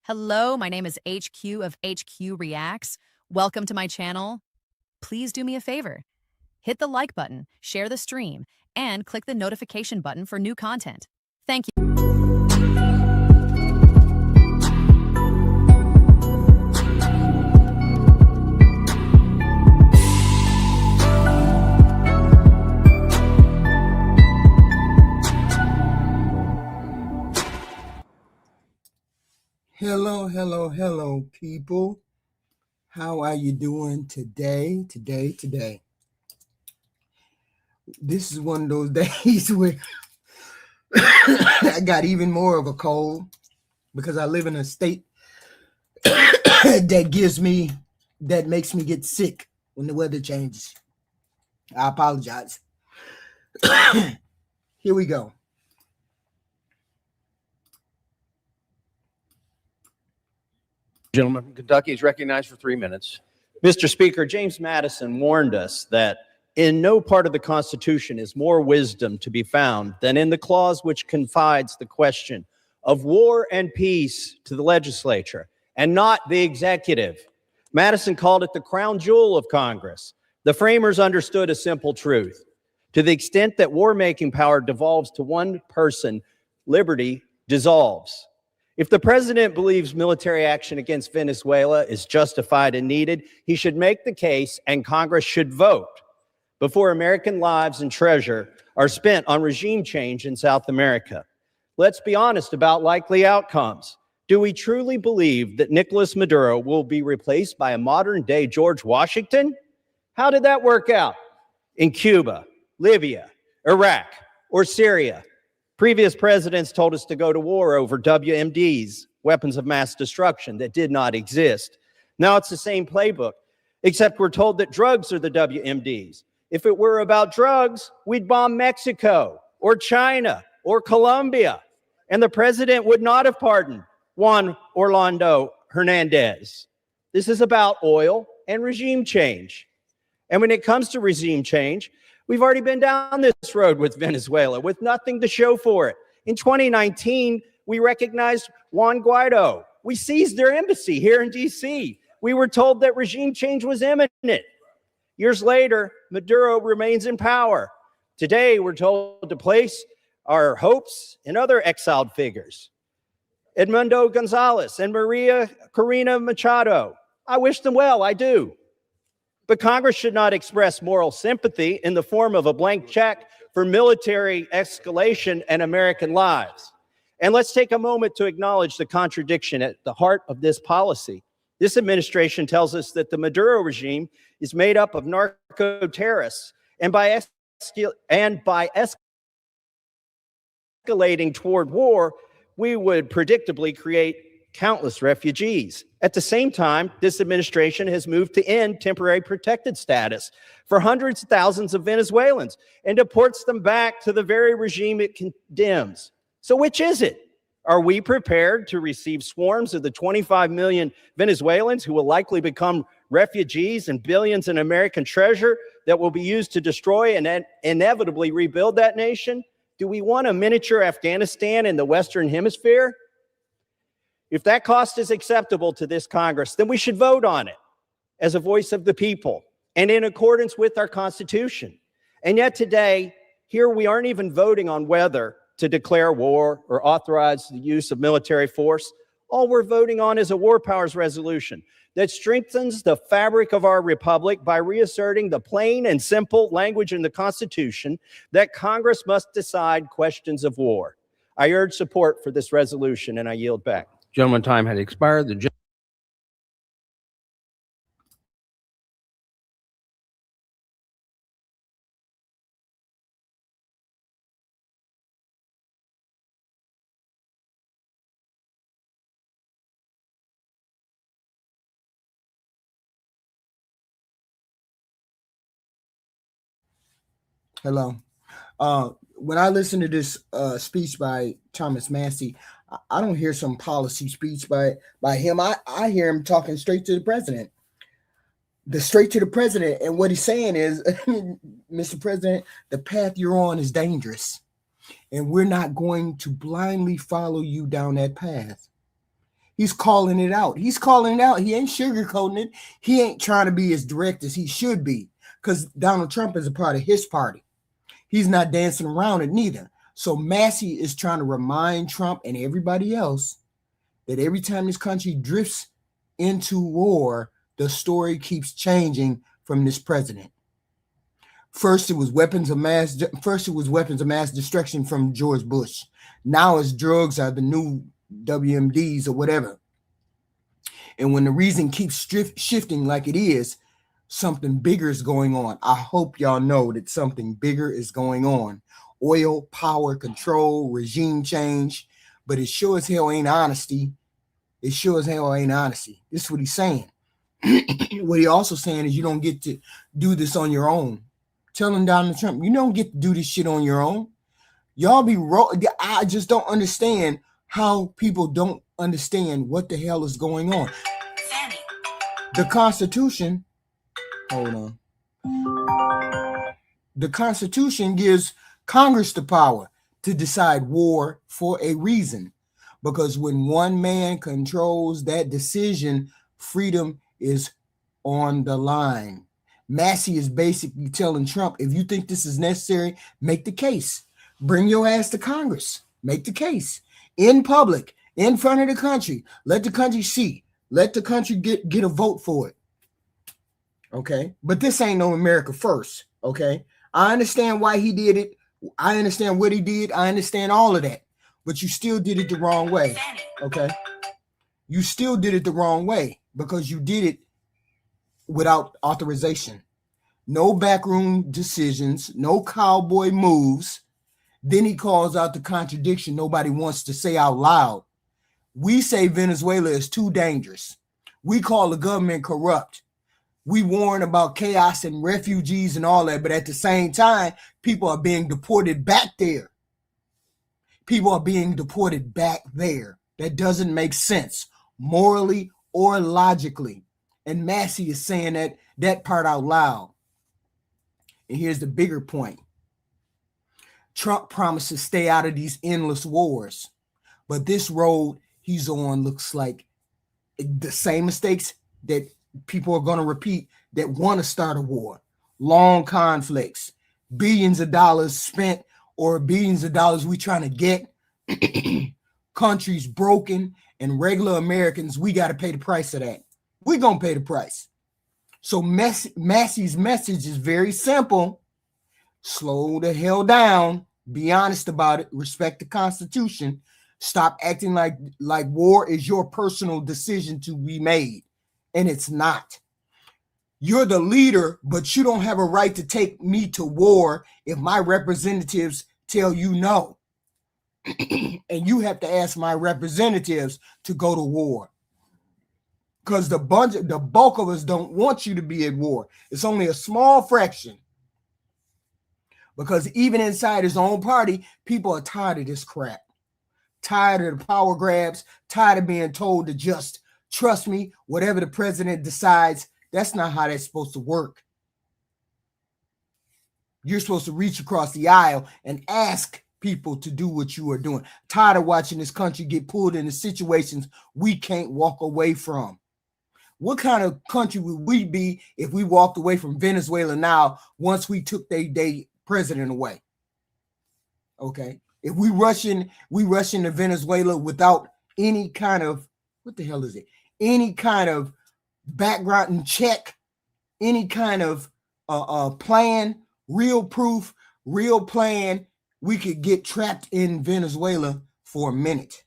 Hello, my name is HQ of HQ Reacts. Welcome to my channel. Please do me a favor. Hit the like button, share the stream, and click the notification button for new content. Thank you. Hello, people. How are you doing today? This is one of those days where I got even more of a cold because I live in a state that makes me get sick when the weather changes. I apologize. Here we go. Gentleman from Kentucky is recognized for 3 minutes. Mr. Speaker, James Madison warned us that in no part of the Constitution is more wisdom to be found than in the clause which confides the question of war and peace to the legislature and not the executive. Madison called it the crown jewel of Congress. The framers understood a simple truth. To the extent that war-making power devolves to one person, liberty dissolves. If the president believes military action against Venezuela is justified and needed, he should make the case and Congress should vote before American lives and treasure are spent on regime change in South America. Let's be honest about likely outcomes. Do we truly believe that Nicolas Maduro will be replaced by a modern-day George Washington? How did that work out in Cuba, Libya, Iraq, or Syria? Previous presidents told us to go to war over WMDs, weapons of mass destruction, that did not exist. Now it's the same playbook, except we're told that drugs are the WMDs. If it were about drugs, we'd bomb Mexico or China or Colombia, and the president would not have pardoned Juan Orlando Hernandez. This is about oil and regime change. And when it comes to regime change, we've already been down this road with Venezuela with nothing to show for it. In 2019, we recognized Juan Guaido. We seized their embassy here in D.C. We were told that regime change was imminent. Years later, Maduro remains in power. Today, we're told to place our hopes in other exiled figures. Edmundo Gonzalez and Maria Corina Machado. I wish them well, I do. But Congress should not express moral sympathy in the form of a blank check for military escalation and American lives. And let's take a moment to acknowledge the contradiction at the heart of this policy. This administration tells us that the Maduro regime is made up of narco-terrorists, and by escalating toward war, we would predictably create countless refugees. At the same time, this administration has moved to end temporary protected status for hundreds of thousands of Venezuelans and deports them back to the very regime it condemns. So which is it? Are we prepared to receive swarms of the 25 million Venezuelans who will likely become refugees and billions in American treasure that will be used to destroy and inevitably rebuild that nation? Do we want a miniature Afghanistan in the Western Hemisphere? If that cost is acceptable to this Congress, then we should vote on it as a voice of the people and in accordance with our Constitution. And yet today, here we aren't even voting on whether to declare war or authorize the use of military force. All we're voting on is a war powers resolution that strengthens the fabric of our republic by reasserting the plain and simple language in the Constitution that Congress must decide questions of war. I urge support for this resolution, and I yield back. Gentleman, time had expired. Hello. When I listen to this speech by Thomas Massey, I don't hear some policy speech by him. I hear him talking straight to the president. And what he's saying is, Mr. President, the path you're on is dangerous, and we're not going to blindly follow you down that path. He's calling it out. He's calling it out. He ain't sugarcoating it. He ain't trying to be as direct as he should be, because Donald Trump is a part of his party. He's not dancing around it neither. So Massey is trying to remind Trump and everybody else that every time this country drifts into war, the story keeps changing from this president. First, it was weapons of mass destruction from George Bush. Now it's drugs are the new WMDs or whatever. And when the reason keeps shifting like it is, something bigger is going on. I hope y'all know that something bigger is going on. Oil, power, control, regime change. But it sure as hell ain't honesty. It sure as hell ain't honesty. This is what he's saying. What he also saying is you don't get to do this on your own. Telling Donald Trump, you don't get to do this shit on your own. Y'all be I just don't understand how people don't understand what the hell is going on. The Constitution, hold on. The Constitution gives Congress the power to decide war for a reason. Because when one man controls that decision, freedom is on the line. Massey is basically telling Trump, if you think this is necessary, make the case. Bring your ass to Congress. Make the case. In public, in front of the country. Let the country see. Let the country get a vote for it. Okay? But this ain't no America first. Okay? I understand why he did it. I understand what he did. I understand all of that. But you still did it the wrong way. Okay? You still did it the wrong way because you did it without authorization. No backroom decisions, no cowboy moves. Then he calls out the contradiction nobody wants to say out loud. We say Venezuela is too dangerous. We call the government corrupt. We warn about chaos and refugees and all that, but at the same time, people are being deported back there. People are being deported back there. That doesn't make sense morally or logically. And Massey is saying that part out loud. And here's the bigger point. Trump promised to stay out of these endless wars. But this road he's on looks like the same mistakes that people are going to repeat that want to start a war. Long conflicts, billions of dollars spent or billions of dollars we trying to get. Countries broken, and regular Americans, we got to pay the price of that. We're going to pay the price. So Massey's message is very simple. Slow the hell down. Be honest about it. Respect the Constitution. Stop acting like war is your personal decision to be made. And it's not. You're the leader, but you don't have a right to take me to war if my representatives tell you no. And you have to ask my representatives to go to war. Because the bulk of us don't want you to be at war. It's only a small fraction. Because even inside his own party, people are tired of this crap. Tired of the power grabs, tired of being told to just trust me, whatever the president decides. That's not how that's supposed to work. You're supposed to reach across the aisle and ask people to do what you are doing. Tired of watching this country get pulled into situations we can't walk away from. What kind of country would we be if we walked away from Venezuela now once we took their president away? Okay. If we rush into Venezuela without any kind of, what the hell is it? Any kind of background and check, any kind of plan, real proof, real plan, we could get trapped in Venezuela for a minute.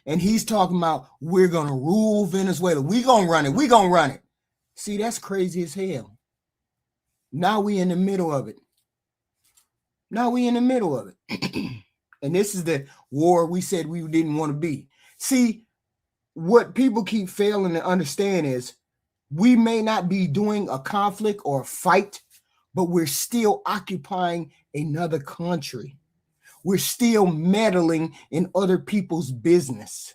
And he's talking about we're going to rule Venezuela. We're going to run it. We're going to run it. See, that's crazy as hell. Now we in the middle of it. And this is the war we said we didn't want to be. See, what people keep failing to understand is we may not be doing a conflict or a fight, but we're still occupying another country. We're still meddling in other people's business.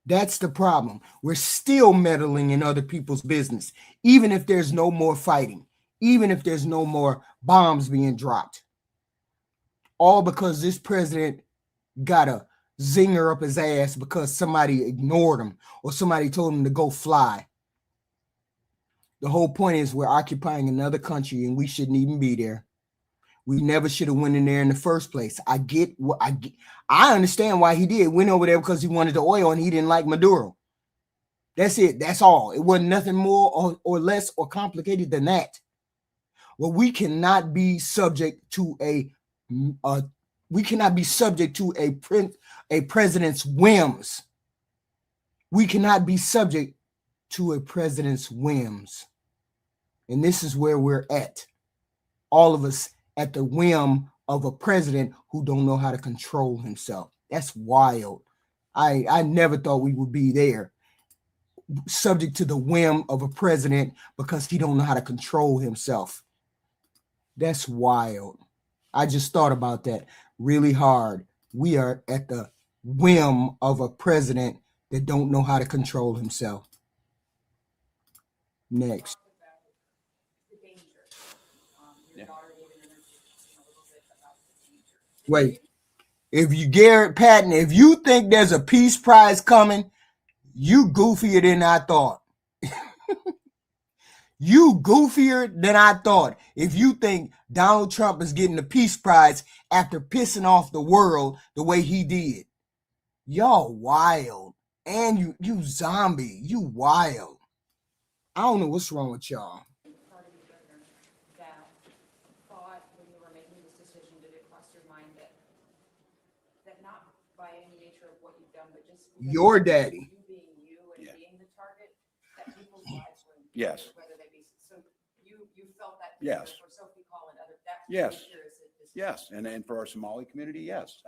That's the problem. We're still meddling in other people's business, even if there's no more fighting, even if there's no more bombs being dropped. All because this president got a zinger up his ass because somebody ignored him or somebody told him to go fly. The whole point is we're occupying another country and we shouldn't even be there. We never should have went in there in the first place. I understand why he did. Went over there because he wanted the oil and he didn't like Maduro. That's it. That's all. It wasn't nothing more or less or complicated than that. Well, we cannot be subject to a president's whims. We cannot be subject to a president's whims. And this is where we're at. All of us at the whim of a president who don't know how to control himself. That's wild. I never thought we would be there, subject to the whim of a president because he don't know how to control himself. That's wild. I just thought about that really hard. We are at the whim of a president that don't know how to control himself. Next. Wait, if you think there's a peace prize coming, you goofier than I thought. You goofier than I thought. If you think Donald Trump is getting the peace prize after pissing off the world the way he did, y'all wild. And you zombie, you wild. I don't know what's wrong with y'all. Your daddy. You being you and being the target, that people's lives were in Yes. whether they be so you felt that Yes. for Sophie Call and other that Yes. Yes, and for our Somali community, yes.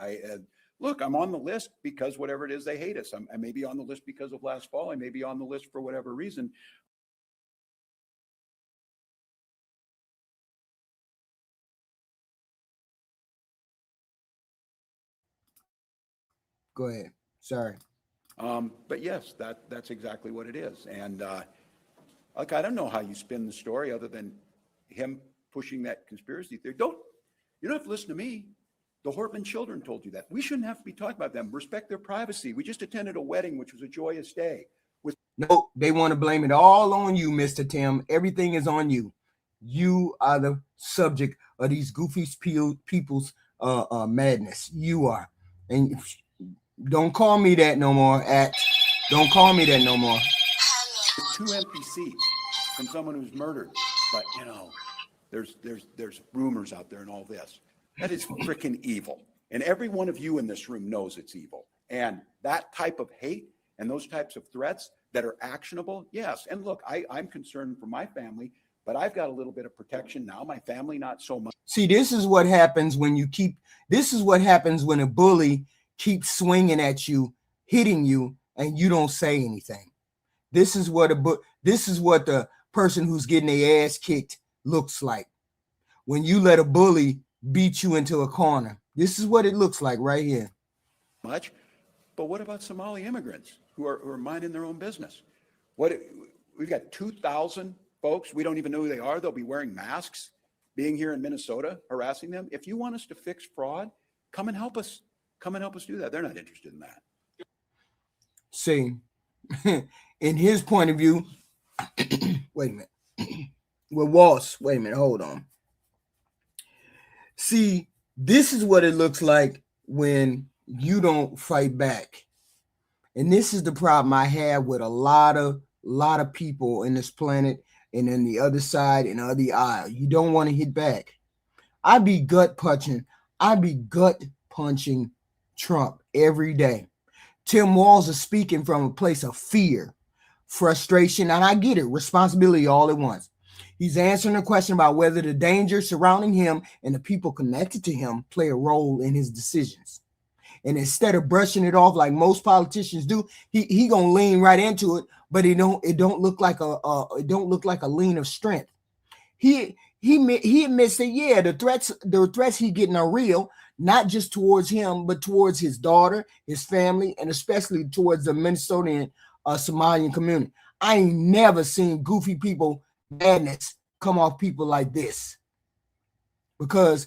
Look, I'm on the list because whatever it is they hate us. I may be on the list because of last fall. I may be on the list for whatever reason. Go ahead. Sorry. But yes, that's exactly what it is. And look, I don't know how you spin the story other than him pushing that conspiracy theory. You don't have to listen to me. The Hortman children told you that. We shouldn't have to be talking about them. Respect their privacy. We just attended a wedding, which was a joyous day. No, they want to blame it all on you, Mr. Tim. Everything is on you. You are the subject of these goofy people's madness. You are. And don't call me that no more. Don't call me that no more. 2 empty seats from someone who's murdered. But there's rumors out there and all this. That is freaking evil. And every one of you in this room knows it's evil. And that type of hate and those types of threats that are actionable, yes. And look, I'm concerned for my family, but I've got a little bit of protection now. My family, not so much. See, this is what happens when a bully keeps swinging at you, hitting you, and you don't say anything. This is what the person who's getting their ass kicked looks like. When you let a bully beat you into a corner, this is what it looks like right here. Much, but what about Somali immigrants who are minding their own business? We've got 2,000 folks. We don't even know who they are. They'll be wearing masks, being here in Minnesota, harassing them. If you want us to fix fraud, come and help us. Come and help us do that. They're not interested in that. See, in his point of view, wait a minute. Well, Walsh, wait a minute, hold on. See, this is what it looks like when you don't fight back. And this is the problem I have with a lot of people in this planet and in the other side and the other aisle. You don't want to hit back. I be gut punching Trump every day. Tim Walz is speaking from a place of fear, frustration, and I get it, responsibility all at once. He's answering a question about whether the danger surrounding him and the people connected to him play a role in his decisions. And instead of brushing it off like most politicians do, he gonna lean right into it, but it don't look like a lean of strength. He admits that the threats he getting are real, not just towards him, but towards his daughter, his family, and especially towards the Minnesotan Somalian community. I ain't never seen goofy people madness come off people like this because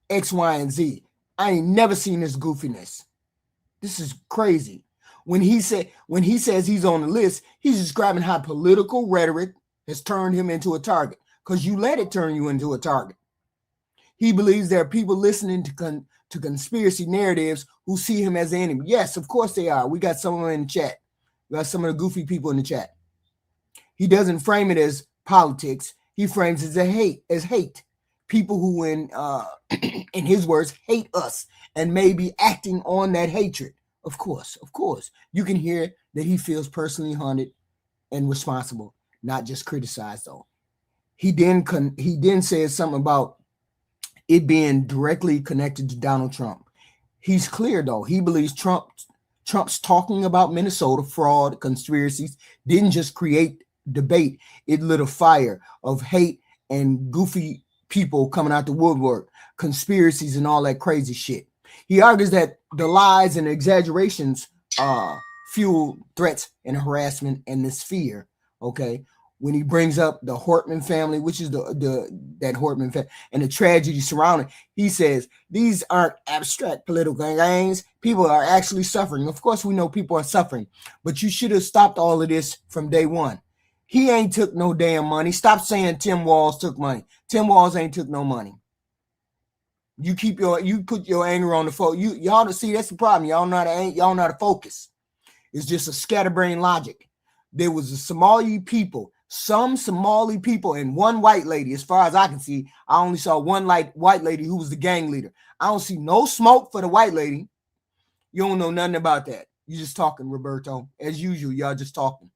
X, Y, and Z. I ain't never seen this goofiness. This is crazy. When he says he's on the list, he's describing how political rhetoric has turned him into a target, because you let it turn you into a target. He believes there are people listening to conspiracy narratives who see him as the enemy. Yes, of course they are. We got some of them in the chat. We got some of the goofy people in the chat. He doesn't frame it as politics. He frames it as hate. People who, in his words, hate us and may be acting on that hatred. Of course, you can hear that he feels personally haunted and responsible, not just criticized though. He then says something about it being directly connected to Donald Trump. He's clear though. He believes Trump's talking about Minnesota fraud conspiracies didn't just create debate, it lit a fire of hate and goofy people coming out the woodwork, conspiracies and all that crazy shit. He argues that the lies and exaggerations fuel threats and harassment and this fear. Okay, when he brings up the Hortman family, which is that Hortman family and the tragedy surrounding, he says these aren't abstract political gains. People are actually suffering. Of course, we know people are suffering, but you should have stopped all of this from day one. He ain't took no damn money. Stop saying Tim Walz took money. Tim Walz ain't took no money. You put your anger on the phone. Y'all to see that's the problem. Y'all know how to focus. It's just a scatterbrain logic. There was some Somali people and one white lady. As far as I can see, I only saw one white lady who was the gang leader. I don't see no smoke for the white lady. You don't know nothing about that. You just talking, Roberto. As usual, y'all just talking.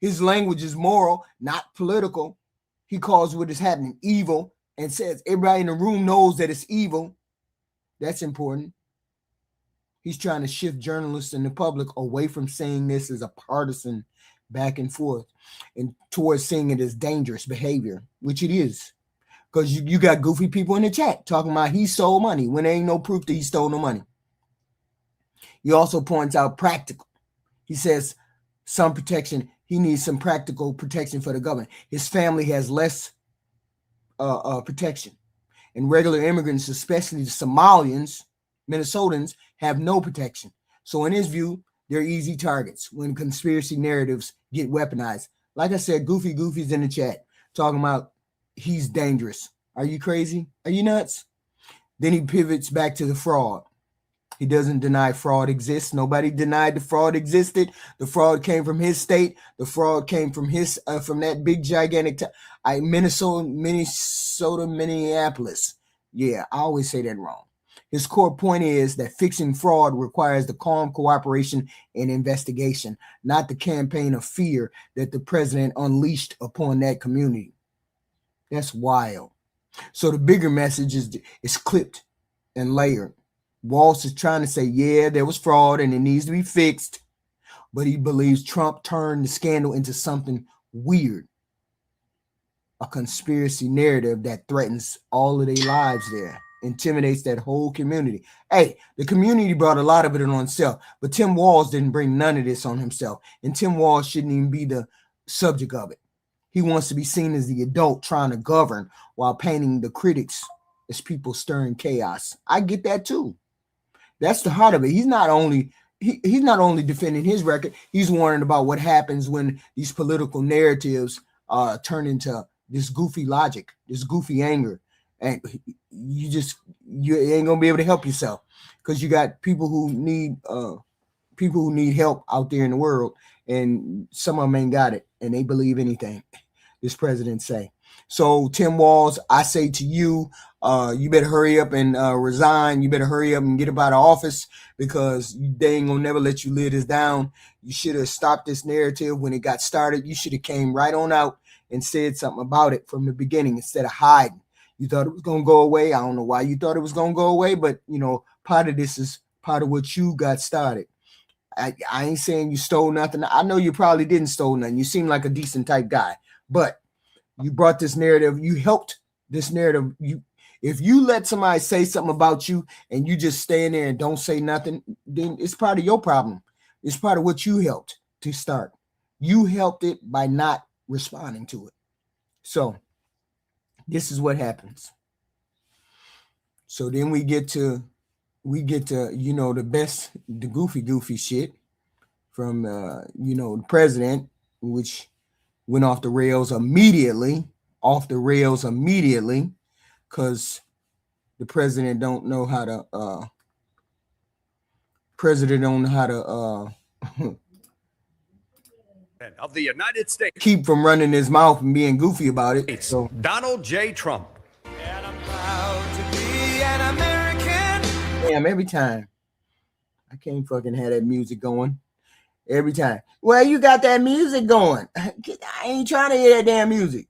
His language is moral, not political. He calls what is happening evil and says everybody in the room knows that it's evil. That's important. He's trying to shift journalists and the public away from saying this as a partisan back and forth and towards seeing it as dangerous behavior, which it is. Because you got goofy people in the chat talking about he stole money when there ain't no proof that he stole no money. He also points out practical. He says some protection. He needs some practical protection for the government. His family has less protection. And regular immigrants, especially the Somalians, Minnesotans, have no protection. So in his view, they're easy targets when conspiracy narratives get weaponized. Like I said, Goofy's in the chat talking about he's dangerous. Are you crazy? Are you nuts? Then he pivots back to the fraud. He doesn't deny fraud exists. Nobody denied the fraud existed. The fraud came from his state. The fraud came from from that big gigantic Minneapolis. Yeah, I always say that wrong. His core point is that fixing fraud requires the calm cooperation and investigation, not the campaign of fear that the president unleashed upon that community. That's wild. So the bigger message is clipped and layered. Walz is trying to say, yeah, there was fraud and it needs to be fixed, but he believes Trump turned the scandal into something weird, a conspiracy narrative that threatens all of their lives there, intimidates that whole community. Hey, the community brought a lot of it on itself, but Tim Walz didn't bring none of this on himself, and Tim Walz shouldn't even be the subject of it. He wants to be seen as the adult trying to govern while painting the critics as people stirring chaos. I get that too. That's the heart of it. He's not only defending his record, he's warning about what happens when these political narratives turn into this goofy logic, this goofy anger, and you ain't gonna be able to help yourself because you got people who need help out there in the world, and some of them ain't got it, and they believe anything this president say. So Tim Walz, I say to you, you better hurry up and resign. You better hurry up and get up out of office because they ain't gonna never let you live this down. You should have stopped this narrative when it got started. You should have came right on out and said something about it from the beginning instead of hiding. You thought it was gonna go away. I don't know why you thought it was gonna go away, but part of this is part of what you got started. I ain't saying you stole nothing. I know you probably didn't stole nothing. You seem like a decent type guy, but you brought this narrative. You helped this narrative. If you let somebody say something about you and you just stand there and don't say nothing, then it's part of your problem. It's part of what you helped to start. You helped it by not responding to it. So this is what happens. So then we get to we get to, the goofy shit from, the president, which went off the rails immediately, because the president don't know how to, of the United States keep from running his mouth and being goofy about it. So Donald J. Trump. And I'm proud to be an American. damn, every time I can't fucking have that music going. Every time. Well, you got that music going. I ain't trying to hear that damn music.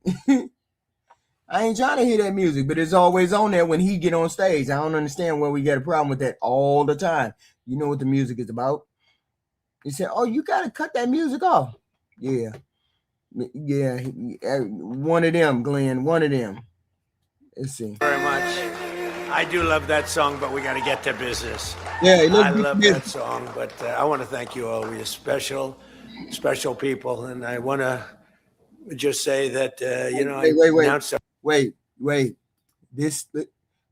I ain't trying to hear that music, but it's always on there when he get on stage. I don't understand why we got a problem with that all the time. You know what the music is about. He said, oh, you got to cut that music off. Yeah. Yeah. One of them, Glenn. One of them. Let's see. Very much. I do love that song, but we got to get to business. Yeah, I love that song, but I want to thank you all. You're special people, and I want to just say that Wait.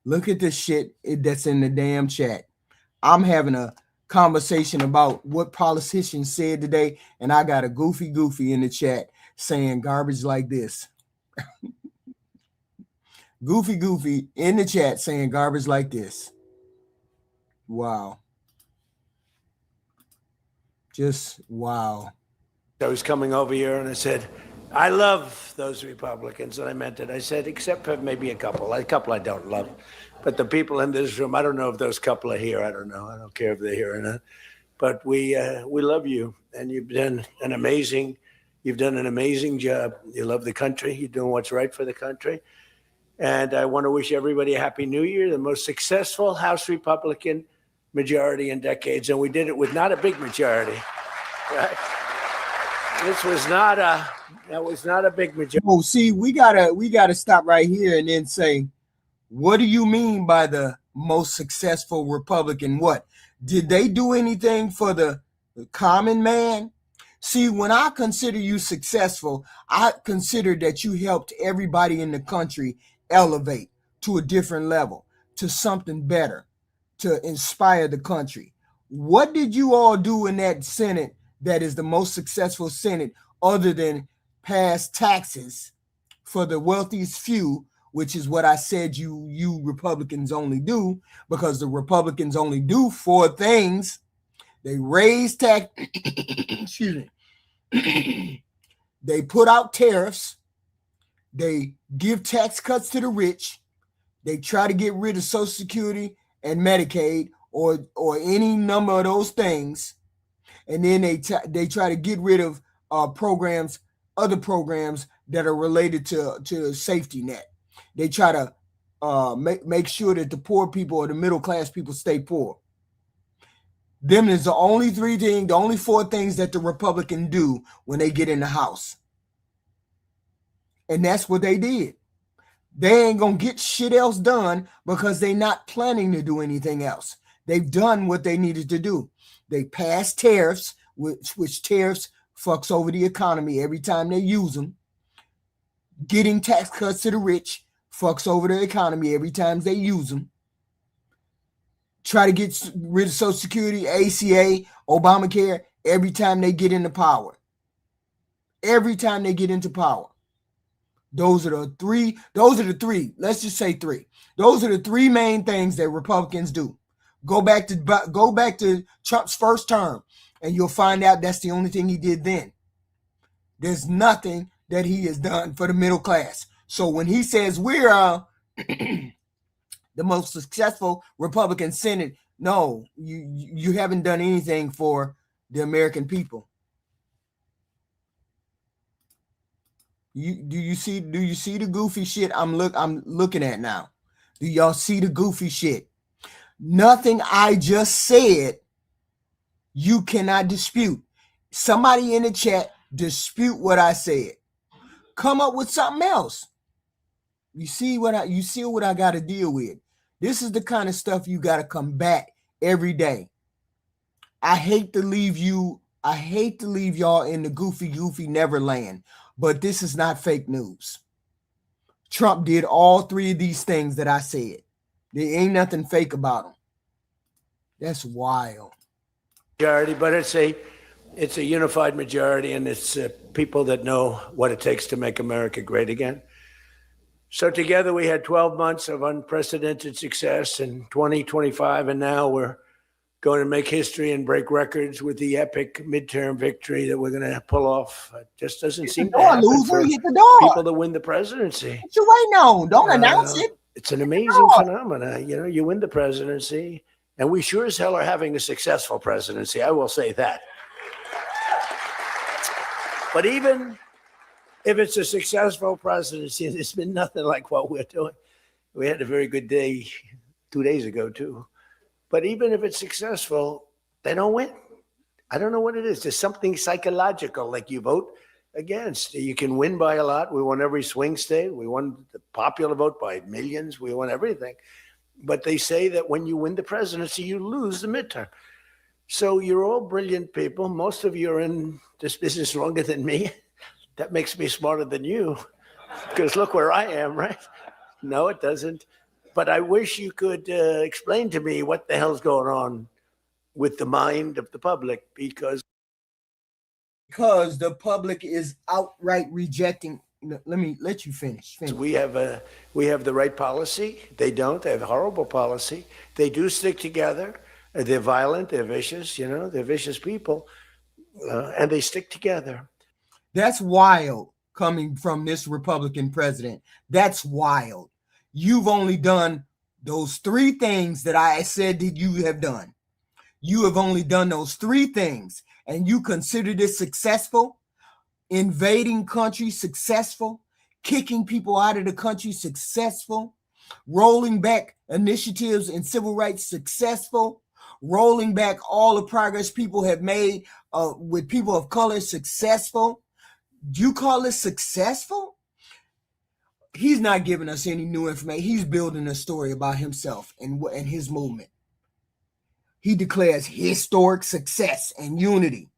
Look at the shit that's in the damn chat. I'm having a conversation about what politicians said today, and I got a goofy in the chat saying garbage like this. Goofy in the chat saying garbage like this. Wow. Just wow. I was coming over here and I said, I love those Republicans, and I meant it. I said, except for maybe a couple I don't love. But the people in this room, I don't know if those couple are here. I don't know. I don't care if they're here or not. But we love you, and you've done an amazing job. You love the country. You're doing what's right for the country. And I want to wish everybody a happy new year, the most successful House Republican majority in decades. And we did it with not a big majority. Right? That was not a big majority. Oh, see, we gotta stop right here and then say, what do you mean by the most successful Republican? What? Did they do anything for the common man? See, when I consider you successful, I consider that you helped everybody in the country elevate to a different level, to something better, to inspire the country. What did you all do in that Senate that is the most successful Senate other than pass taxes for the wealthiest few, which is what I said you Republicans only do, because the Republicans only do four things. They raise tax, excuse me. They put out tariffs. They give tax cuts to the rich. They try to get rid of Social Security and Medicaid or any number of those things. And then they try to get rid of other programs that are related to safety net. They try to make sure that the poor people or the middle class people stay poor. Them is the only four things that the Republicans do when they get in the House. And that's what they did. They ain't gonna get shit else done because they're not planning to do anything else. They've done what they needed to do. They passed tariffs, which tariffs fucks over the economy every time they use them. Getting tax cuts to the rich fucks over the economy every time they use them. Try to get rid of Social Security, ACA, Obamacare every time they get into power. Every time they get into power. Those are the three. Let's just say three. Those are the three main things that Republicans do. Go back to Trump's first term, and you'll find out that's the only thing he did then. There's nothing that he has done for the middle class. So when he says we're the most successful Republican Senate, no, you haven't done anything for the American people. Do you see the goofy shit I'm looking at now? Do y'all see the goofy shit? Nothing I just said you cannot dispute. Somebody in the chat dispute what I said. Come up with something else. You see what I got to deal with. This is the kind of stuff you got to combat every day. I hate to leave y'all in the goofy neverland, but this is not fake news. Trump did all three of these things that I said. There ain't nothing fake about him. That's wild. Majority, but it's a unified majority, and it's people that know what it takes to make America great again. So together we had 12 months of unprecedented success in 2025, and now we're going to make history and break records with the epic midterm victory that we're going to pull off. It just doesn't seem to happen loser, for hit the door. people that win the presidency. What you waiting on? Don't announce it. It's an amazing phenomenon. You know, you win the presidency, and we sure as hell are having a successful presidency. I will say that. But even if it's a successful presidency, it's been nothing like what we're doing. We had a very good day 2 days ago, too. But even if it's successful, they don't win. I don't know what it is. There's something psychological, like you vote against. You can win by a lot. We won every swing state. We won the popular vote by millions. We won everything. But they say that when you win the presidency, you lose the midterm. So you're all brilliant people. Most of you are in this business longer than me. That makes me smarter than you, because look where I am, right? No, it doesn't. But I wish you could explain to me what the hell's going on with the mind of the public, because the public is outright rejecting. Let me let you finish. we have the right policy. They don't. They have horrible policy. They do stick together. They're violent. They're vicious. You know, they're vicious people, and they stick together. That's wild coming from this Republican president. That's wild. You've only done those 3 things that I said that you have done. You have only done those 3 things, and you consider this successful? Invading countries successful? Kicking people out of the country successful? Rolling back initiatives in civil rights successful? Rolling back all the progress people have made with people of color successful? Do you call this successful? He's not giving us any new information. He's building a story about himself and his movement. He declares historic success and unity.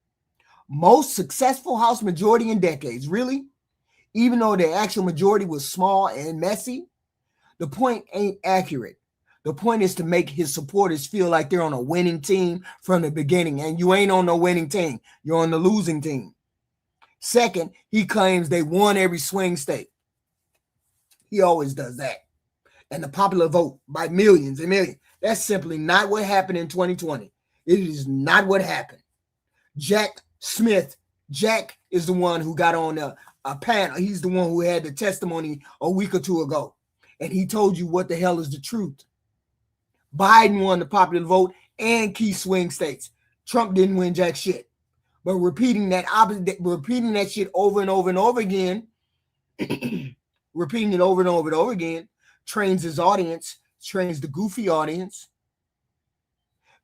Most successful House majority in decades. Really? Even though the actual majority was small and messy? The point ain't accurate. The point is to make his supporters feel like they're on a winning team from the beginning. And you ain't on no winning team. You're on the losing team. Second, he claims they won every swing state. He always does that. And the popular vote by millions and millions. That's simply not what happened in 2020. It is not what happened. Jack Smith, Jack is the one who got on a panel. He's the one who had the testimony a week or 2 ago. And he told you what the hell is the truth. Biden won the popular vote and key swing states. Trump didn't win jack shit. But repeating that shit over and over and over again, repeating it over and over and over again, trains his audience, trains the goofy audience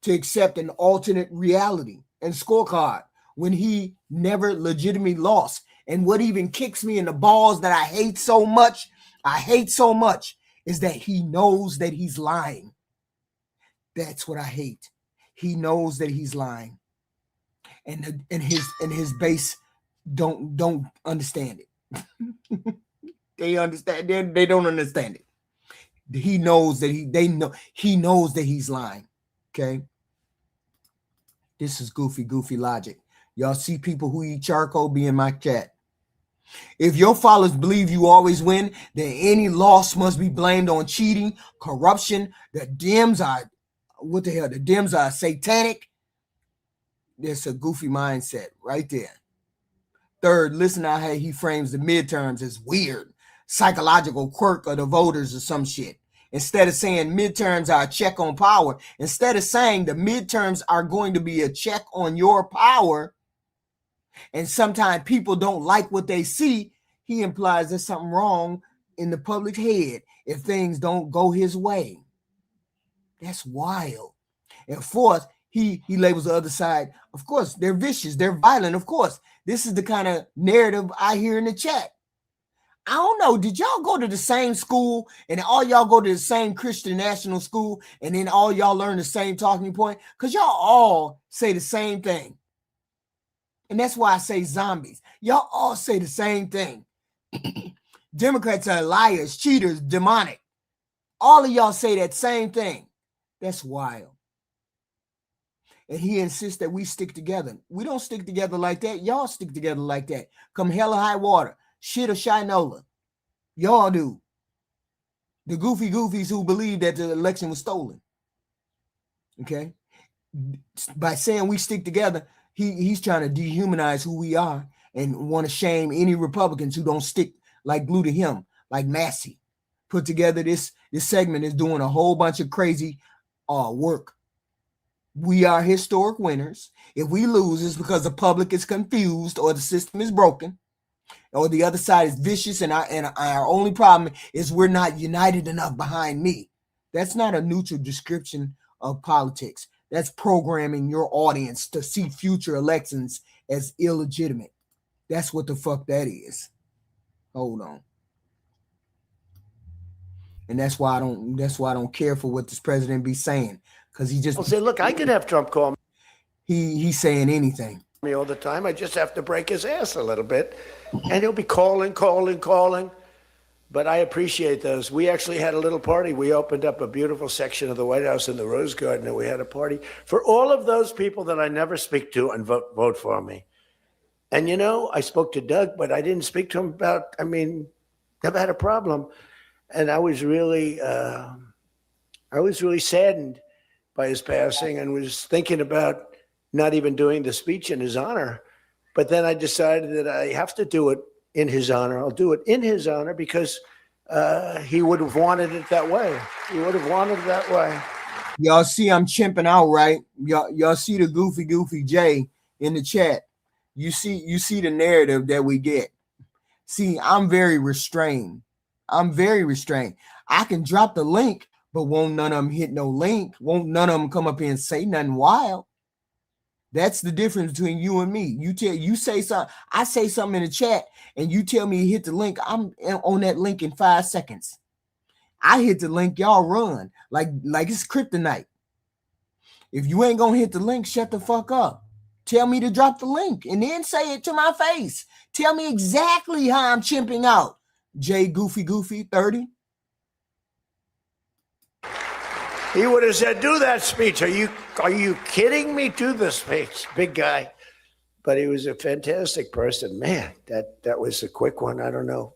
to accept an alternate reality and scorecard when he never legitimately lost. And what even kicks me in the balls that I hate so much, is that he knows that he's lying. That's what I hate. He knows that he's lying. And his base don't understand it. They understand. They don't understand it. He knows that he knows that he's lying. Okay. This is goofy logic. Y'all see people who eat charcoal be in my chat. If your followers believe you always win, then any loss must be blamed on cheating, corruption. The Dems are satanic. There's a goofy mindset right there. Third, listen to how he frames the midterms as weird, psychological quirk of the voters or some shit. Instead of saying midterms are a check on power, instead of saying the midterms are going to be a check on your power, and sometimes people don't like what they see, he implies there's something wrong in the public's head if things don't go his way. That's wild. And fourth, he labels the other side, of course, they're vicious, they're violent, of course. This is the kind of narrative I hear in the chat. I don't know, did y'all go to the same school and all y'all go to the same Christian national school and then all y'all learn the same talking point? Because y'all all say the same thing. And that's why I say zombies. Y'all all say the same thing. Democrats are liars, cheaters, demonic. All of y'all say that same thing. That's wild. And he insists that we stick together. We don't stick together like that. Y'all stick together like that. Come hell or high water, shit or shinola. Y'all do. The goofy goofies who believe that the election was stolen. Okay? By saying we stick together, he's trying to dehumanize who we are and want to shame any Republicans who don't stick like glue to him, like Massey. Put together this segment is doing a whole bunch of crazy work. We are historic winners. If we lose, it's because the public is confused or the system is broken or the other side is vicious, and our only problem is we're not united enough behind me. That's not a neutral description of politics. That's programming your audience to see future elections as illegitimate. That's what the fuck that is. Hold on. And that's why I don't care for what this president be saying, because he just I'll say, look, I could have Trump call he's saying anything. me all the time. I just have to break his ass a little bit, and he'll be calling. But I appreciate those. We actually had a little party. We opened up a beautiful section of the White House in the Rose Garden, and we had a party for all of those people that I never speak to and vote for me. And, you know, I spoke to Doug, but I didn't speak to him about, never had a problem. And I was really saddened by his passing and was thinking about not even doing the speech in his honor. But then I decided that I have to do it in his honor. I'll do it in his honor because he would have wanted it that way. He would have wanted it that way. Y'all see I'm chimping out, right? Y'all see the goofy Jay in the chat. You see the narrative that we get. See, I'm very restrained. I can drop the link, but won't none of them hit no link. Won't none of them come up here and say nothing wild. That's the difference between you and me. You say something, I say something in the chat, and you tell me to hit the link. I'm on that link in 5 seconds. I hit the link, y'all run like it's kryptonite. If you ain't gonna hit the link, shut the fuck up. Tell me to drop the link and then say it to my face. Tell me exactly how I'm chimping out. J Goofy 30. He would have said, do that speech. Are you kidding me? Do the speech, big guy. But he was a fantastic person. Man, that was a quick one. I don't know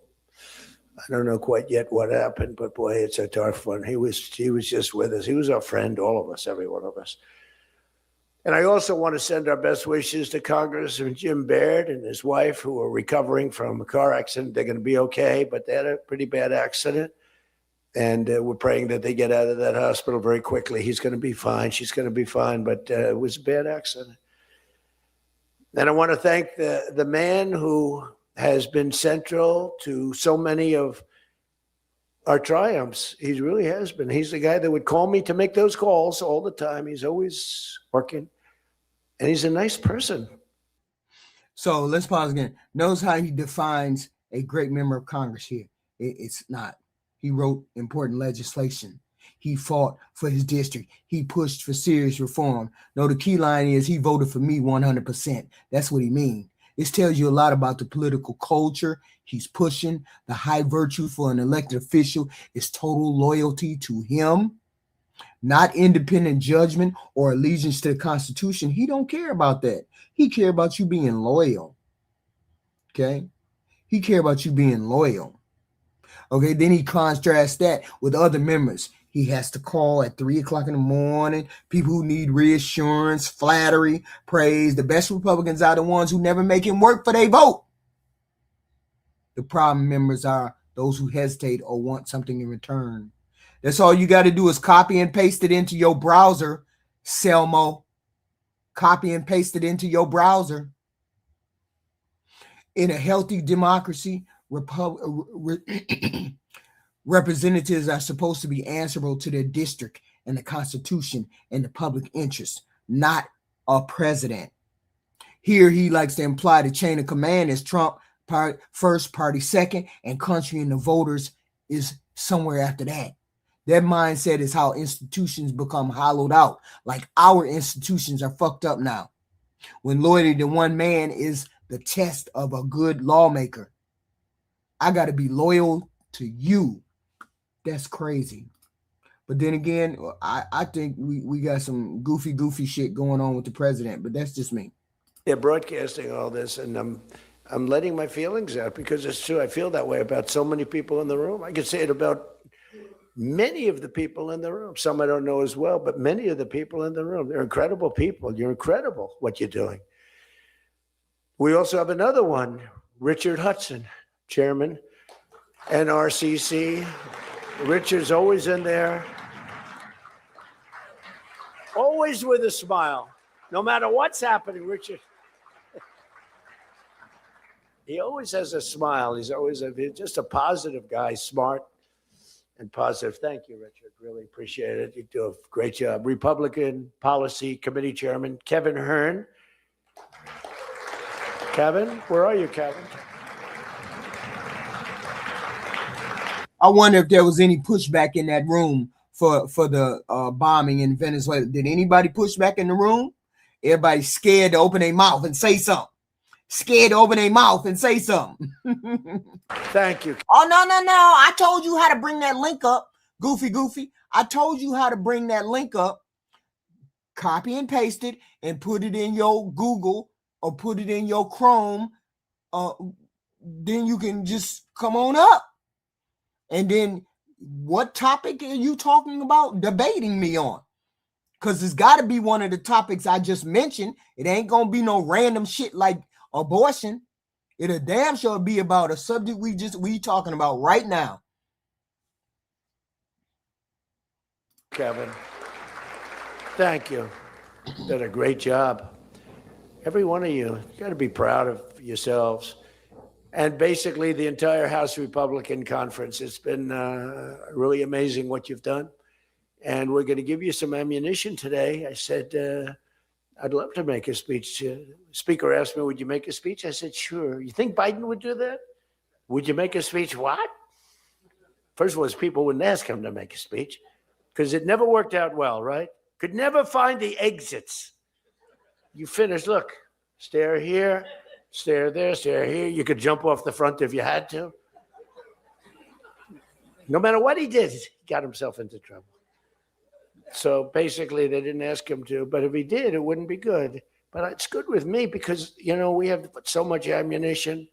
quite yet what happened, but boy, it's a tough one. He was just with us. He was our friend, all of us, every one of us. And I also want to send our best wishes to Congressman Jim Baird and his wife, who are recovering from a car accident. They're going to be okay, but they had a pretty bad accident. And we're praying that they get out of that hospital very quickly. He's going to be fine. She's going to be fine, but it was a bad accident. And I want to thank the man who has been central to so many of our triumphs. He really has been. He's the guy that would call me to make those calls all the time. He's always working. And he's a nice person. So let's pause again. Notice how he defines a great member of Congress here. It's not. He wrote important legislation. He fought for his district. He pushed for serious reform. No, the key line is he voted for me 100%. That's what he means. This tells you a lot about the political culture he's pushing. The high virtue for an elected official is total loyalty to him, not independent judgment or allegiance to the Constitution. He don't care about that. He care about you being loyal. Okay? He care about you being loyal. Okay, then he contrasts that with other members. He has to call at 3 o'clock in the morning. People who need reassurance, flattery, praise. The best Republicans are the ones who never make him work for their vote. The problem members are those who hesitate or want something in return. That's all you got to do is copy and paste it into your browser, Selmo. Copy and paste it into your browser. In a healthy democracy, representatives are supposed to be answerable to their district and the Constitution and the public interest, not a president. Here he likes to imply the chain of command is Trump first, party second, and country and the voters is somewhere after that. That mindset is how institutions become hollowed out. Like our institutions are fucked up now. When loyalty to one man is the test of a good lawmaker, I got to be loyal to you. That's crazy. But then again, I think we got some goofy shit going on with the president, but that's just me. They're broadcasting all this, and I'm letting my feelings out because it's true. I feel that way about so many people in the room. I could say it about many of the people in the room. Some I don't know as well, but many of the people in the room. They're incredible people. You're incredible what you're doing. We also have another one, Richard Hudson, chairman, NRCC. Richard's always in there, always with a smile. No matter what's happening, Richard, he always has a smile. He's just a positive guy, smart and positive. Thank you, Richard. Really appreciate it. You do a great job. Republican Policy Committee Chairman, Kevin Hearn. Kevin, where are you, Kevin? I wonder if there was any pushback in that room for the bombing in Venezuela. Did anybody push back in the room? Everybody's scared to open their mouth and say something. Scared to open their mouth and say something. Thank you. Oh, no. I told you how to bring that link up. Goofy. I told you how to bring that link up. Copy and paste it and put it in your Google or put it in your Chrome. Then you can just come on up. And then what topic are you talking about debating me on? Because it's got to be one of the topics I just mentioned. It ain't going to be no random shit like abortion. It'll damn sure be about a subject we talking about right now. Kevin, thank you. Did a great job. Every one of you got to be proud of yourselves. And basically the entire House Republican Conference. It's been really amazing what you've done. And we're going to give you some ammunition today. I said, I'd love to make a speech. Speaker asked me, would you make a speech? I said, sure. You think Biden would do that? Would you make a speech? What? First of all, people wouldn't ask him to make a speech because it never worked out well, right? Could never find the exits. You finish, look, stare here, stare there, stare here. You could jump off the front if you had to. No matter what he did, he got himself into trouble. So basically, they didn't ask him to, but if he did, it wouldn't be good. But it's good with me because, you know, we have so much ammunition.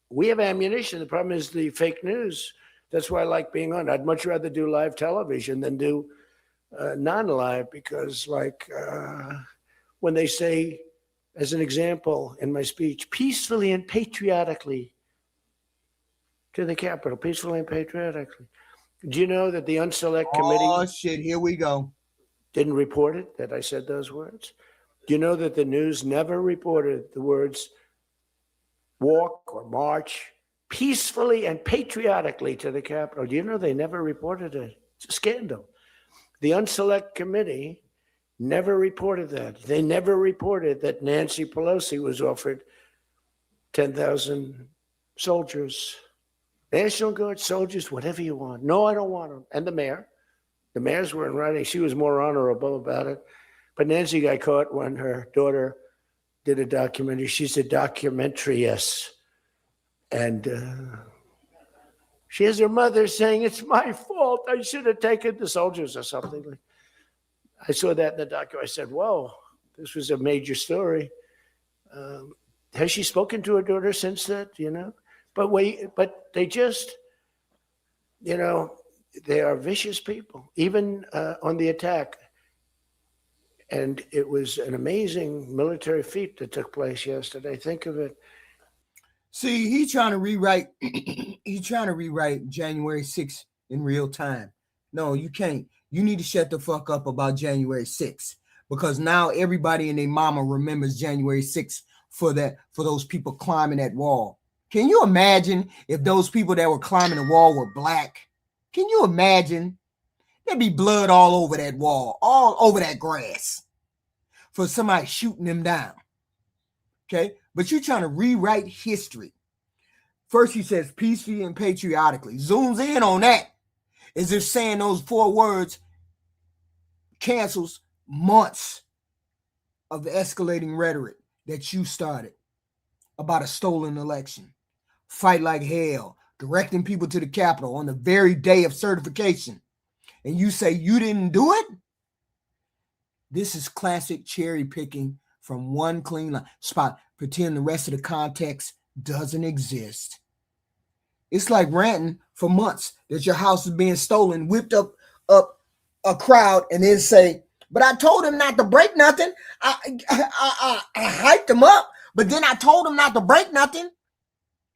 We have ammunition. The problem is the fake news. That's why I like being on. I'd much rather do live television than do non-live because, like, when they say, as an example in my speech, peacefully and patriotically to the Capitol, peacefully and patriotically. Do you know that the Unselect Committee... Oh, shit, here we go. ...didn't report it, that I said those words? Do you know that the news never reported the words walk or march peacefully and patriotically to the Capitol? Do you know they never reported it? It's a scandal. The Unselect Committee never reported that. They never reported that Nancy Pelosi was offered 10,000 soldiers, National Guard soldiers, whatever you want. No, I don't want them. And the mayor. The mayors weren't writing. She was more honorable about it. But Nancy got caught when her daughter did a documentary. She's a documentariist. And she has her mother saying, it's my fault. I should have taken the soldiers or something. I saw that in the documentary. I said, whoa, this was a major story. Has she spoken to her daughter since that, you know? But they just, you know, they are vicious people, even on the attack. And it was an amazing military feat that took place yesterday. Think of it. See, he's trying to rewrite January 6th in real time. No, you can't. You need to shut the fuck up about January 6th because now everybody and their mama remembers January 6th for those people climbing that wall. Can you imagine if those people that were climbing the wall were black? Can you imagine? There'd be blood all over that wall, all over that grass for somebody shooting them down. Okay? But you're trying to rewrite history. First, he says peacefully and patriotically. Zooms in on that. As if saying those 4 words cancels months of the escalating rhetoric that you started about a stolen election. Fight like hell, directing people to the Capitol on the very day of certification. and you say you didn't do it, this is classic cherry picking from one clean spot. Pretend the rest of the context doesn't exist. It's like ranting for months that your house is being stolen, whipped up a crowd, and then say, but I told him not to break nothing. I hyped him up, but then I told him not to break nothing.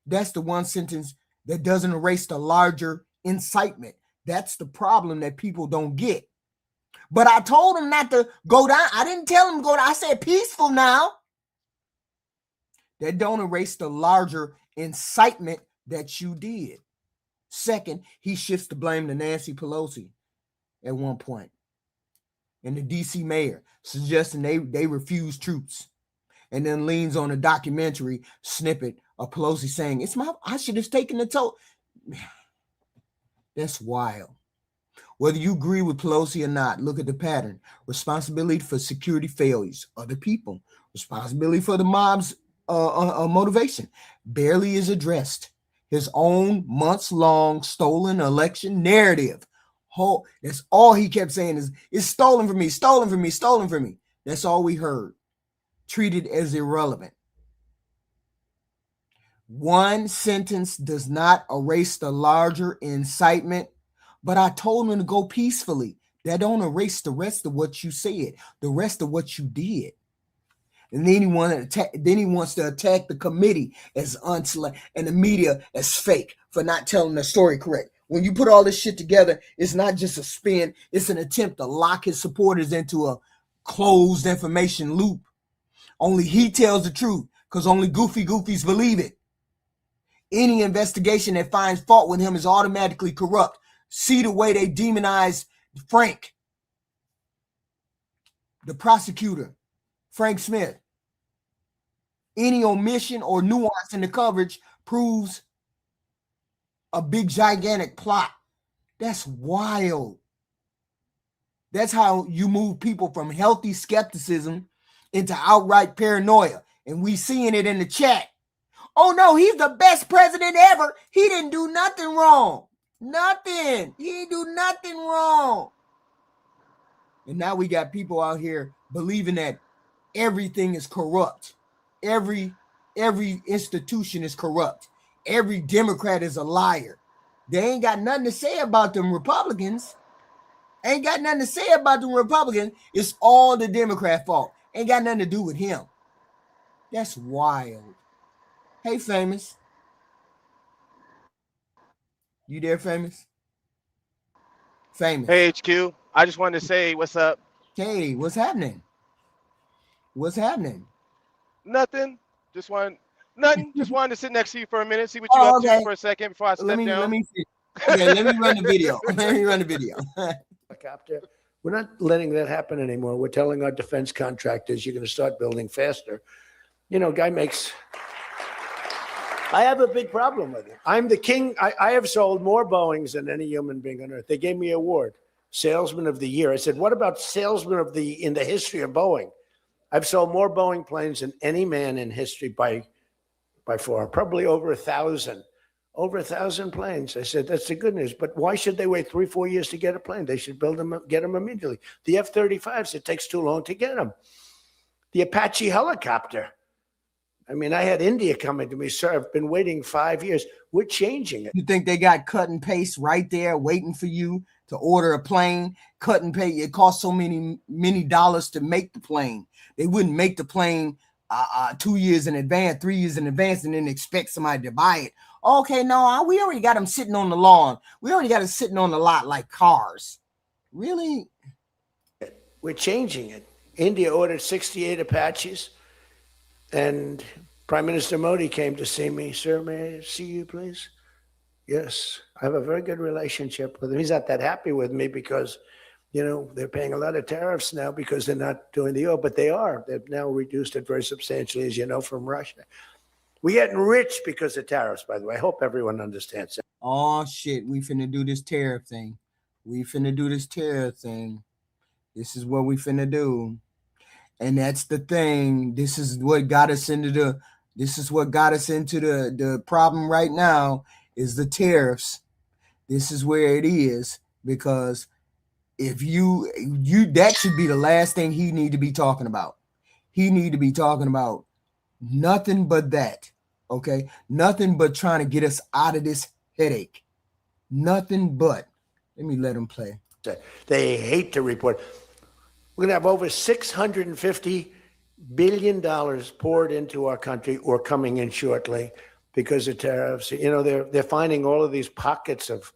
That's the one sentence that doesn't erase the larger incitement. That's the problem that people don't get. But I told him not to go down. I didn't tell him to go down. I said peaceful now. That don't erase the larger incitement that you did. Second, he shifts the blame to Nancy Pelosi at one point, and the DC mayor, suggesting they refuse troops, and then leans on a documentary snippet of Pelosi saying, I should have taken the toll. That's wild. Whether you agree with Pelosi or not, look at the pattern. Responsibility for security failures, other people. Responsibility for the mob's motivation barely is addressed. His own months-long stolen election narrative. That's all he kept saying is, it's stolen from me, stolen from me, stolen from me. That's all we heard. Treated as irrelevant. One sentence does not erase the larger incitement, but I told him to go peacefully. That don't erase the rest of what you said, the rest of what you did. And then he wants to attack the committee as unselect and the media as fake for not telling the story correct. When you put all this shit together, it's not just a spin. It's an attempt to lock his supporters into a closed information loop. Only he tells the truth because only goofy goofies believe it. Any investigation that finds fault with him is automatically corrupt. See the way they demonize Frank, the prosecutor, Frank Smith. Any omission or nuance in the coverage proves a big, gigantic plot. That's wild. That's how you move people from healthy skepticism into outright paranoia. And we seeing it in the chat. Oh no, he's the best president ever. He didn't do nothing wrong. Nothing. He didn't do nothing wrong. And now we got people out here believing that everything is corrupt. Every institution is corrupt. Every Democrat is a liar. They ain't got nothing to say about them Republicans. Ain't got nothing to say about them Republicans. It's all the Democrat fault. Ain't got nothing to do with him. That's wild. Hey, Famous. You there, Famous? Famous. Hey, HQ. I just wanted to say what's up. Hey, what's happening? What's happening? Nothing. Just wanted to sit next to you for a minute, see what you up to for a second before I step down. Let me see. Okay, let me run the video. Let me run the video. Helicopter. We're not letting that happen anymore. We're telling our defense contractors, you're going to start building faster. You know, guy makes. I have a big problem with it. I'm the king. I have sold more Boeings than any human being on earth. They gave me an award, Salesman of the Year. I said, what about Salesman of the in the history of Boeing? I've sold more Boeing planes than any man in history by far, probably over 1,000. Over 1,000 planes. I said, that's the good news. But why should they wait 3-4 years to get a plane? They should build them, get them immediately. The F-35s, it takes too long to get them. The Apache helicopter. I mean, I had India coming to me, sir, I've been waiting 5 years. We're changing it. You think they got cut and paste right there waiting for you to order a plane? Cut and paste. It costs so many dollars to make the plane. They wouldn't make the plane 2 years in advance, 3 years in advance, and then expect somebody to buy it. Okay, no, we already got them sitting on the lawn. We already got them sitting on the lot like cars. Really? We're changing it. India ordered 68 Apaches, and Prime Minister Modi came to see me. Sir, may I see you, please? Yes, I have a very good relationship with him. He's not that happy with me because, you know, they're paying a lot of tariffs now because they're not doing the oil, but they are. They've now reduced it very substantially, as you know, from Russia. We're getting rich because of tariffs, by the way. I hope everyone understands that. Oh, shit. We finna do this tariff thing. This is what we finna do. And that's the thing. This is what got us into the problem right now is the tariffs. This is where it is because if you that should be the last thing he need to be talking about. He need to be talking about nothing but that. Okay, nothing but trying to get us out of this headache. Nothing but. Let me let him play. They hate to report. We're going to have over $650 billion poured into our country or coming in shortly because of tariffs. You know, they're finding all of these pockets of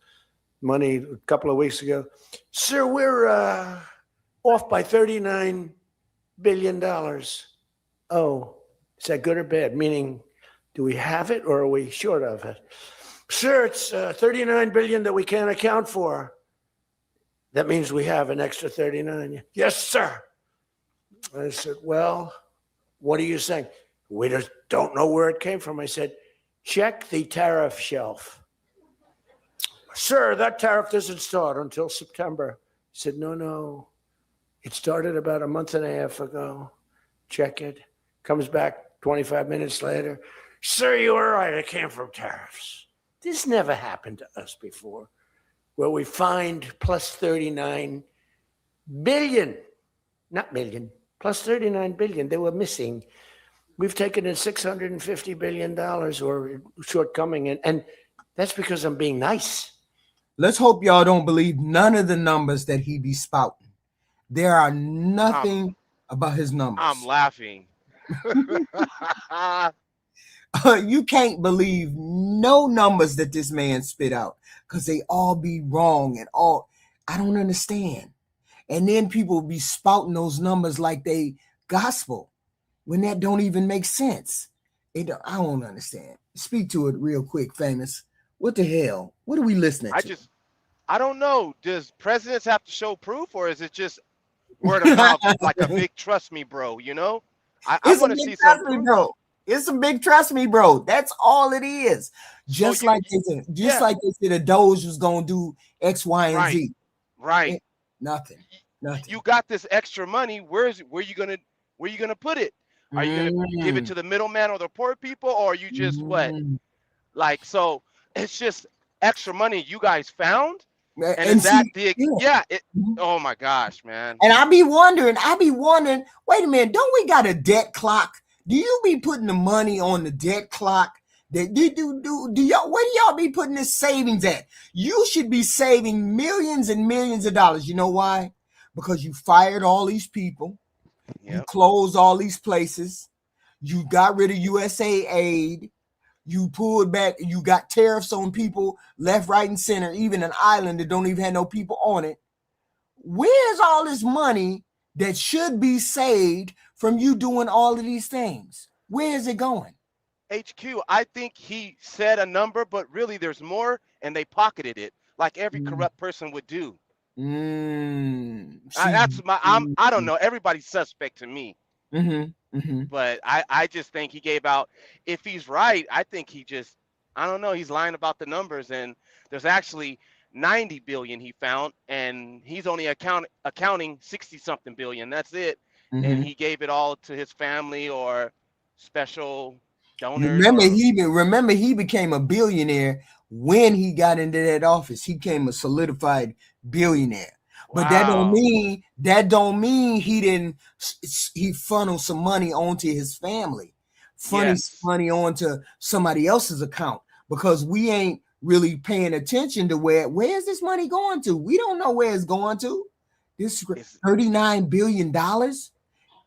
money. A couple of weeks ago, sir, we're off by $39 billion. Oh, is that good or bad? Meaning, do we have it or are we short of it? Sir, it's $39 billion that we can't account for. That means we have an extra 39. Yes, sir. I said, well, what are you saying? We just don't know where it came from. I said, check the tariff shelf. Sir, that tariff doesn't start until September. He said, no. It started about a month and a half ago. Check it. Comes back 25 minutes later. Sir, you were right. It came from tariffs. This never happened to us before, where we find plus 39 billion, not million, plus 39 billion. They were missing. We've taken in $650 billion or shortcoming, and that's because I'm being nice. Let's hope y'all don't believe none of the numbers that he be spouting. There are nothing about his numbers. I'm laughing. You can't believe no numbers that this man spit out because they all be wrong and all. I don't understand. And then people be spouting those numbers like they gospel when that don't even make sense. I don't understand. Speak to it real quick, Famous. What the hell? What are we listening to? I don't know. Does presidents have to show proof, or is it just word of mouth, like a big trust me, bro? You know, I want to see some proof. Bro. It's a big trust me, bro. That's all it is. Just like they said, a Doge was gonna do X, Y, and Z. Right. Nothing. You got this extra money. Where you gonna put it? Are you gonna give it to the middleman or the poor people, or are you just what? Like, so it's just extra money you guys found. And is that the oh my gosh, man. And I be wondering, wait a minute, don't we got a debt clock? Do you be putting the money on the debt clock? Do y'all, where do y'all be putting this savings at? You should be saving millions and millions of dollars. You know why? Because you fired all these people, you closed all these places, you got rid of USA aid, you pulled back, you got tariffs on people left, right, and center, even an island that don't even have no people on it. Where's all this money that should be saved from you doing all of these things? Where is it going? HQ, I think he said a number, but really there's more, and they pocketed it like every corrupt person would do. I don't know. Everybody's suspect to me. But I just think he gave out. If he's right, I think I don't know. He's lying about the numbers, and there's actually 90 billion he found, and he's only accounting 60-something billion. That's it. And he gave it all to his family or special donors. Remember he became a billionaire when he got into that office. He became a solidified billionaire. But that don't mean he funneled some money onto his family, some money onto somebody else's account, because we ain't really paying attention to where's this money going to. We don't know where it's going to. This $39 billion.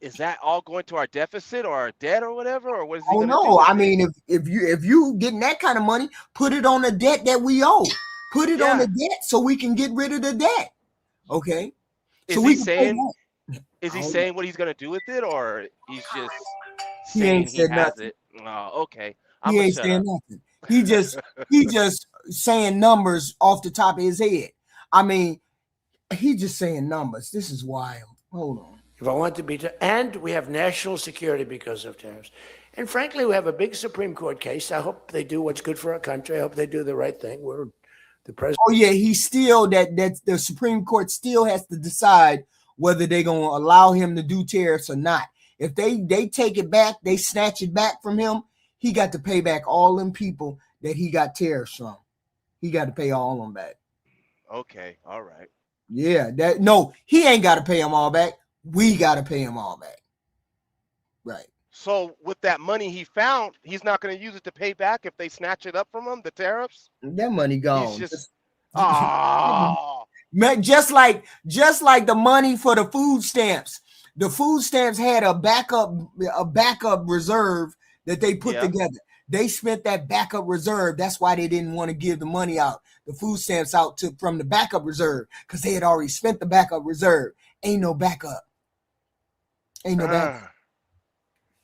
Is that all going to our deficit or our debt or whatever, or what is he? Oh no! I mean, if you getting that kind of money, put it on the debt that we owe. Put it on the debt so we can get rid of the debt. Okay. Is he saying what he's gonna do with it, or he's just saying he has it? Oh, okay. He ain't saying nothing. He just saying numbers off the top of his head. I mean, he just saying numbers. This is wild. Hold on. If I want to be, and we have national security because of tariffs. And frankly, we have a big Supreme Court case. I hope they do what's good for our country. I hope they do the right thing. We're the president. Oh yeah, he's still that the Supreme Court still has to decide whether they're going to allow him to do tariffs or not. If they take it back, they snatch it back from him, he got to pay back all them people that he got tariffs from. He got to pay all of them back. Okay, all right. Yeah, that no, he ain't got to pay them all back. We got to pay them all back. Right. So with that money he found, he's not going to use it to pay back if they snatch it up from him, the tariffs. That money He's gone. just oh Just like the money for the food stamps. The food stamps had a backup reserve that they put together. They spent that backup reserve. That's why they didn't want to give the money out, the food stamps out from the backup reserve, because they had already spent the backup reserve. Ain't no backup. Ain't no backup.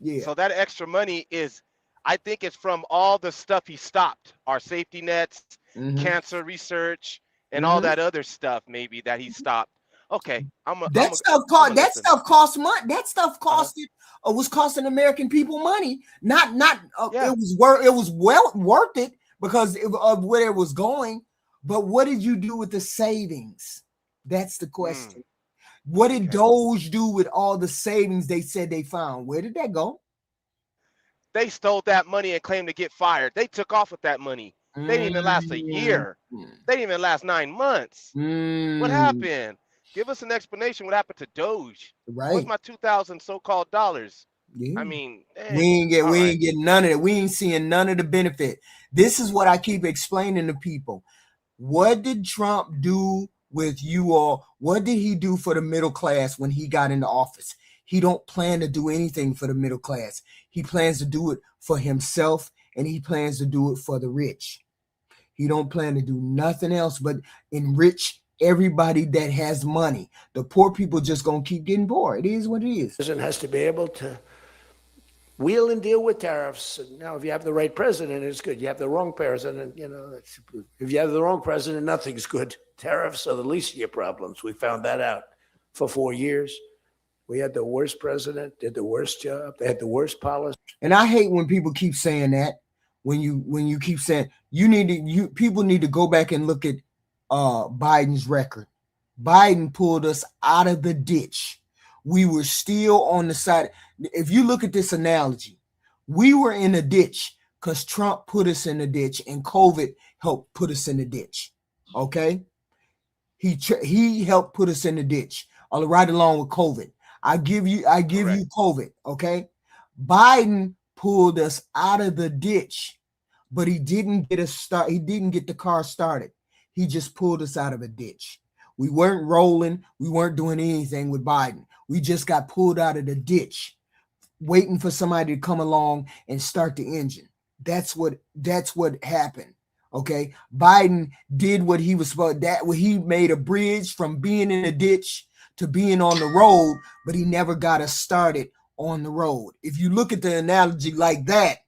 Yeah. So that extra money is, I think it's from all the stuff he stopped, our safety nets, cancer research, and all that other stuff maybe that he stopped. Okay, that stuff cost money. That stuff was costing American people money. It was well worth it because of where it was going. But what did you do with the savings? That's the question. What did Doge do with all the savings they said they found? Where did that go? They stole that money and claimed to get fired. They took off with that money. They didn't even last a year. They didn't even last 9 months. What happened? Give us an explanation. What happened to Doge? Right. Where's my 2,000 so-called dollars? Yeah. I mean, we ain't getting none of it. We ain't seeing none of the benefit. This is what I keep explaining to people. What did Trump do with you all? What did he do for the middle class when he got into office? He don't plan to do anything for the middle class. He plans to do it for himself, and he plans to do it for the rich. He don't plan to do nothing else but enrich everybody that has money. The poor people just gonna keep getting poor. It is what it is. The president has to be able to wheel and deal with tariffs. Now, if you have the right president, it's good. You have the wrong president, if you have the wrong president, nothing's good. Tariffs are the least of your problems. We found that out for 4 years. We had the worst president, did the worst job. They had the worst policy. And I hate when people keep saying that. When you keep saying people need to go back and look at Biden's record. Biden pulled us out of the ditch. We were still on the side. If you look at this analogy, we were in a ditch because Trump put us in the ditch and COVID helped put us in the ditch. Okay? He helped put us in the ditch right along with COVID. I give you COVID. Okay? Biden pulled us out of the ditch, but he didn't get us start. He didn't get the car started. He just pulled us out of a ditch. We weren't rolling. We weren't doing anything with Biden. We just got pulled out of the ditch, waiting for somebody to come along and start the engine. That's what happened. Okay. Biden did what he was supposed to. He made a bridge from being in a ditch to being on the road, but he never got us started on the road. If you look at the analogy like that,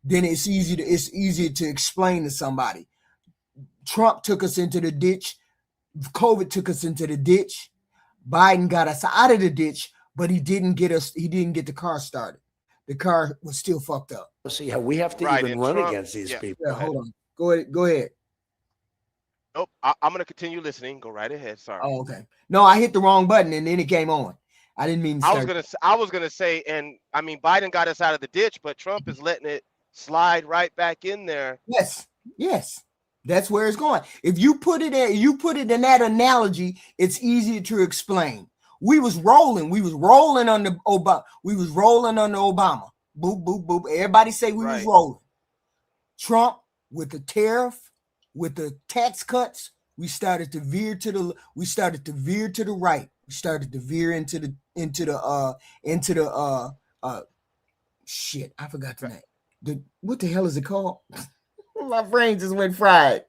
then it's easier to explain to somebody. Trump took us into the ditch. COVID took us into the ditch. Biden got us out of the ditch, but he didn't get the car started. The car was still fucked up. See how we have to even run against these people. Yeah, hold on. Go ahead. Nope. I'm going to continue listening. Go right ahead. Sorry. Oh, okay. No, I hit the wrong button and then it came on. I didn't mean to start. I was gonna say, and I mean, Biden got us out of the ditch, but Trump is letting it slide right back in there. Yes. That's where it's going. If you put it in that analogy, it's easier to explain. We was rolling under Obama. Boop, boop, boop. Everybody say we was rolling. Trump, with the tariff, with the tax cuts, we started to veer to the right. We started to veer into the shit. I forgot the name. What the hell is it called? My brain just went fried.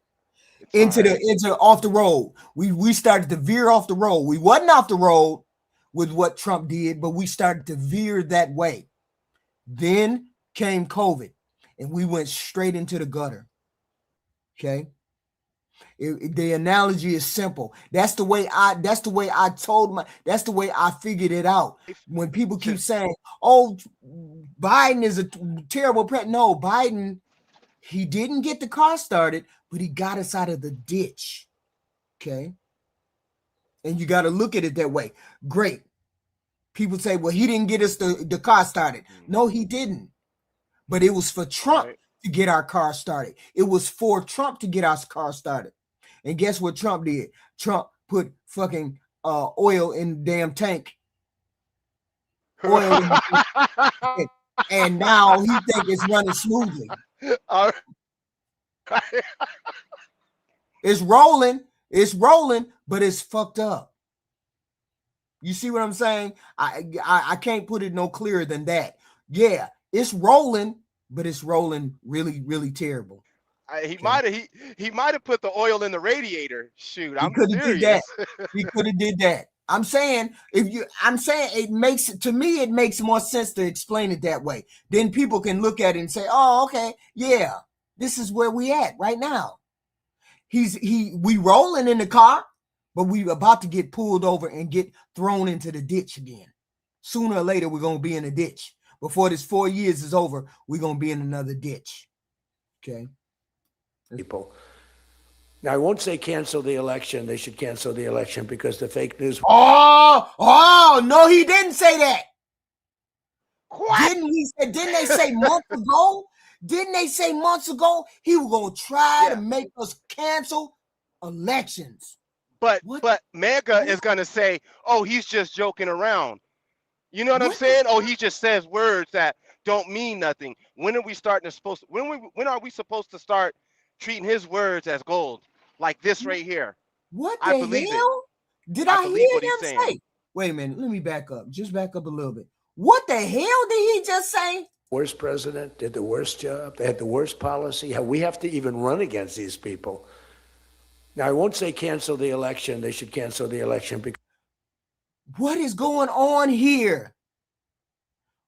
Into off the road. We started to veer off the road. We wasn't off the road with what Trump did, but we started to veer that way. Then came COVID, and we went straight into the gutter. Okay. The analogy is simple. That's the way I figured it out. When people keep saying, "Oh, Biden is a terrible president," no, Biden, he didn't get the car started, but he got us out of the ditch. Okay, and you got to look at it that way. Great. People say, "Well, he didn't get us the car started." No, he didn't. But it was for Trump to get our car started. It was for Trump to get our car started. And guess what Trump did? Trump put fucking oil in the damn tank. Oil in the tank. And now he think it's running smoothly. All right. It's rolling, but it's fucked up. You see what I'm saying? I can't put it no clearer than that. Yeah, it's rolling, but it's rolling really, really terrible. He might have put the oil in the radiator. Shoot, I'm serious. Did that. He could have did that. I'm saying it makes more sense to explain it that way. Then people can look at it and say, "Oh, okay, yeah, this is where we at right now." We rolling in the car, but we about to get pulled over and get thrown into the ditch again. Sooner or later, we're gonna be in a ditch. Before this 4 years is over, we're gonna be in another ditch. Okay. People. Now, I won't say cancel the election. They should cancel the election because the fake news. Oh, no, he didn't say that. What? Didn't they say months ago? Didn't they say months ago he was gonna try to make us cancel elections? But MAGA is gonna say, "Oh, he's just joking around." You know what I'm saying? Oh, he just says words that don't mean nothing. When are we when are we supposed to start treating his words as gold? Like this right here. What the hell? Did I hear him say? Wait a minute, let me back up. Just back up a little bit. What the hell did he just say? Worst president, did the worst job. They had the worst policy. How we have to even run against these people. Now, I won't say cancel the election. They should cancel the election because. What is going on here?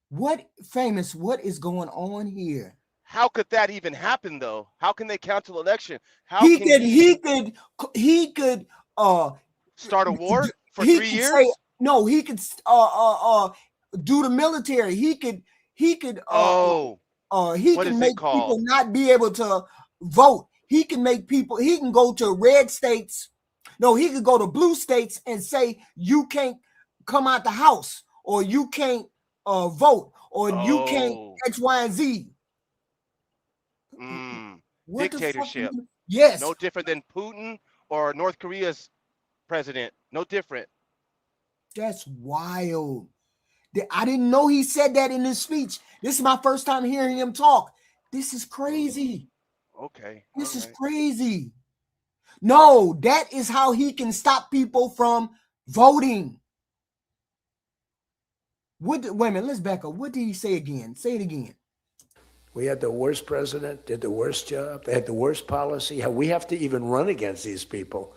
What is going on here? How could that even happen, though? How can they cancel election? He could start a war for 3 years? He could do the military. He could make people not be able to vote. He can go to red states. No, he could go to blue states and say you can't come out the house, or you can't vote, or you can't X, Y, and Z. Dictatorship. Yes. No different than Putin or North Korea's president. No different. That's wild. I didn't know he said that in his speech. This is my first time hearing him talk. This is crazy. Okay. This is crazy. No, that is how he can stop people from voting. Wait a minute, let's back up. What did he say again? Say it again. We had the worst president, did the worst job. They had the worst policy. How we have to even run against these people.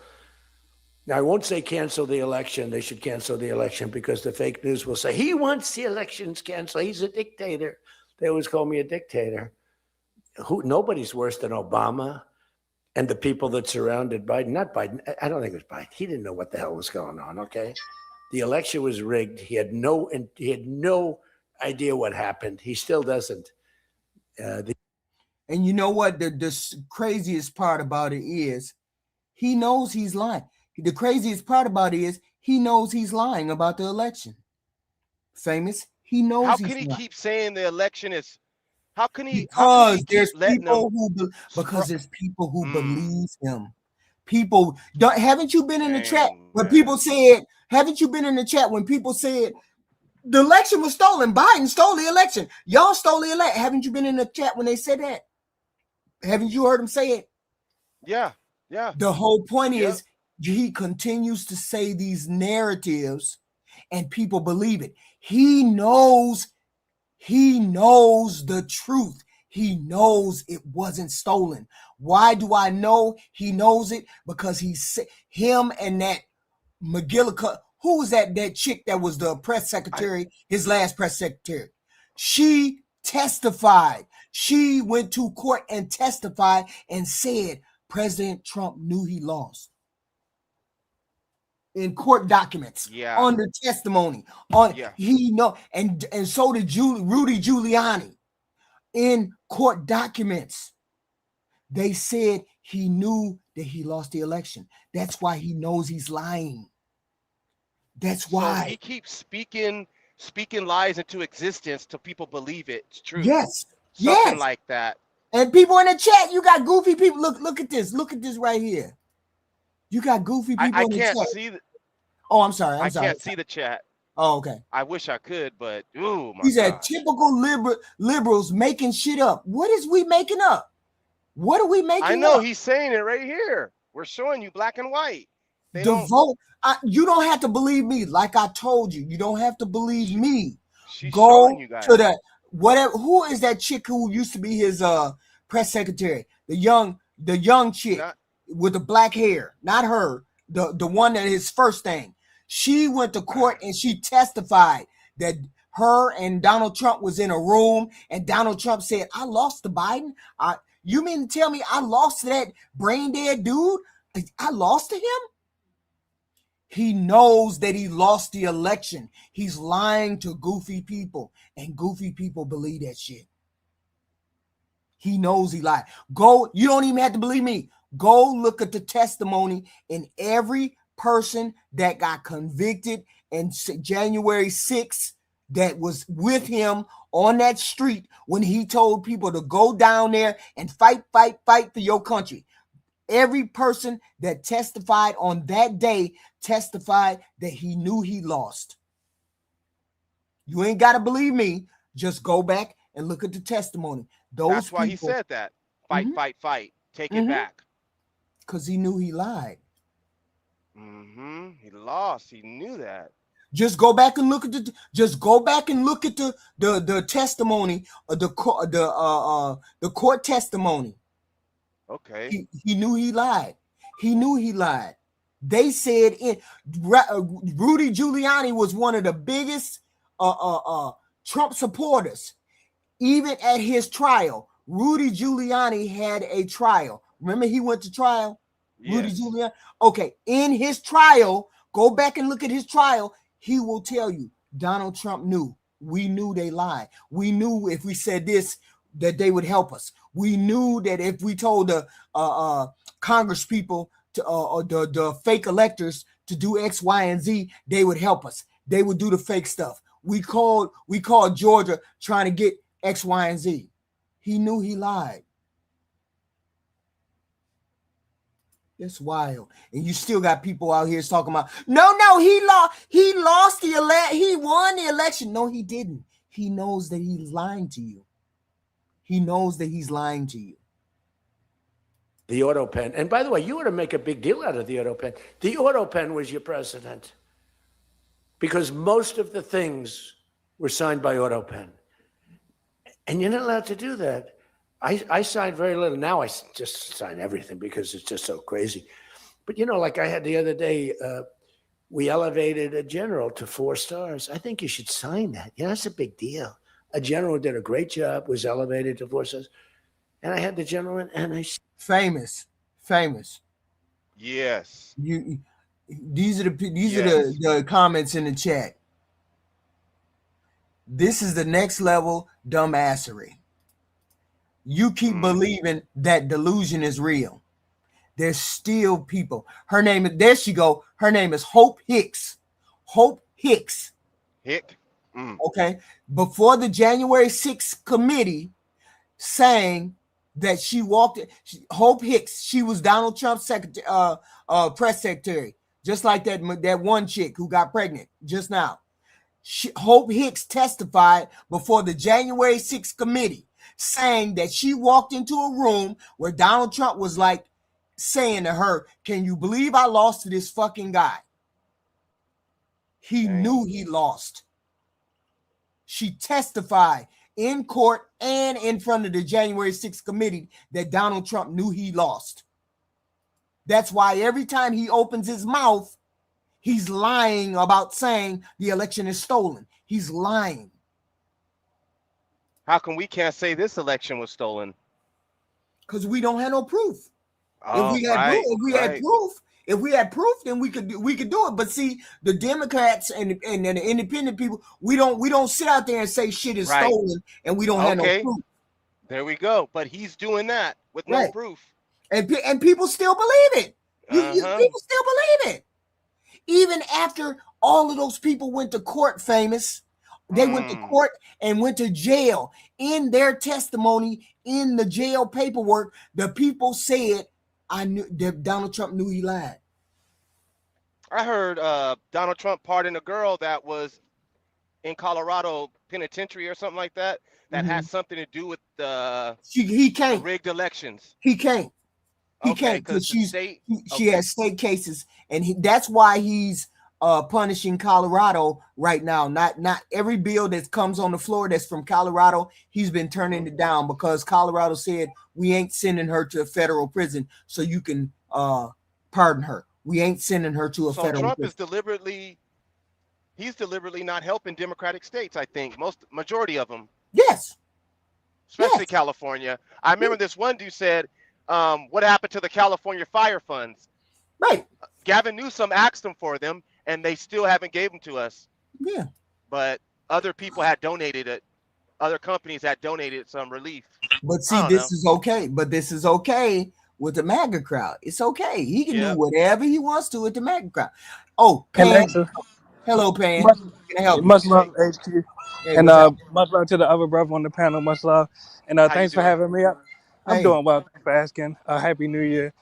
Now, I won't say cancel the election. They should cancel the election because the fake news will say he wants the elections canceled. He's a dictator. They always call me a dictator. Nobody's worse than Obama and the people that surrounded Biden. Not Biden. I don't think it was Biden. He didn't know what the hell was going on. Okay, the election was rigged. He had no idea what happened. He still doesn't. And you know what? The craziest part about it is he knows he's lying. The craziest part about it is he knows he's lying about the election. Famous. He knows. How can he keep saying the election is? How can he? Because there's people who believe him. People don't. Haven't you been in the chat when people said? Haven't you been in the chat when people said the election was stolen? Biden stole the election. Y'all stole the election. Haven't you been in the chat when they said that? Haven't you heard him say it? Yeah. The whole point is he continues to say these narratives and people believe it. He knows the truth. He knows it wasn't stolen. Why do I know he knows it? Because him and that McGillicuddy, who was that chick that was the press secretary, his last press secretary? She testified. She went to court and testified and said President Trump knew he lost. In court documents, on the testimony, he know, and so did Rudy Giuliani. In court documents, they said he knew that he lost the election. That's why he knows he's lying. That's why he keeps speaking lies into existence till people believe it's true. Yes, something like that. And people in the chat, you got goofy people. Look at this. Look at this right here. You got goofy people I in the can't chat. see the Oh, I'm sorry. I can't see the chat. Oh, okay. I wish I could, but oh my He said gosh. typical liberals making shit up. What is we making up? What are we I making know up? he's saying it right here. We're showing you black and white. They The don't. vote. You don't have to believe me. Like I told you, you don't have to believe me. She's showing Go you guys. to that whatever. Who is that chick who used to be his press secretary? The young chick Not, with the black hair. Not her. The one that his first thing. She went to court and she testified that her and Donald Trump was in a room, and Donald Trump said, "I lost to Biden. You mean to tell me I lost to that brain dead dude? I lost to him?" He knows that he lost the election. He's lying to goofy people, and goofy people believe that shit. He knows he lied. You don't even have to believe me. Go look at the testimony in every person that got convicted in January 6th that was with him on that street when he told people to go down there and fight for your country. Every person that testified on that day testified that he knew he lost. You ain't got to believe me. Just go back and look at the testimony. that's why he said that. Fight, Mhm. fight. Take it back. Because he knew he lied. He lost. He knew that. Just go back and look at the testimony of the court testimony. Okay. He knew he lied. He knew he lied. They said Rudy Giuliani was one of the biggest Trump supporters. Even at his trial, Rudy Giuliani had a trial. Remember, he went to trial. Yes. Rudy Giuliani. Okay, in his trial, go back and look at his trial. He will tell you Donald Trump knew. We knew they lied. We knew if we said this that they would help us. We knew that if we told the Congress people to the fake electors to do X, Y, and Z, they would help us. They would do the fake stuff. We called Georgia trying to get X, Y, and Z. He knew he lied. It's wild. And you still got people out here talking about, no, he lost the election. He won the election. No, he didn't. He knows that he's lying to you. He knows that he's lying to you. The auto pen. And by the way, you ought to make a big deal out of the auto pen. The auto pen was your president because most of the things were signed by auto pen. And you're not allowed to do that. I signed very little. Now I just sign everything because it's just so crazy. But, like I had the other day, we elevated a general to 4 stars. I think you should sign that. That's a big deal. A general did a great job, was elevated to 4 stars. And I had the general and I famous. Yes. These are the comments in the chat. This is the next level dumbassery. You keep believing that delusion is real. There's still people. There she go. Her name is Hope Hicks. Hope Hicks. Okay. Before the January 6th committee saying that Hope Hicks, she was Donald Trump's press secretary, just like that one chick who got pregnant just now. Hope Hicks testified before the January 6th committee saying that she walked into a room where Donald Trump was like saying to her, "Can you believe I lost to this fucking guy?" He knew he lost. She testified in court and in front of the January 6th committee that Donald Trump knew he lost. That's why every time he opens his mouth, he's lying about saying the election is stolen. He's lying. How come we can't say this election was stolen? Because we don't have no proof. Oh, if we had proof, then we could do it. But see, the Democrats and the independent people, we don't sit out there and say shit is stolen, and we don't have no proof. There we go. But he's doing that with no proof, and people still believe it. People still believe it, even after all of those people went to court. Famous, they went to court and went to jail. In their testimony, in the jail paperwork, the people said, "I knew that Donald Trump knew he lied." I heard Donald Trump pardoned a girl that was in Colorado penitentiary or something like that, that had something to do with He the can't. rigged elections. He can't. He Okay, can't because because the state. she Okay, has state cases, and that's why he's punishing Colorado right now. Not every bill that comes on the floor that's from Colorado, he's been turning it down because Colorado said we ain't sending her to a federal prison, so you can pardon her. We ain't sending her to a so federal Trump is prison. he's deliberately not helping Democratic states. I think majority of them, Yes, especially yes, California. I remember this one dude said, "What happened to the California fire funds?" right, Gavin Newsom asked them for them, and they still haven't gave them to us. yeah. But other people had donated it. Other companies had donated some relief. But I see, don't know. this is okay. But this is okay with the MAGA crowd. It's okay. He can do Yep. whatever he wants to with the MAGA crowd. Oh, And Pan. Asa, Hello, Pan. much, Can I help you? much love, Hey, HQ. Hey, And what's up? much love to the other brother on the panel. Much love. And how you thanks for doing? having me up. I'm Hey. doing well. Thanks for asking. Happy New Year.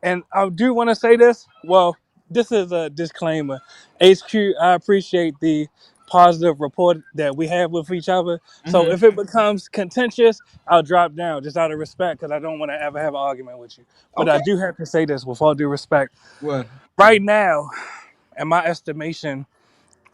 And I do want to say this. Well, this is a disclaimer. HQ, I appreciate the positive rapport that we have with each other. So Mm-hmm. if it becomes contentious, I'll drop down just out of respect because I don't want to ever have an argument with you. But I Okay. do have to say this with all due respect. Well. Right now, in my estimation,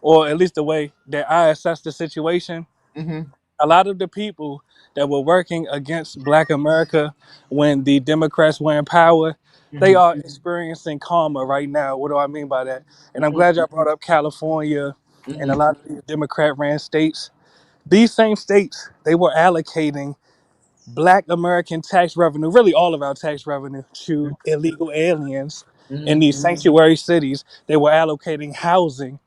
or at least the way that I assess the situation, Mm-hmm. a lot of the people that were working against Black America when the Democrats were in power, they Mm-hmm. are experiencing karma right now. What do I mean by that? And I'm glad y'all brought up California and a Mm-hmm. lot of these Democrat ran states. These same states, they were allocating Black American tax revenue, really all of our tax revenue, to illegal aliens in Mm-hmm. these sanctuary cities. They were allocating housing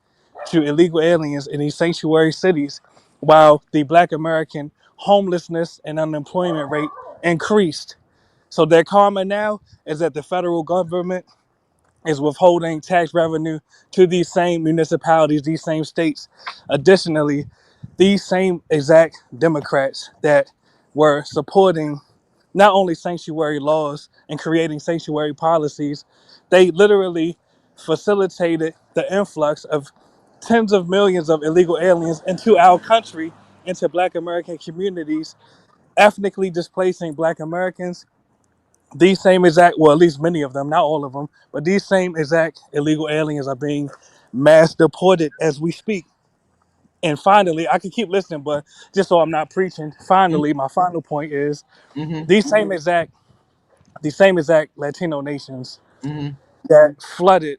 to illegal aliens in these sanctuary cities, while the Black American homelessness and unemployment rate increased. So their karma now is that the federal government is withholding tax revenue to these same municipalities, these same states. Additionally, these same exact Democrats that were supporting not only sanctuary laws and creating sanctuary policies, they literally facilitated the influx of tens of millions of illegal aliens into our country, into Black American communities, ethnically displacing Black Americans. These same exact, well, at least many of them, not all of them, but these same exact illegal aliens are being mass deported as we speak. And finally, I can keep listening, but just so I'm not preaching, finally, my final point is Mm-hmm. these same exact Latino nations Mm-hmm. that flooded,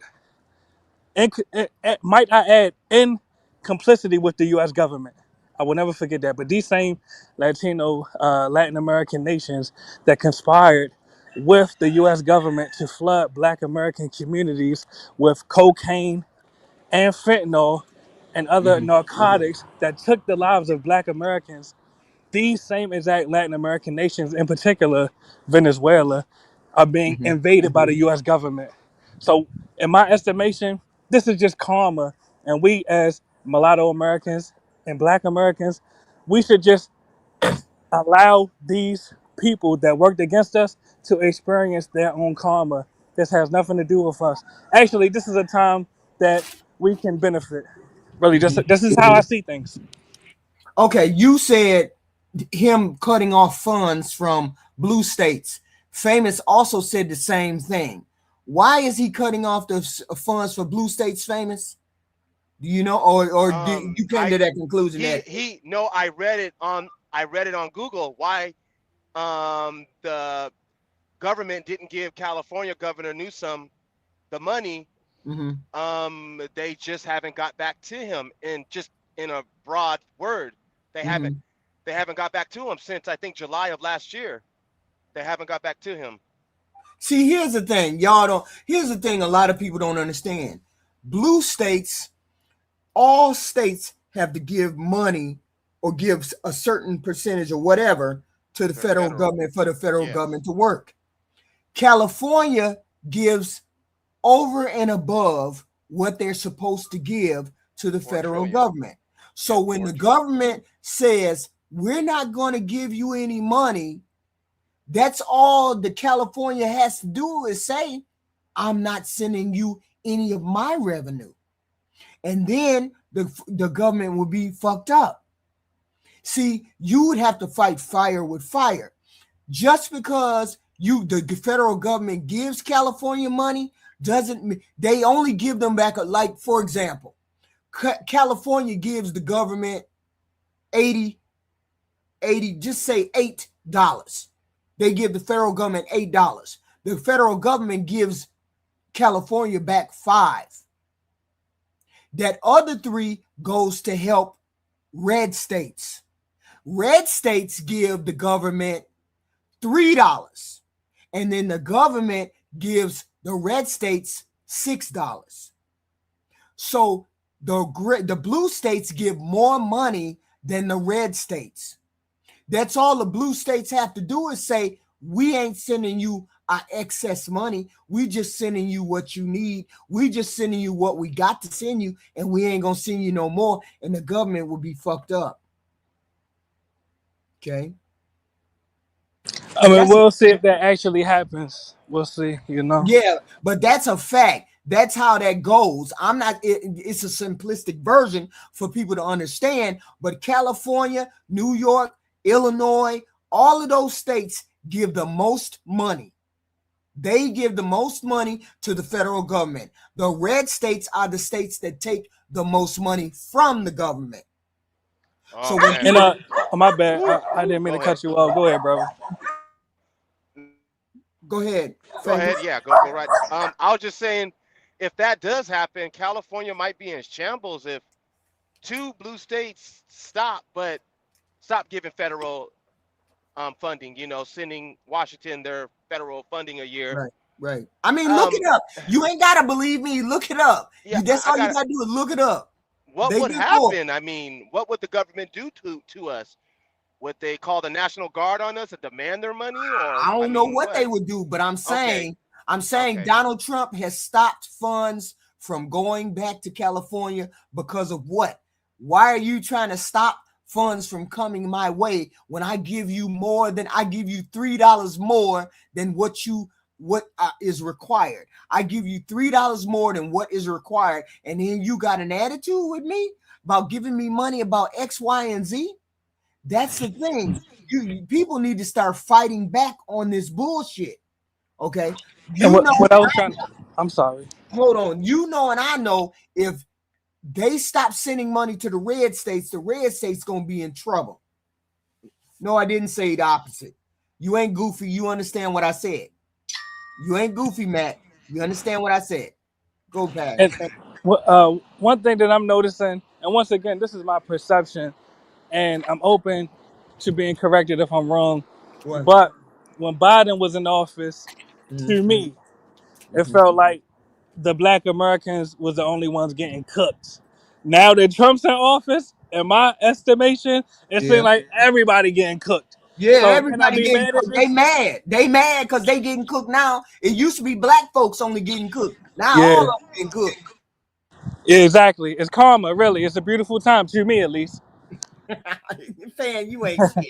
might I add, in complicity with the U.S. government. I will never forget that. But these same Latin American nations that conspired with the U.S. government to flood Black American communities with cocaine and fentanyl and other Mm-hmm. narcotics that took the lives of Black Americans, these same exact Latin American nations, in particular Venezuela, are being Mm-hmm. invaded by the U.S. government. So, in my estimation, this is just karma, and we as mulatto Americans and Black Americans, we should just allow these people that worked against us to experience their own karma. This has nothing to do with us. Actually, this is a time that we can benefit. Really, Mm-hmm. this is how I see things. Okay, you said him cutting off funds from blue states. Famous also said the same thing. Why is he cutting off the funds for blue states, Famous? Do you know, or you came I to that conclusion that he no, I read it on Google why the government didn't give California Governor Newsom the money. Mhm. They just haven't got back to him, and just in a broad word, they haven't Mhm. they haven't got back to him since I think July of last year. They haven't got back to him. See, here's the thing, y'all don't. Here's the thing, a lot of people don't understand. Blue states, all states have to give money or give a certain percentage or whatever to the To the federal federal. government for the federal Yes. government to work. California gives over and above what they're supposed to give to the 4 federal trillion. government. So Yep, when 4 the trillion. government says we're not going to give you any money, that's all the California has to do is say, I'm not sending you any of my revenue. And then the government would be fucked up. See, you would have to fight fire with fire. Just because the federal government gives California money doesn't, they only give them back, like, for example, California gives the government 80, just say $8. They give the federal government $8. The federal government gives California back $5. That other $3 goes to help red states. Red states give the government $3, and then the government gives the red states $6. So the blue states give more money than the red states. That's all the blue states have to do is say, we ain't sending you our excess money. We just sending you what you need. We just sending you what we got to send you, and we ain't gonna send you no more, and the government will be fucked up. Okay. I mean, we'll see if that actually happens. We'll see, Yeah, but that's a fact. That's how that goes. It's a simplistic version for people to understand, but California, New York, Illinois, all of those states give the most money. They give the most money to the federal government. The red states are the states that take the most money from the government. Oh, So man. And my bad, I didn't mean to cut you off. Go ahead, brother. Go ahead. Go ahead. Yeah, go right. I was just saying, if that does happen, California might be in shambles if 2 blue states stop giving federal funding. Sending Washington their federal funding a year. Right. I mean, look it up. You ain't gotta believe me. Look it up. Yeah, That's all you gotta do is look it up. What They would get more. happen? I mean, what would the government do to us? Would they call the National Guard on us and demand their money? Or I don't know what they would do, but I'm saying Okay. Donald Trump has stopped funds from going back to California because of what? Why are you trying to stop funds from coming my way when I give you $3 more than what is required? I give you $3 more than what is required, and then you got an attitude with me about giving me money about X, Y, and Z? That's the thing. People need to start fighting back on this bullshit. Okay. What I was trying to, I'm sorry. Hold on. And I know if they stop sending money to the red states gonna be in trouble. No, I didn't say the opposite. You ain't goofy. You understand what I said. You ain't goofy, Matt. You understand what I said. Go back. And one thing that I'm noticing, and once again, this is my perception, and I'm open to being corrected if I'm wrong. What? But when Biden was in office, to me, it felt like the Black Americans was the only ones getting cooked. Now that Trump's in office, in my estimation, it seems like everybody getting cooked. Yeah, So can I everybody be getting mad at cooked. They this? mad. They mad because they getting cooked now. It used to be black folks only getting cooked. Now all Yeah, of them getting cooked. yeah, exactly. It's karma, really. It's a beautiful time, to me at least. Fan, you ain't shit.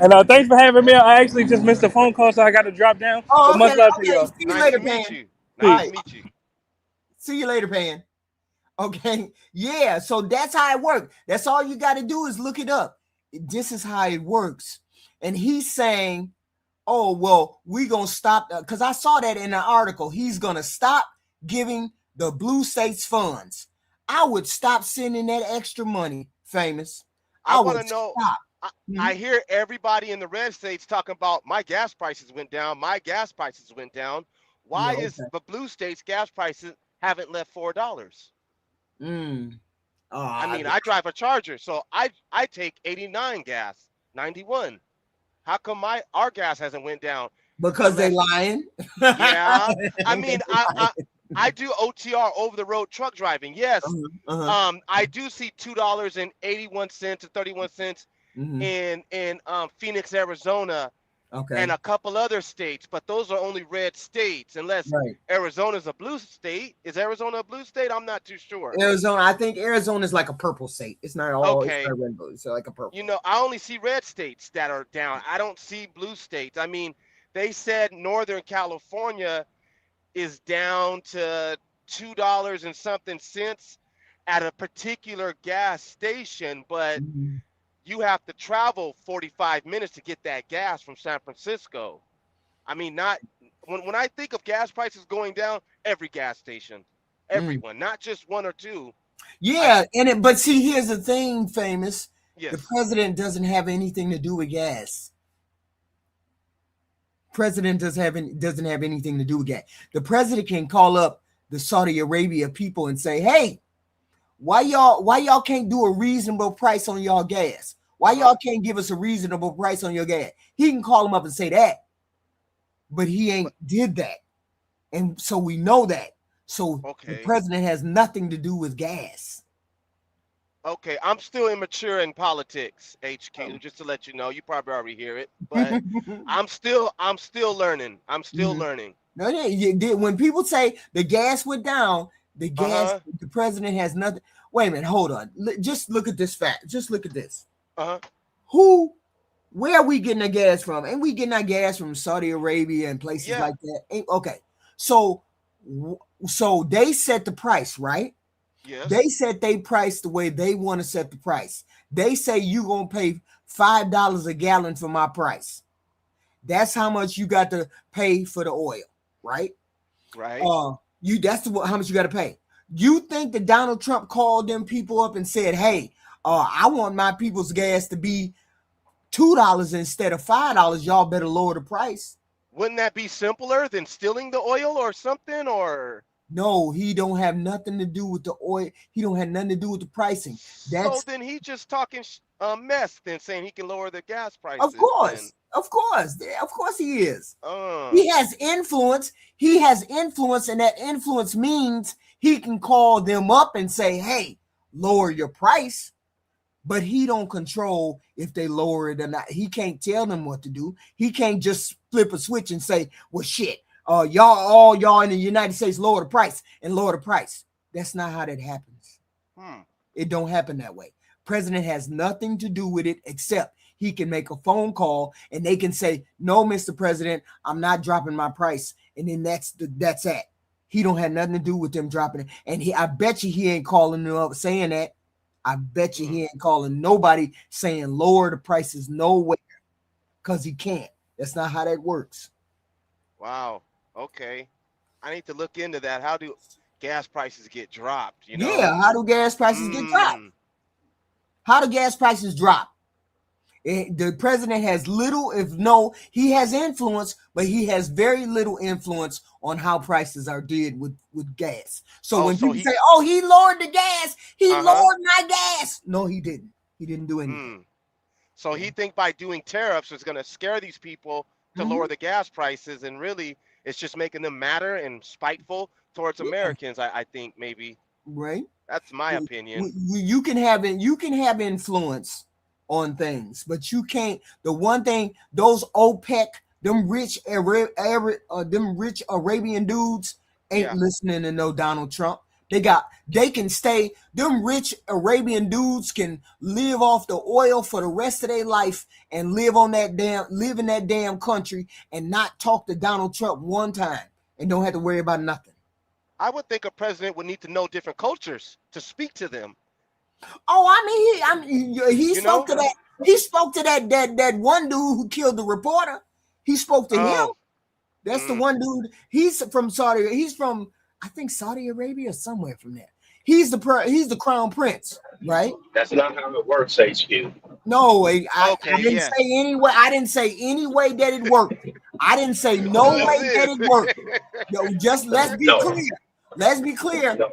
And thanks for having me. I actually just missed a phone call, so I got to drop down. Oh, But much okay. love to Okay. y'all. See you Nice later, to meet Pan. you. All Nice right. to meet you. See you later, Pan. Okay. Yeah. So that's how it works. That's all you got to do is look it up. This is how it works. And he's saying, oh, well, we're going to stop. Because I saw that in the article. He's going to stop giving the blue states funds. I would stop sending that extra money, Famous. I want would to know. stop. I hear everybody in the red states talking about my gas prices went down. My gas prices went down. Why is the blue states gas prices haven't left $4? I mean, I drive a Charger, so I take 89 gas, 91. How come our gas hasn't went down? Because they lying. Yeah, I mean, I do OTR, over the road truck driving. Yes, I do see $2.81 to 31 cents in Phoenix, Arizona, and a couple other states, but those are only red states. Unless Arizona's a blue state. Is Arizona a blue state? I'm not too sure. Arizona, I think Arizona is like a purple state. It's not all. Okay. It's not rainbow. It's like a purple. I only see red states that are down. I don't see blue states. I mean, they said Northern California is down to $2 and something cents at a particular gas station, but Mhm. you have to travel 45 minutes to get that gas from San Francisco. I mean, not when I think of gas prices going down, every gas station, Mm. everyone, not just one or two. I Yeah, but see, here's the thing, famous. The yes. president doesn't have anything to do with gas. President doesn't have anything to do with gas. The president can call up the Saudi Arabia people and say, "Hey, why y'all can't do a reasonable price on y'all gas? Why Uh-huh. y'all can't give us a reasonable price on your gas?" He can call them up and say that, but he But ain't did that, and so we know that. So the okay. president has nothing to do with gas. Okay, I'm still immature in politics, HQ, just to let you know. You probably already hear it, but I'm still learning. I'm still Mhm. learning. No, when people say the gas went down, Uh-huh. the president has nothing. Wait a minute, hold on. Just look at this fact. Just look at this. Uh-huh. Who, where are we getting our gas from? Ain't we getting our gas from Saudi Arabia and places Yeah. like that? Okay, so so they set the price, right? They Yes. set they price the way they want to set the price. They say you gonna pay $5 a gallon for my price. That's how much you got to pay for the oil, right? Right. You that's how much you got to pay. You think that Donald Trump called them people up and said, "Hey, I want my people's gas to be $2 instead of $5. Y'all better lower the price." Wouldn't that be simpler than stealing the oil or something? Or No, he don't have nothing to do with the oil. He don't have nothing to do with the pricing. so That's then he just talking mess, then saying he can lower the gas prices. Then, of course he is. uh, He has influence. He has influence, and that influence means he can call them up and say, "Hey, lower your price." But he don't control if they lower it or not. He can't tell them what to do. He can't just flip a switch and say, "Well, shit, y'all in the United States lower the price and lower the price." That's not how that happens. hmm. It don't happen that way. President has nothing to do with it except he can make a phone call and they can say, "No, Mr. President, I'm not dropping my price," and then that's that. He don't have nothing to do with them dropping it, and I bet you he ain't calling them up saying that. I bet you Hmm. he ain't calling nobody saying lower the prices no way, because he can't. That's not how that works. Wow. Okay. I need to look into that. How do gas prices get dropped? Yeah, how do gas prices get dropped? Mm. How do gas prices drop? The president has little, if no, he has influence, but he has very little influence on how prices are did with gas. So Oh, when so people he. say, "Oh, he lowered the gas, he Uh huh. lowered my gas," no, he didn't. He didn't do anything. Mm. So Yeah. he think by doing tariffs is going to scare these people to lower Mhm. the gas prices, and really, it's just making them madder and spiteful towards Yeah, Americans. I think maybe right. that's my opinion. You can have influence on things, but you can't. The one thing those OPEC, them rich Arabian dudes ain't Yeah. listening to no Donald Trump. They can stay. Them rich Arabian dudes can live off the oil for the rest of their life and live in that damn country and not talk to Donald Trump one time and don't have to worry about nothing. I would think a president would need to know different cultures to speak to them. Oh, he You spoke know? to that. He spoke to that one dude who killed the reporter. He spoke to him. Oh. That's the Mm. one dude. He's from Saudi. He's from, I think, Saudi Arabia or somewhere from there. He's the crown prince, right? That's not how it works, HQ. No, I Okay. didn't Yeah. say any way. I didn't say any way that it worked. I didn't say no Who is way that this? it worked. No, just let's be No, clear. Let's be clear. no.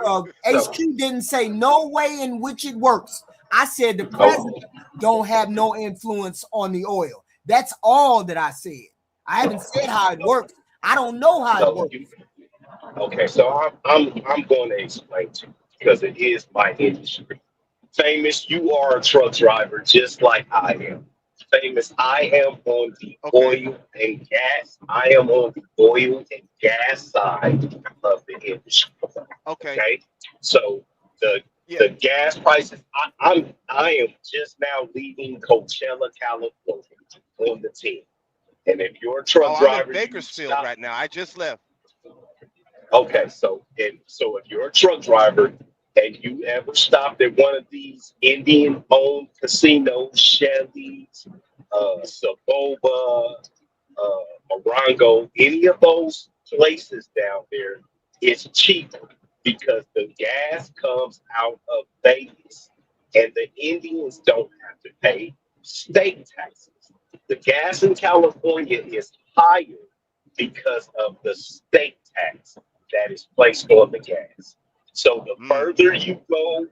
So, HQ didn't say no way in which it works. I said the oh, president don't have no influence on the oil. That's all that I said. I haven't said how it works. I don't know how it so works. you, okay, so I'm going to explain to you because it is my industry. Famous, you are a truck driver just like I am. Famous, I am on the Okay. oil and gas. I am on the oil and gas side of the industry. Okay. Okay, so the Yeah. the gas prices. I am just now leaving Coachella, California, on the 10th. And if you're a truck Oh, I'm in driver, you Bakersfield stop. right now. I just left. Okay, so if you're a truck driver and you ever stopped at one of these Indian-owned casinos, Chevy's, Saboba, Morongo, any of those places down there, it's cheaper because the gas comes out of Vegas, and the Indians don't have to pay state taxes. The gas in California is higher because of the state tax that is placed on the gas. So the further you go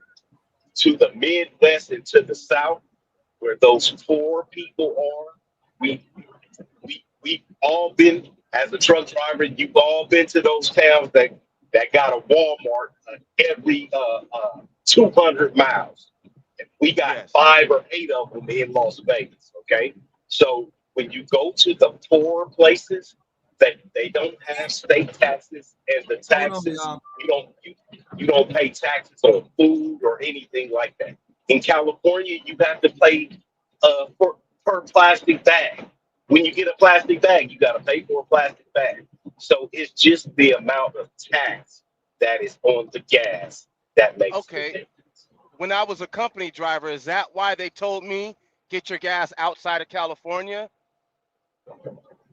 to the Midwest and to the South, where those poor people are, we've all been, as a truck driver, you've all been to those towns that got a Walmart every 200 miles. We got Yes. 5 or 8 of them in Las Vegas. Okay, so when you go to the poor places that they don't have state taxes, and the taxes you don't pay taxes on food or anything like that. In California, you have to pay per plastic bag. When you get a plastic bag, you got to pay for a plastic bag. So it's just the amount of tax that is on the gas that makes the Okay. difference. When I was a company driver, is that why they told me get your gas outside of California?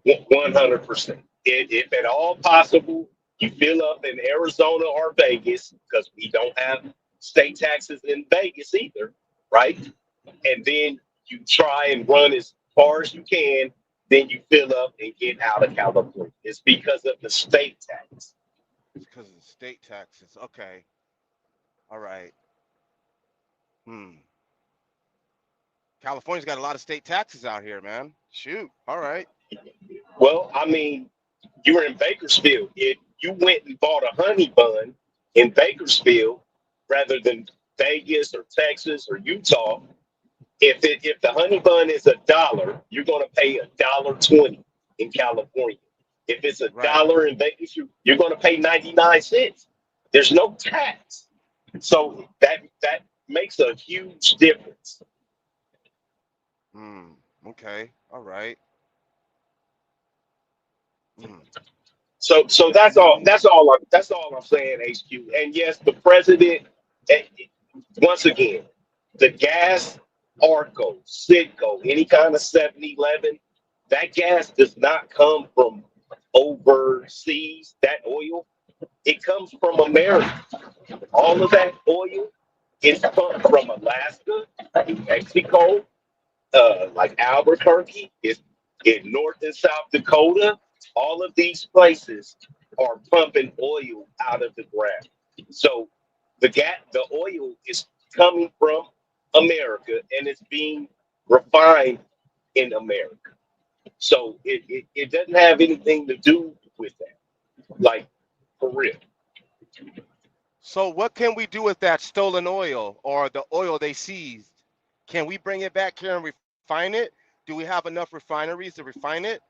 100%. If at all possible, you fill up in Arizona or Vegas, because we don't have state taxes in Vegas either, right? And then you try and run as far as you can, then you fill up and get out of California. It's because of the state tax. It's because of the state taxes. Okay. All right. California's got a lot of state taxes out here, man. Shoot. All right. Well, I mean, you're in Bakersfield. If you went and bought a honey bun in Bakersfield rather than Vegas or Texas or Utah, if the honey bun is $1, you're going to pay $1.20 in California. If it's $1 in Vegas, you're going to pay 99 cents. There's no tax, so that makes a huge difference. Okay. All right. So that's all. That's all I'm saying, HQ. And yes, the president. Once again, the gas, Arco, Citgo, any kind of 7-Eleven, that gas does not come from overseas. That oil, it comes from America. All of that oil is pumped from Alaska, New Mexico, like Albuquerque, is in North and South Dakota. All of these places are pumping oil out of the ground. So the oil is coming from America, and it's being refined in America. So it doesn't have anything to do with that. Like, for real. So what can we do with that stolen oil or the oil they seized? Can we bring it back here and refine it? Do we have enough refineries to refine it?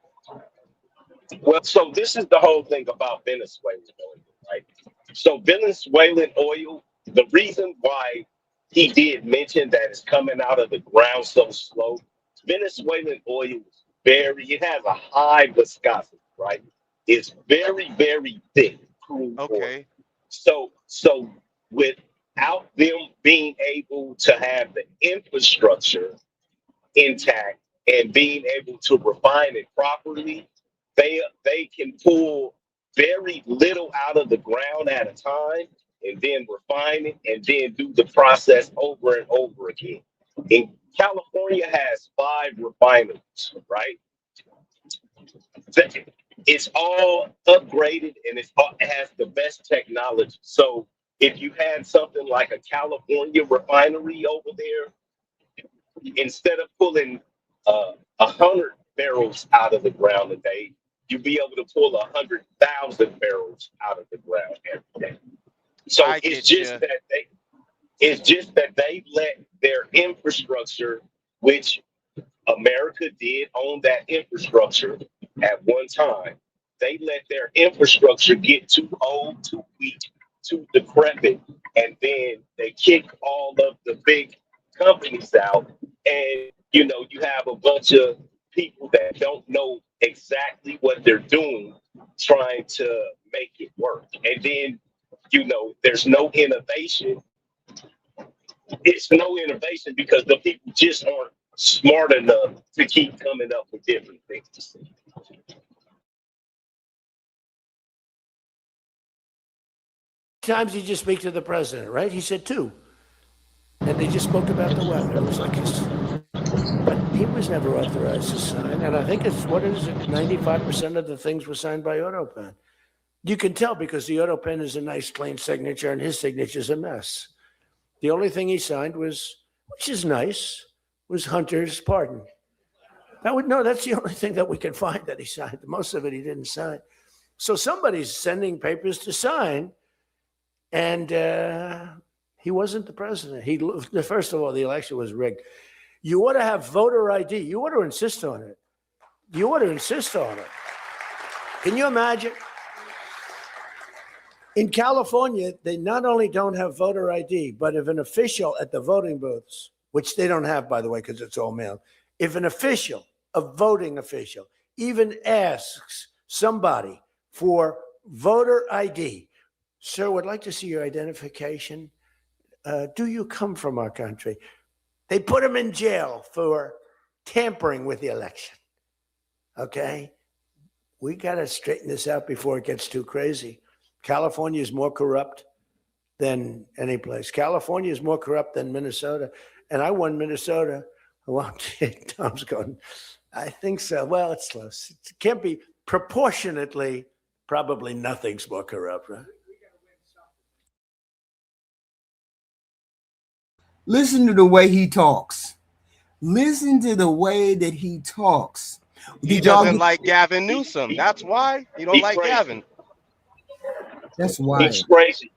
Well, so this is the whole thing about Venezuelan oil, right? So Venezuelan oil, the reason why he did mention that it's coming out of the ground so slow, Venezuelan oil is it has a high viscosity, right? It's very, very thick crude oil. So without them being able to have the infrastructure intact and being able to refine it properly, they can pull very little out of the ground at a time and then refine it and then do the process over and over again. And California has 5 refineries, right? It's all upgraded and it has the best technology. So if you had something like a California refinery over there, instead of pulling 100 barrels out of the ground a day, you'd be able to pull 100,000 barrels out of the ground every day. So it's just that they let their infrastructure, which America did own that infrastructure at one time, they let their infrastructure get too old, too weak, too decrepit, and then they kick all of the big companies out, and you have a bunch of people that don't know exactly what they're doing, trying to make it work. And then, there's no innovation. It's no innovation because the people just aren't smart enough to keep coming up with different things. Times he just speak to the president, right? He said 2. And they just spoke about the weather. It was like but he was never authorized to sign. And I think it's, 95% of the things were signed by AutoPen. You can tell because the AutoPen is a nice, clean signature and his signature's a mess. The only thing he signed was, which is nice, was Hunter's pardon. That's the only thing that we can find that he signed. Most of it he didn't sign. So somebody's sending papers to sign, and he wasn't the president. First of all, the election was rigged. You ought to have voter ID. You ought to insist on it. You ought to insist on it. Can you imagine? In California, they not only don't have voter ID, but if an official at the voting booths, which they don't have, by the way, because it's all mail, if an official, a voting official, even asks somebody for voter ID, sir, would like to see your identification. Do you come from our country? They put him in jail for tampering with the election. Okay? We got to straighten this out before it gets too crazy. California is more corrupt than any place. California is more corrupt than Minnesota. And I won Minnesota. Well, Tom's going, I think so. Well, it's close. It can't be proportionately, probably nothing's more corrupt, right? Listen to the way he talks. Listen to the way that he talks. He doesn't like Gavin Newsom. That's why he don't like crazy. Gavin. That's wild. He's crazy.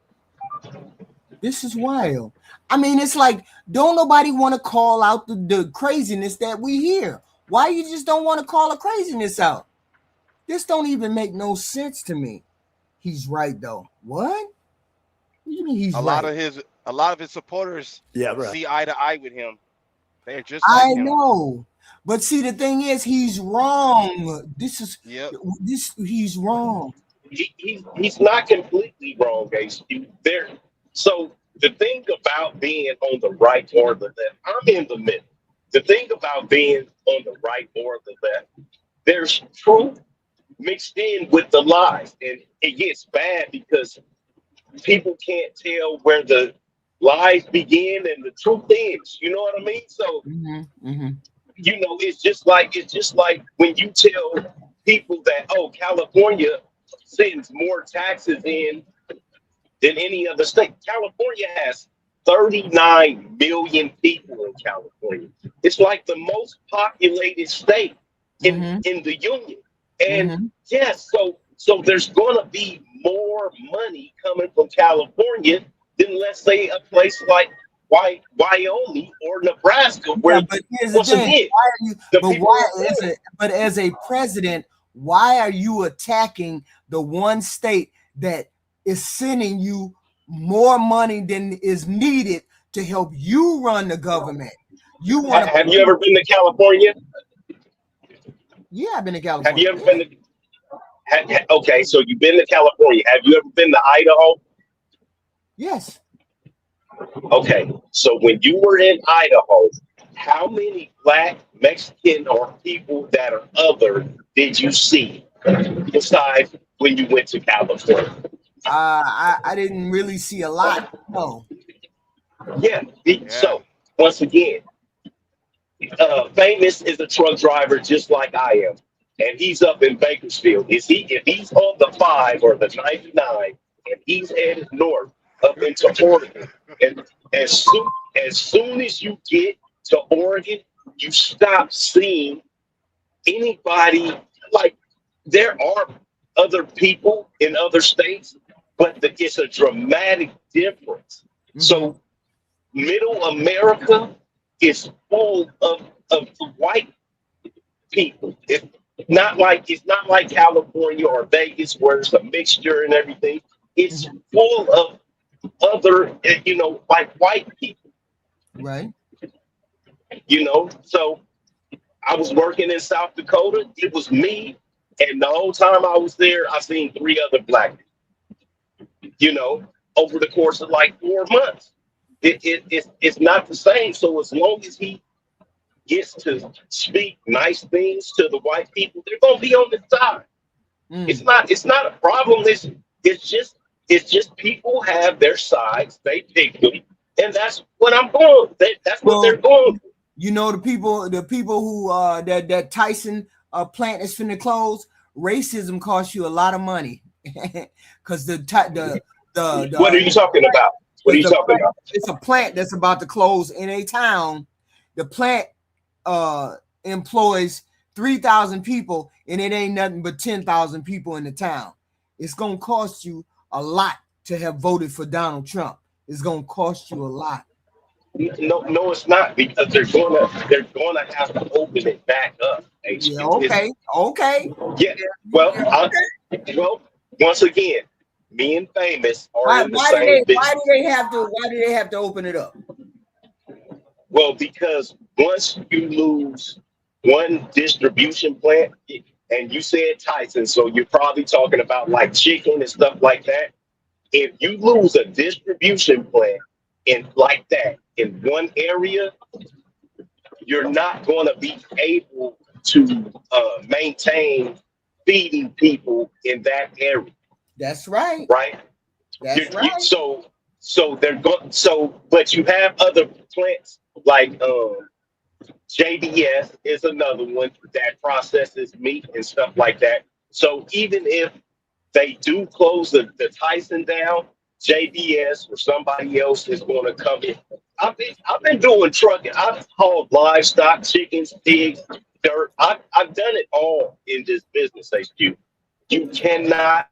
This is wild. I mean, it's like, don't nobody want to call out the craziness that we hear. Why you just don't want to call the craziness out? This don't even make no sense to me. He's right though. What? What do you mean he's A lot of his supporters see eye to eye with him. They're just like him. I know. But see, the thing is, he's wrong. He's wrong. He's not completely wrong, Ace. So the thing about being on the right or the left, I'm in the middle. The thing about being on the right or the left, there's truth mixed in with the lies, and it gets bad because people can't tell where the lies begin and the truth ends. You know what I mean? So, it's just like when you tell people that, California sends more taxes in than any other state. California has 39 million people in California. It's like the most populated state in the union. And yes, so there's going to be more money coming from California than, let's say, a place like Wyoming or Nebraska, where as a president, why are you attacking the one state that is sending you more money than is needed to help you run the government? Have you ever been to California? Yeah, I've been to California. Have you ever been to? Okay, so you've been to California. Have you ever been to Idaho? Yes. Okay, so when you were in Idaho, how many Black, Mexican, or people that are other did you see besides when you went to California? I didn't really see a lot. No. Yeah. So once again, Famous is a truck driver just like I am, and he's up in Bakersfield. If he's on the 5 or the 99 and he's headed north up into Oregon, and as soon as you get to Oregon, you stop seeing anybody. Like, there are other people in other states, but it's a dramatic difference. So middle America is full of white people. It's not like California or Vegas where it's a mixture and everything. It's full of other, like white people. Right. So I was working in South Dakota. It was me, and the whole time I was there, I seen 3 other black people, over the course of like 4 months. It's not the same. So as long as he gets to speak nice things to the white people, they're gonna be on his side. It's not a problem. It's just people have their sides. They pick them, and that's what I'm going. That's what they're going for. The people who that Tyson plant is finna close. Racism costs you a lot of money because What are you talking about? What are you talking about? It's a plant that's about to close in a town. The plant employs 3,000 people, and it ain't nothing but 10,000 people in the town. It's gonna cost you a lot to have voted for Donald Trump. It's gonna cost you a lot. No, it's not, because they're gonna have to open it back up. Yeah, okay. Yeah. Well, once again, me and Famous are in the same business. Why do they have to open it up? Well, because once you lose one distribution plant, and you said Tyson, so you're probably talking about like chicken and stuff like that. If you lose a distribution plant in one area, you're not going to be able to maintain feeding people in that area. That's right. Right. That's right. So they're going. But you have other plants like JBS is another one that processes meat and stuff like that. So even if they do close the Tyson down, JBS or somebody else is going to come in. I've been doing trucking. I've hauled livestock, chickens, pigs, dirt. I've done it all in this business, HQ. You cannot.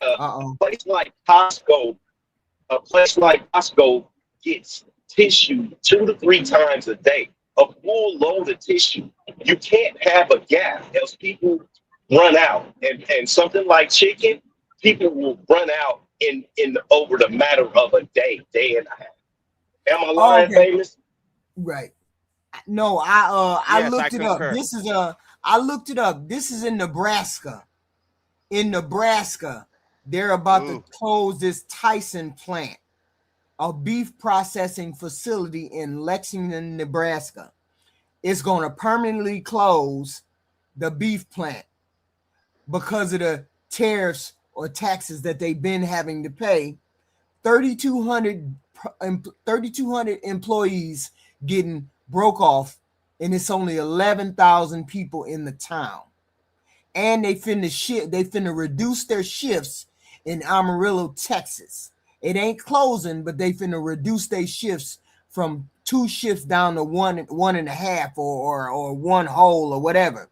A place like Costco gets tissue 2 to 3 times a day, a full load of tissue. You can't have a gap, else people run out. And something like chicken, people will run out in over the matter of a day and a half. Am I lying, Famous? Right. No, I looked it up. I looked it up. This is in Nebraska. In Nebraska, they're about to close this Tyson plant, a beef processing facility in Lexington, Nebraska. It's going to permanently close the beef plant because of the tariffs or taxes that they've been having to pay. 3,200 employees getting broke off, and it's only 11,000 people in the town. And they finna reduce their shifts in Amarillo, Texas. It ain't closing, but they finna reduce their shifts from 2 shifts down to one and a half or one whole or whatever.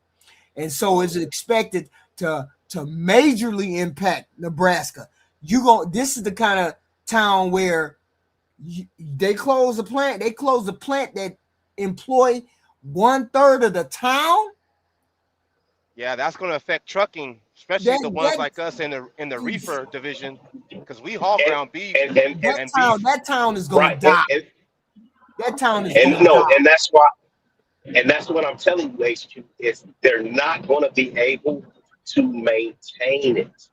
And so it's expected to majorly impact Nebraska. This is the kind of town where they close the plant. They close the plant that employ 1/3 of the town. Yeah, that's going to affect trucking, especially the ones like us in the reefer division, because we haul ground beef. That town is going to die. That town is going to die. And that's what I'm telling you, HQ, is they're not going to be able to maintain it.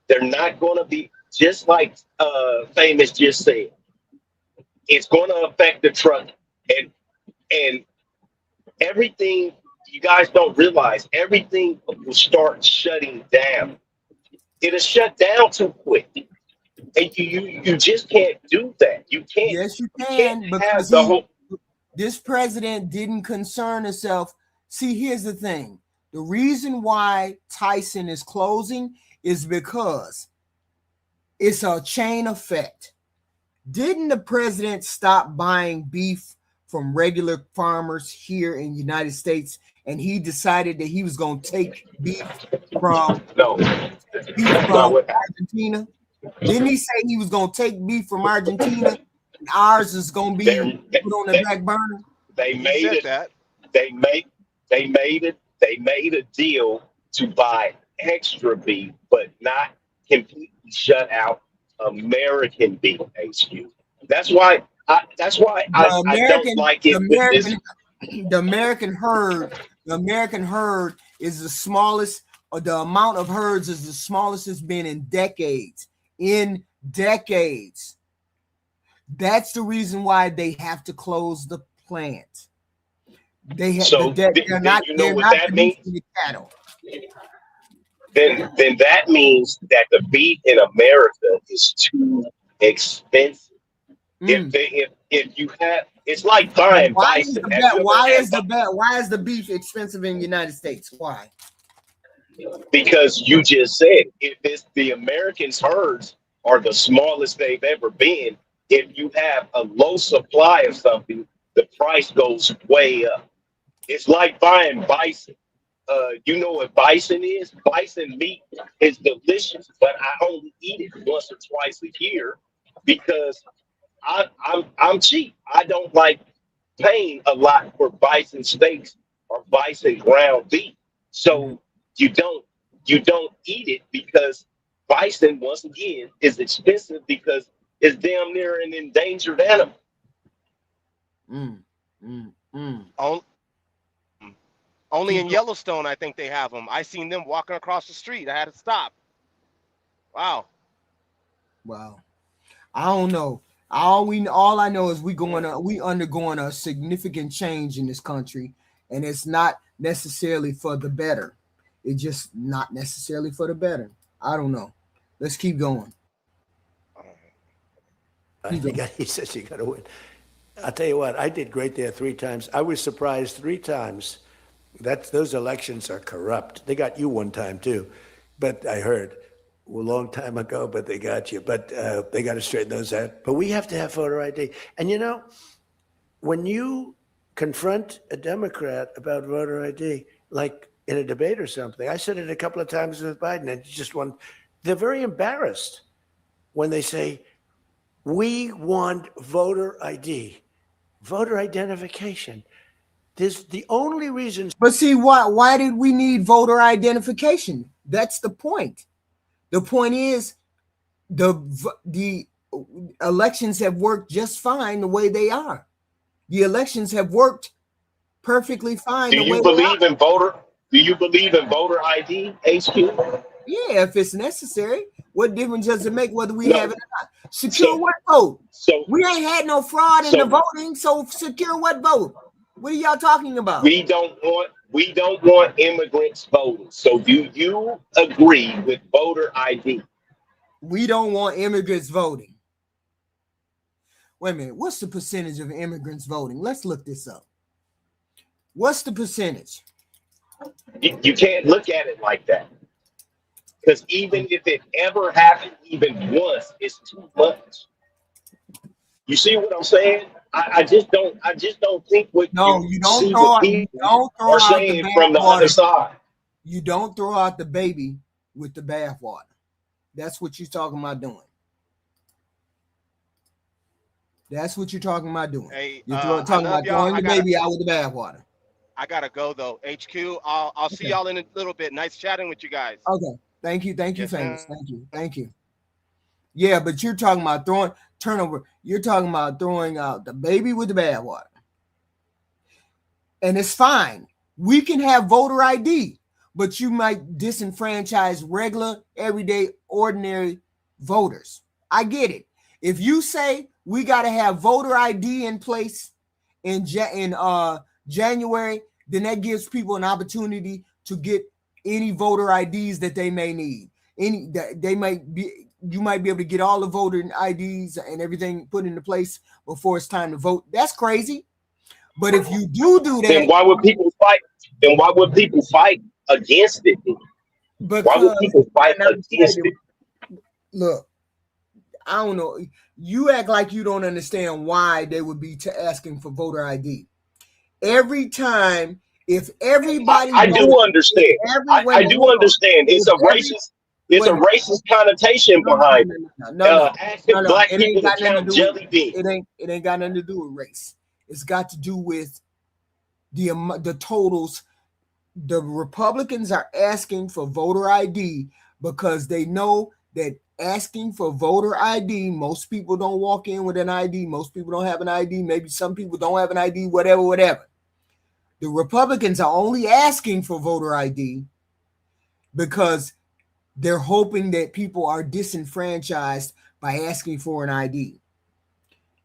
They're not going to be, just like Famous just said, it's going to affect the truck and everything. You guys don't realize everything will start shutting down. It'll shut down too quick. And you just can't do that. You can't. Yes, you can, because this president didn't concern himself. See, here's the thing. The reason why Tyson is closing is because it's a chain effect. Didn't the president stop buying beef from regular farmers here in the United States, and he decided that he was going to take beef from Argentina? Didn't he say he was going to take beef from Argentina, and ours is going to be put on the back burner? They made it. They made a deal to buy extra beef, but not completely shut out American beef, HQ. That's why That's why The I don't American, like the it with this. American, the American herd is the smallest, or the amount of herds is the smallest it's been in decades. In decades. That's the reason why they have to close the plant. They have So they're then not you know what that producing means. the cattle. Then that means that the beef in America is too expensive. Mm. If you have, it's like buying bison. Have you ever had Why is the beef expensive in the United States? Why? because you just said if it's the Americans' herds are the smallest they've ever been, if you have a low supply of something, the price goes way up. It's like buying bison. You know what bison is? Bison meat is delicious, but I only eat it once or twice a year because I'm cheap. I don't like paying a lot for bison steaks or bison ground beef. So you don't you don't eat it because bison once again is expensive because it's damn near an endangered animal. Mm, mm. On- Only Keep in going. Yellowstone, I think they have them. I seen them walking across the street. I had to stop. Wow. Wow. I don't know. All I know is we undergoing a significant change in this country, and it's not necessarily for the better. It's just not necessarily for the better. I don't know. Let's keep going. Keep going. He says you got to win. I'll tell you what, I did great there 3 times. I was surprised 3 times. Those elections are corrupt. They got you one time too, but I heard a long time ago. But they got you. But they got to straighten those out. But we have to have voter ID. And you know, when you confront a Democrat about voter ID, like in a debate or something, I said it a couple of times with Biden, and just one. They're very embarrassed when they say, "We want voter ID, voter identification." There's the only reason. But see, why did we need voter identification? That's the point. The point is the elections have worked just fine the way they are. The elections have worked perfectly fine Do the way you they are. believe in voter? Do you believe in voter ID, HQ? Yeah, if it's necessary. What difference does it make whether we have No. it or not? Secure So what vote? so We ain't had no fraud in the so voting, so secure what vote? What are y'all talking about? we don't want immigrants voting. So do you agree with voter ID? We don't want immigrants voting. Wait a minute. What's the percentage of immigrants voting? Let's look this up. What's the percentage? You can't look at it like that. Because even if it ever happened, even once, it's too much. You see what I'm saying? I just don't think what No, you see what people don't are throw out the saying from the other bathwater. side. You don't throw out the baby with the bathwater. That's what you're talking about doing. That's what you're talking about doing. Hey, You're I talking love about y'all. throwing the baby out with the bathwater. I gotta go though. HQ. I'll see Okay. y'all in a little bit. Nice chatting with you guys. Okay. Thank you, Yes, famous. sir. Thank you. Yeah, but you're talking about throwing turnover. You're talking about throwing out the baby with the bathwater. And it's fine. We can have voter ID, but you might disenfranchise regular, everyday, ordinary voters. I get it. If you say we got to have voter ID in place in January, then that gives people an opportunity to get any voter IDs that they may need. You might be able to get all the voter IDs and everything put into place before it's time to vote. That's crazy. But if you do that, Then why would people fight? Then why would people fight against it? Why would because people fight against it? look, I don't know. You act like you don't understand why they would be asking for voter ID. Every time, if everybody I do understand. I do understand. It's a racist connotation behind it. Asking black people to count jelly beans. It ain't got nothing to do with race. It's got to do with the totals. The Republicans are asking for voter ID because they know that asking for voter ID. Most people don't walk in with an ID. Most people don't have an ID. Maybe some people don't have an ID, whatever. The Republicans are only asking for voter ID because they're hoping that people are disenfranchised by asking for an ID.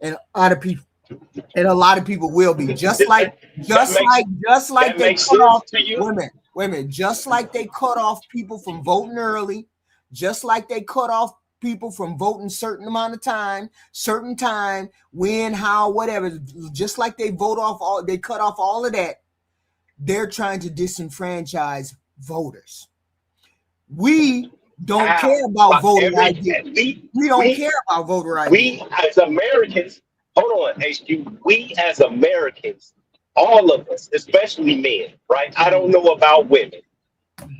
And a lot of people will be just like they cut off women, just like they cut off people from voting early, just like they cut off people from voting certain amount of time, certain time, when, how, whatever, just like they cut off all of that. They're trying to disenfranchise voters. We don't care about voter ID. We don't care about voter ID. We as Americans, hold on, HQ. We as Americans, all of us, especially men, right? I don't know about women,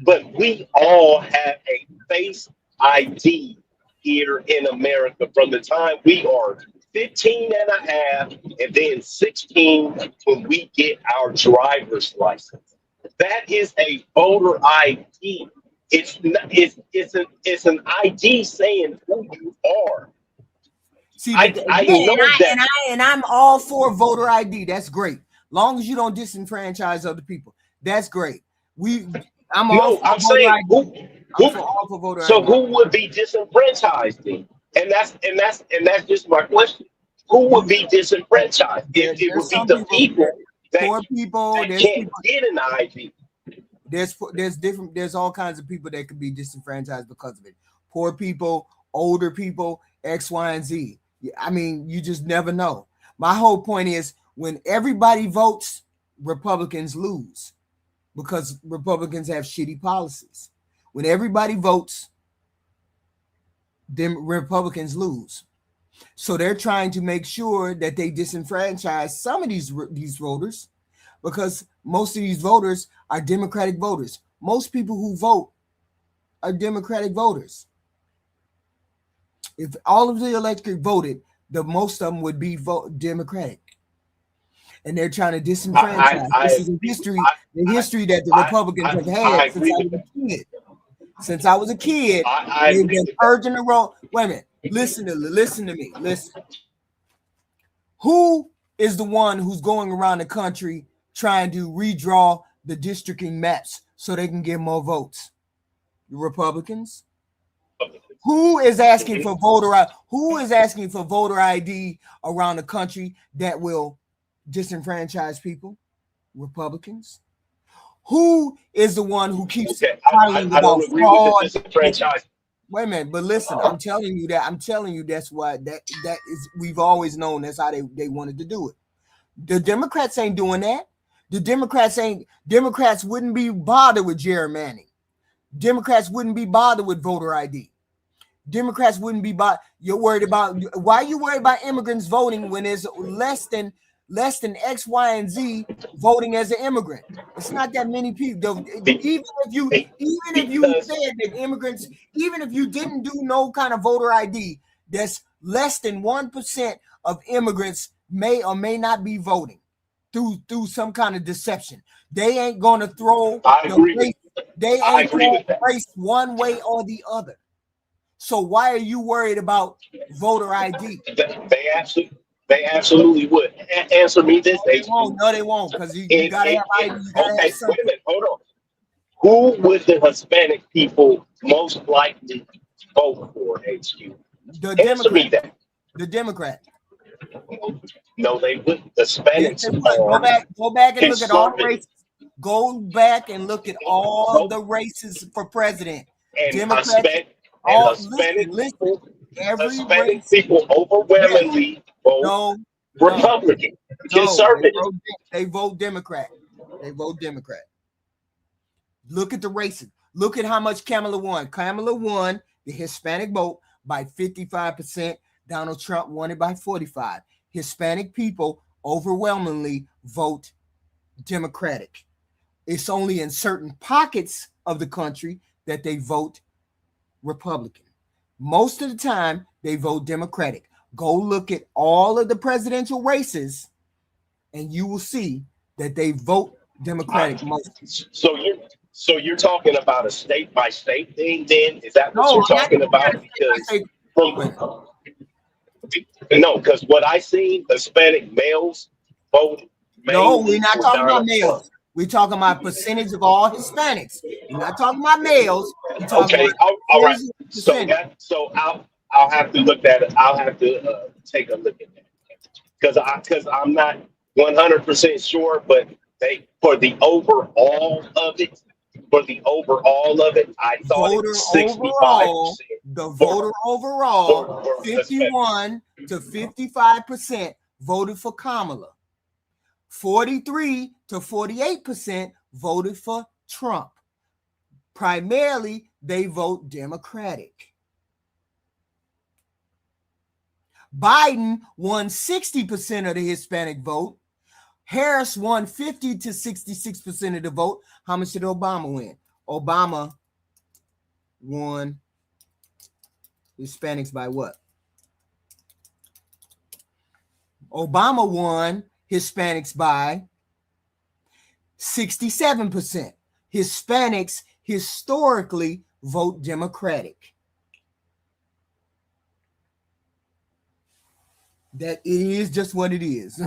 but we all have a face ID here in America from the time we are 15 and a half and then 16 when we get our driver's license. That is a voter ID. It's an ID saying who you are. See, I'm all for voter ID. That's great. Long as you don't disenfranchise other people, that's great. I'm all for voter ID. Who would be disenfranchised then? And that's just my question. Who would be disenfranchised? It would be the people that can't get an ID. There's all kinds of people that could be disenfranchised because of it. Poor people, older people, X, Y, and Z. I mean, you just never know. My whole point is when everybody votes, Republicans lose because Republicans have shitty policies. When everybody votes, then Republicans lose. So they're trying to make sure that they disenfranchise some of these voters because most of these voters are Democratic voters. Most people who vote are Democratic voters. If all of the electorate voted, the most of them would be Democratic. And they're trying to disenfranchise. This is the history that the Republicans have had since I was a kid. They've been purging the road. Wait a minute. Listen to me. Listen. Who is the one who's going around the country trying to redraw the districting maps so they can get more votes? The Republicans. Who is asking for voter ID around the country that will disenfranchise people? Republicans. Who is the one who keeps filing about fraud? Wait a minute, but listen, I'm telling you that's why that is, we've always known that's how they wanted to do it. The Democrats ain't doing that. The Democrats wouldn't be bothered with gerrymandering. Democrats wouldn't be bothered with voter ID. Democrats wouldn't be bothered. Why are you worried about immigrants voting when there's less than X, Y, and Z voting as an immigrant? It's not that many people. Even if you said that immigrants, even if you didn't do no kind of voter ID, there's less than 1% of immigrants may or may not be voting through some kind of deception. They ain't gonna throw race one way or the other. So why are you worried about voter ID? They absolutely would. Answer me this. No, they won't, because you gotta have ID. Wait a minute, hold on. Who would the Hispanic people most likely vote for, HQ? Answer me that. The Democrat. No, they wouldn't. Hispanics. Go back and look at all the races. Go back and look at all the races for president. And Hispanic people overwhelmingly vote Republican, conservative. They vote Democrat. Look at the races. Look at how much Kamala won. Kamala won the Hispanic vote by 55%. Donald Trump won it by 45%. Hispanic people overwhelmingly vote Democratic. It's only in certain pockets of the country that they vote Republican. Most of the time, they vote Democratic. Go look at all of the presidential races, and you will see that they vote Democratic most. So So you're talking about a state by state thing then? Is that what No, you're I'm not talking talking about? about Because state by state. from no, because what I seen, Hispanic males vote No, we're mainly not for talking about Donald Trump. males. We're talking about percentage of all Hispanics. We're not talking about males. We're talking about Okay, all right. So percentage. that I'll have to look at it. I'll have to take a look at that because I'm not 100% sure, but they for the overall of it, I thought it was Voter overall, 65% the for voter overall, Hispanic. 51 to 55% voted for Kamala. 43 to 48% voted for Trump. Primarily, they vote Democratic. Biden won 60% of the Hispanic vote. Harris won 50 to 66% of the vote. How much did Obama win? Obama won Hispanics by what? Obama won Hispanics by 67%. Hispanics historically vote Democratic. That it is just what it is.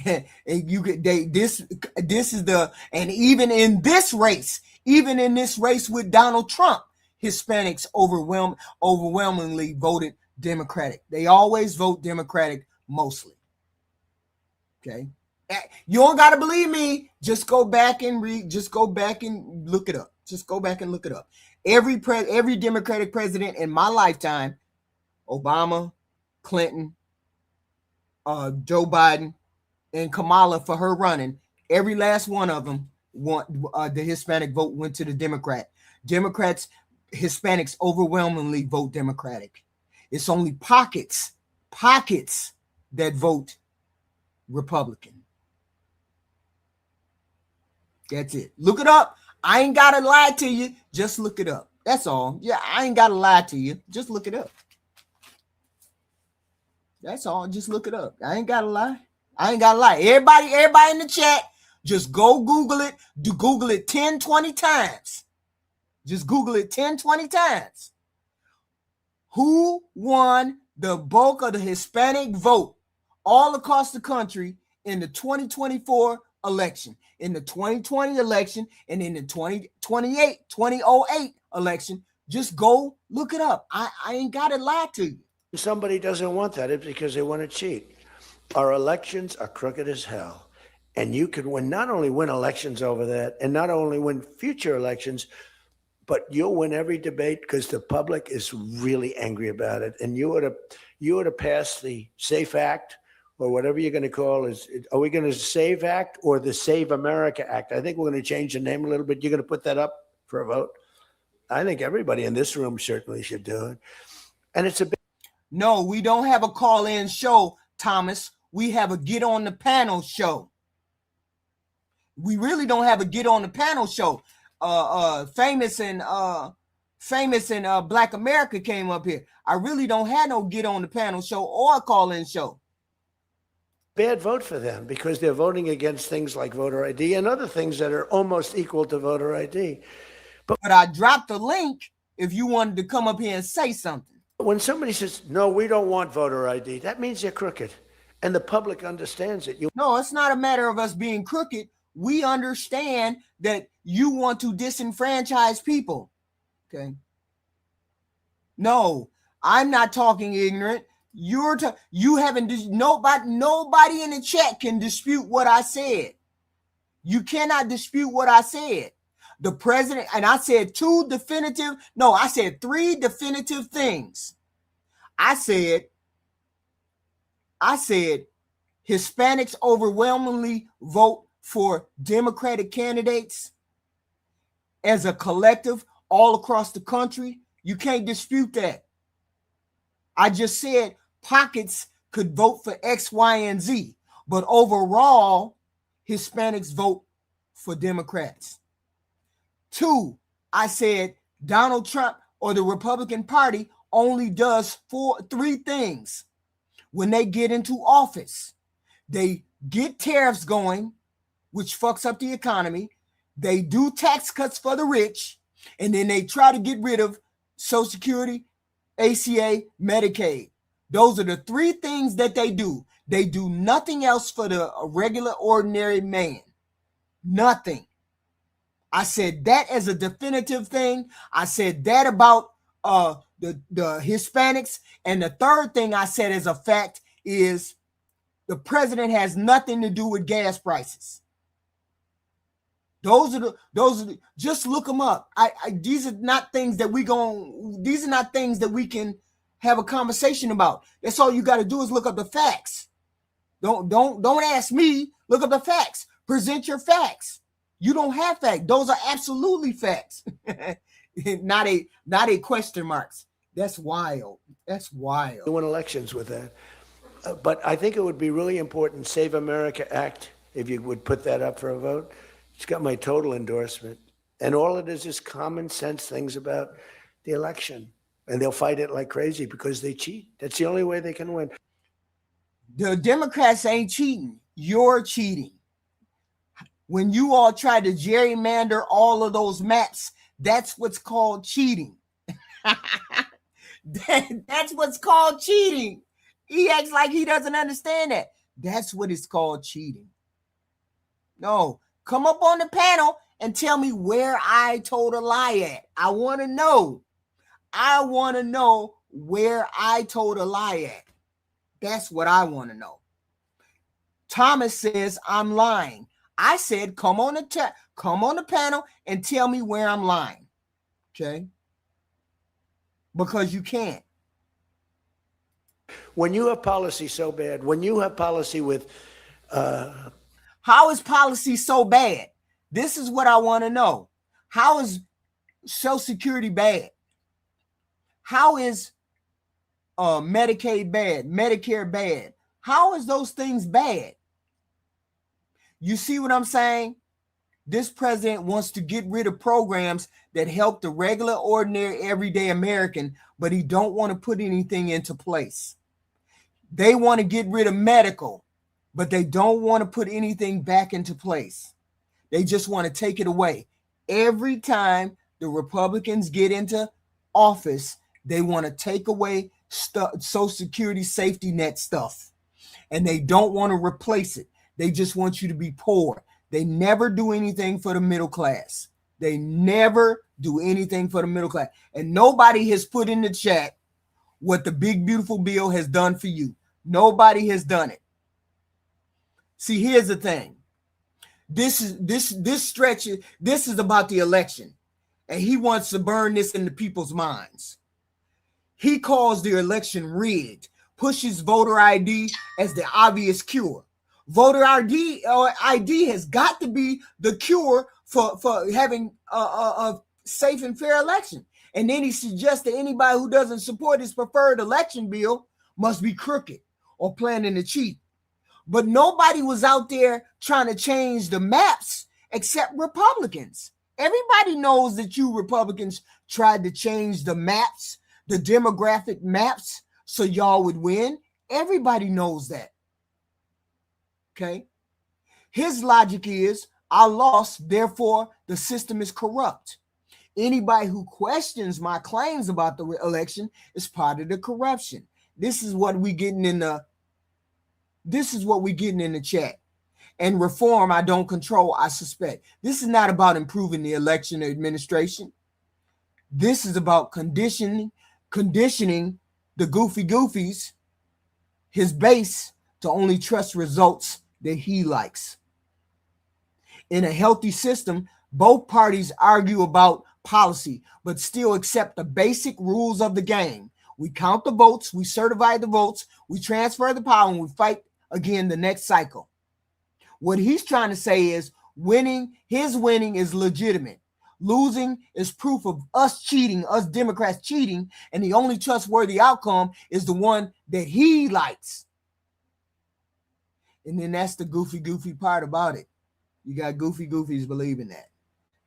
And you could this is the and even in this race with Donald Trump, Hispanics overwhelmingly voted Democratic. They always vote Democratic mostly. Okay. You don't got to believe me. Just go back and read. Just go back and look it up. Just go back and look it up. Every Democratic president in my lifetime, Obama, Clinton, Joe Biden, and Kamala for her running, every last one of them the Hispanic vote went to the Democrat. Democrats, Hispanics overwhelmingly vote Democratic. It's only pockets that vote Republican. That's it. Look it up. I ain't got to lie to you. Just look it up. That's all. Yeah, I ain't got to lie to you. Just look it up. That's all. Just look it up. I ain't got to lie. Everybody in the chat, just go Google it. Google it 10, 20 times. Just Google it 10, 20 times. Who won the bulk of the Hispanic vote all across the country in the 2024 election, in the 2020 election, and in the 2008 election? Just go look it up. I ain't got to lie to you. Somebody doesn't want that. It's because they want to cheat. Our elections are crooked as hell. And you can not only win elections over that, and not only win future elections, but you'll win every debate because the public is really angry about it. And you ought to pass the SAFE Act, or whatever you're going to call it. Are we going to SAVE Act or the Save America Act? I think we're going to change the name a little bit. You're going to put that up for a vote? I think everybody in this room certainly should do it. And it's a big... No, we don't have a call-in show, Thomas. We have a get on the panel show. We really don't have a get on the panel show. Famous and Black America came up here. I really don't have no get on the panel show or a call-in show. Bad vote for them because they're voting against things like voter ID and other things that are almost equal to voter ID. But I dropped the link if you wanted to come up here and say something. When somebody says, no, we don't want voter ID, that means they're crooked. And the public understands it. No, it's not a matter of us being crooked. We understand that you want to disenfranchise people. Okay. No, I'm not talking ignorant. You haven't, nobody in the chat can dispute what I said. You cannot dispute what I said. The president, and I said I said 3 definitive things. I said Hispanics overwhelmingly vote for Democratic candidates as a collective all across the country. You can't dispute that. I just said pockets could vote for X, Y, and Z, but overall, Hispanics vote for Democrats. 2, I said Donald Trump or the Republican Party only does 3 things when they get into office. They get tariffs going, which fucks up the economy. They do tax cuts for the rich, and then they try to get rid of Social Security, ACA, Medicaid. Those are the three things that they do. They do nothing else for the regular, ordinary man. Nothing. I said that as a definitive thing. I said that about the Hispanics. And the third thing I said as a fact is the president has nothing to do with gas prices. Those are just look them up. These are not things that these are not things that we can have a conversation about. That's all you got to do is look up the facts. Don't ask me. Look up the facts. Present your facts. You don't have facts. Those are absolutely facts. not a question marks. That's wild. That's wild. We win elections with that. But I think it would be really important, Save America Act, if you would put that up for a vote. It's got my total endorsement. And all it is common sense things about the election. And they'll fight it like crazy because they cheat. That's the only way they can win. The Democrats ain't cheating. You're cheating. When you all try to gerrymander all of those maps, that's what's called cheating. That's what's called cheating. He acts like he doesn't understand that. That's what it's called cheating. No, come up on the panel and tell me where I told a lie at. I want to know. I want to know where I told a lie at. That's what I want to know. Thomas says I'm lying. I said, come on the panel and tell me where I'm lying. Okay? Because you can't. When you have policy so bad, when you have policy with... How is policy so bad? This is what I want to know. How is Social Security bad? How is Medicaid bad? Medicare bad? How is those things bad? You see what I'm saying? This president wants to get rid of programs that help the regular, ordinary, everyday American, but he don't want to put anything into place. They want to get rid of medical, but they don't want to put anything back into place. They just want to take it away. Every time the Republicans get into office, they want to take away Social Security safety net stuff, and they don't want to replace it. They just want you to be poor. They never do anything for the middle class. They never do anything for the middle class. And nobody has put in the chat what the big, beautiful bill has done for you. Nobody has done it. See, here's the thing. This is about the election. And he wants to burn this into people's minds. He calls the election rigged, pushes voter ID as the obvious cure. Voter ID has got to be the cure for having a safe and fair election. And then he suggests that anybody who doesn't support his preferred election bill must be crooked or planning to cheat. But nobody was out there trying to change the maps except Republicans. Everybody knows that you Republicans tried to change the maps, the demographic maps, so y'all would win. Everybody knows that. Okay? His logic is, I lost, therefore the system is corrupt. Anybody who questions my claims about the election is part of the corruption. This is what we getting in the chat. And reform, I don't control, I suspect. This is not about improving the election administration. This is about conditioning the goofy goofies, his base, to only trust results that he likes. In a healthy system, both parties argue about policy, but still accept the basic rules of the game. We count the votes, we certify the votes, we transfer the power, and we fight again the next cycle. What he's trying to say is his winning is legitimate. Losing is proof of us cheating, us Democrats cheating, and the only trustworthy outcome is the one that he likes. And then that's the goofy part about it. You got goofy goofies believing that.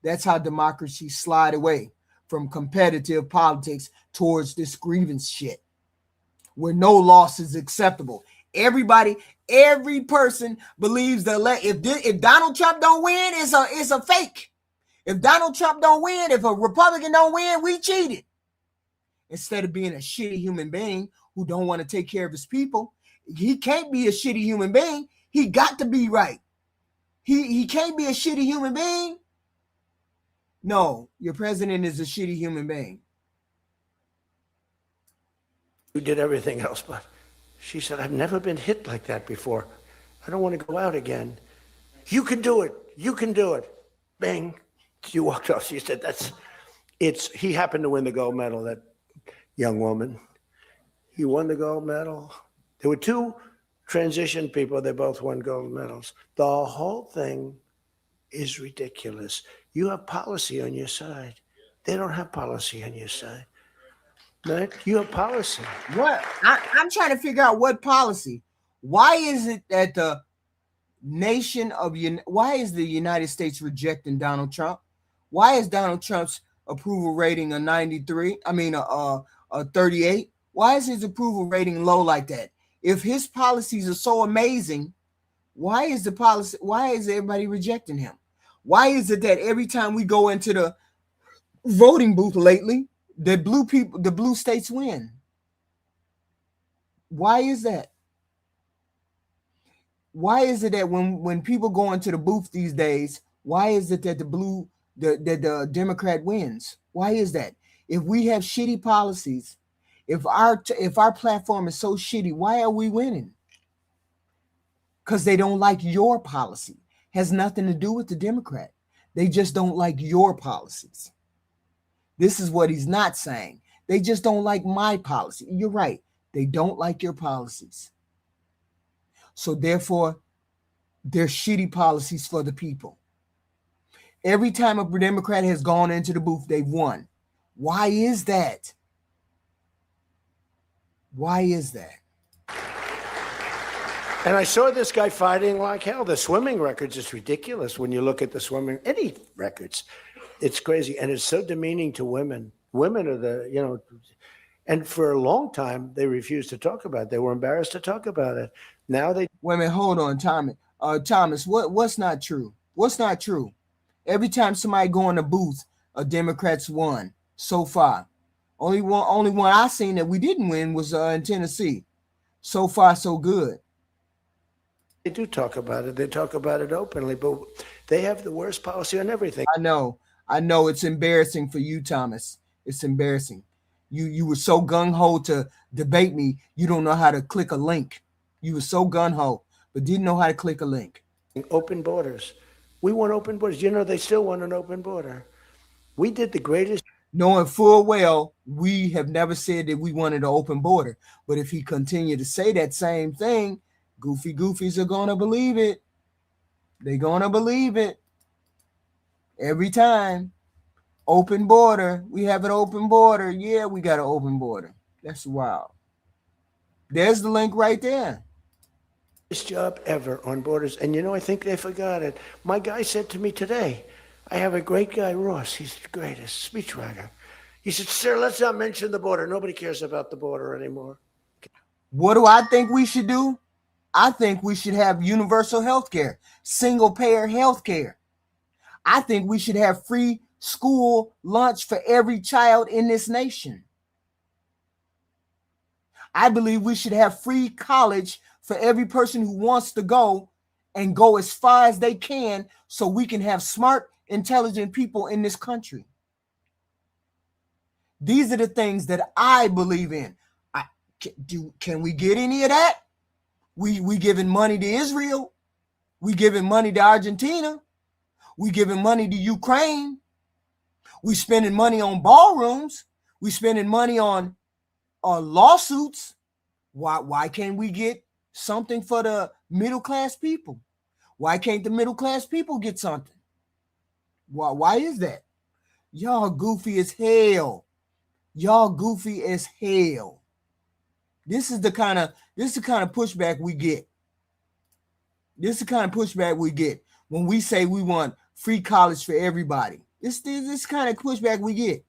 That's how democracy slide away from competitive politics towards this grievance shit, where no loss is acceptable. Every person believes that if Donald Trump don't win, it's a fake. If Donald Trump don't win, if a Republican don't win, we cheated. Instead of being a shitty human being who don't want to take care of his people, he can't be a shitty human being. He got to be right. He can't be a shitty human being. No, your president is a shitty human being. Who did everything else, but she said, I've never been hit like that before. I don't want to go out again. You can do it. You can do it. Bang. She walked off. She said, he happened to win the gold medal, that young woman. He won the gold medal. There were two transition people. They both won gold medals. The whole thing is ridiculous. You have policy on your side. They don't have policy on your side. Right? You have policy. What? I'm trying to figure out what policy. Why is it that the why is the United States rejecting Donald Trump? Why is Donald Trump's approval rating a 93? I mean, a 38? Why is his approval rating low like that? If his policies are so amazing, why is everybody rejecting him? Why is it that every time we go into the voting booth lately, the blue states win? Why is that? Why is it that when people go into the booth these days, why is it that the Democrat wins? Why is that? If we have shitty policies, if our platform is so shitty, why are we winning? Because they don't like your policy. Has nothing to do with the Democrat. They just don't like your policies. This is what he's not saying. They just don't like my policy. You're right. They don't like your policies. So therefore, they're shitty policies for the people. Every time a Democrat has gone into the booth, they've won. Why is that? Why is that? And I saw this guy fighting like hell. The swimming records is ridiculous when you look at the swimming, any records. It's crazy. And it's so demeaning to women. Women are and for a long time, they refused to talk about it. They were embarrassed to talk about it. Now they... Wait a minute, hold on, Thomas, what's not true? What's not true? Every time somebody go in the booth, a Democrats won so far. Only one I seen that we didn't win was in Tennessee. So far, so good. They do talk about it. They talk about it openly, but they have the worst policy on everything. I know. It's embarrassing for you, Thomas. It's embarrassing. You were so gung-ho to debate me, you don't know how to click a link. You were so gung-ho, but didn't know how to click a link. Open borders. We want open borders. You know, they still want an open border. We did the greatest. Knowing full well, we have never said that we wanted an open border. But if he continued to say that same thing, goofies are going to believe it. They're going to believe it. Every time. Open border. We have an open border. Yeah, we got an open border. That's wild. There's the link right there. Best job ever on borders. And I think they forgot it. My guy said to me today, I have a great guy, Ross. He's the greatest speechwriter. He said, sir, let's not mention the border. Nobody cares about the border anymore. What do I think we should do? I think we should have universal health care, single payer health care. I think we should have free school lunch for every child in this nation. I believe we should have free college for every person who wants to go and go as far as they can so we can have smart, intelligent people in this country. These are the things that I believe in. Can we get any of that? We giving money to Israel. We giving money to Argentina. We giving money to Ukraine. We spending money on ballrooms. We spending money on lawsuits. Why can't we get something for the middle class people? Why can't the middle class people get something? Why is that? Y'all goofy as hell. Y'all goofy as hell. This is the kind of pushback we get. This is the kind of pushback we get when we say we want free college for everybody. This kind of pushback we get.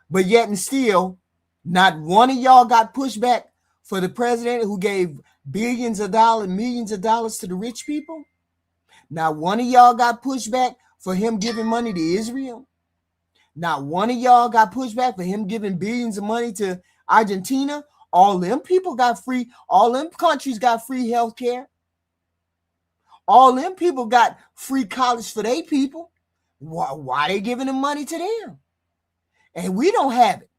But yet and still, not one of y'all got pushback for the president who gave billions of dollars, millions of dollars to the rich people. Not one of y'all got pushback for him giving money to Israel? Not one of y'all got pushback for him giving billions of money to Argentina? All them people got free, all them countries got free health care. All them people got free college for their people. Why they giving them money to them? And we don't have it.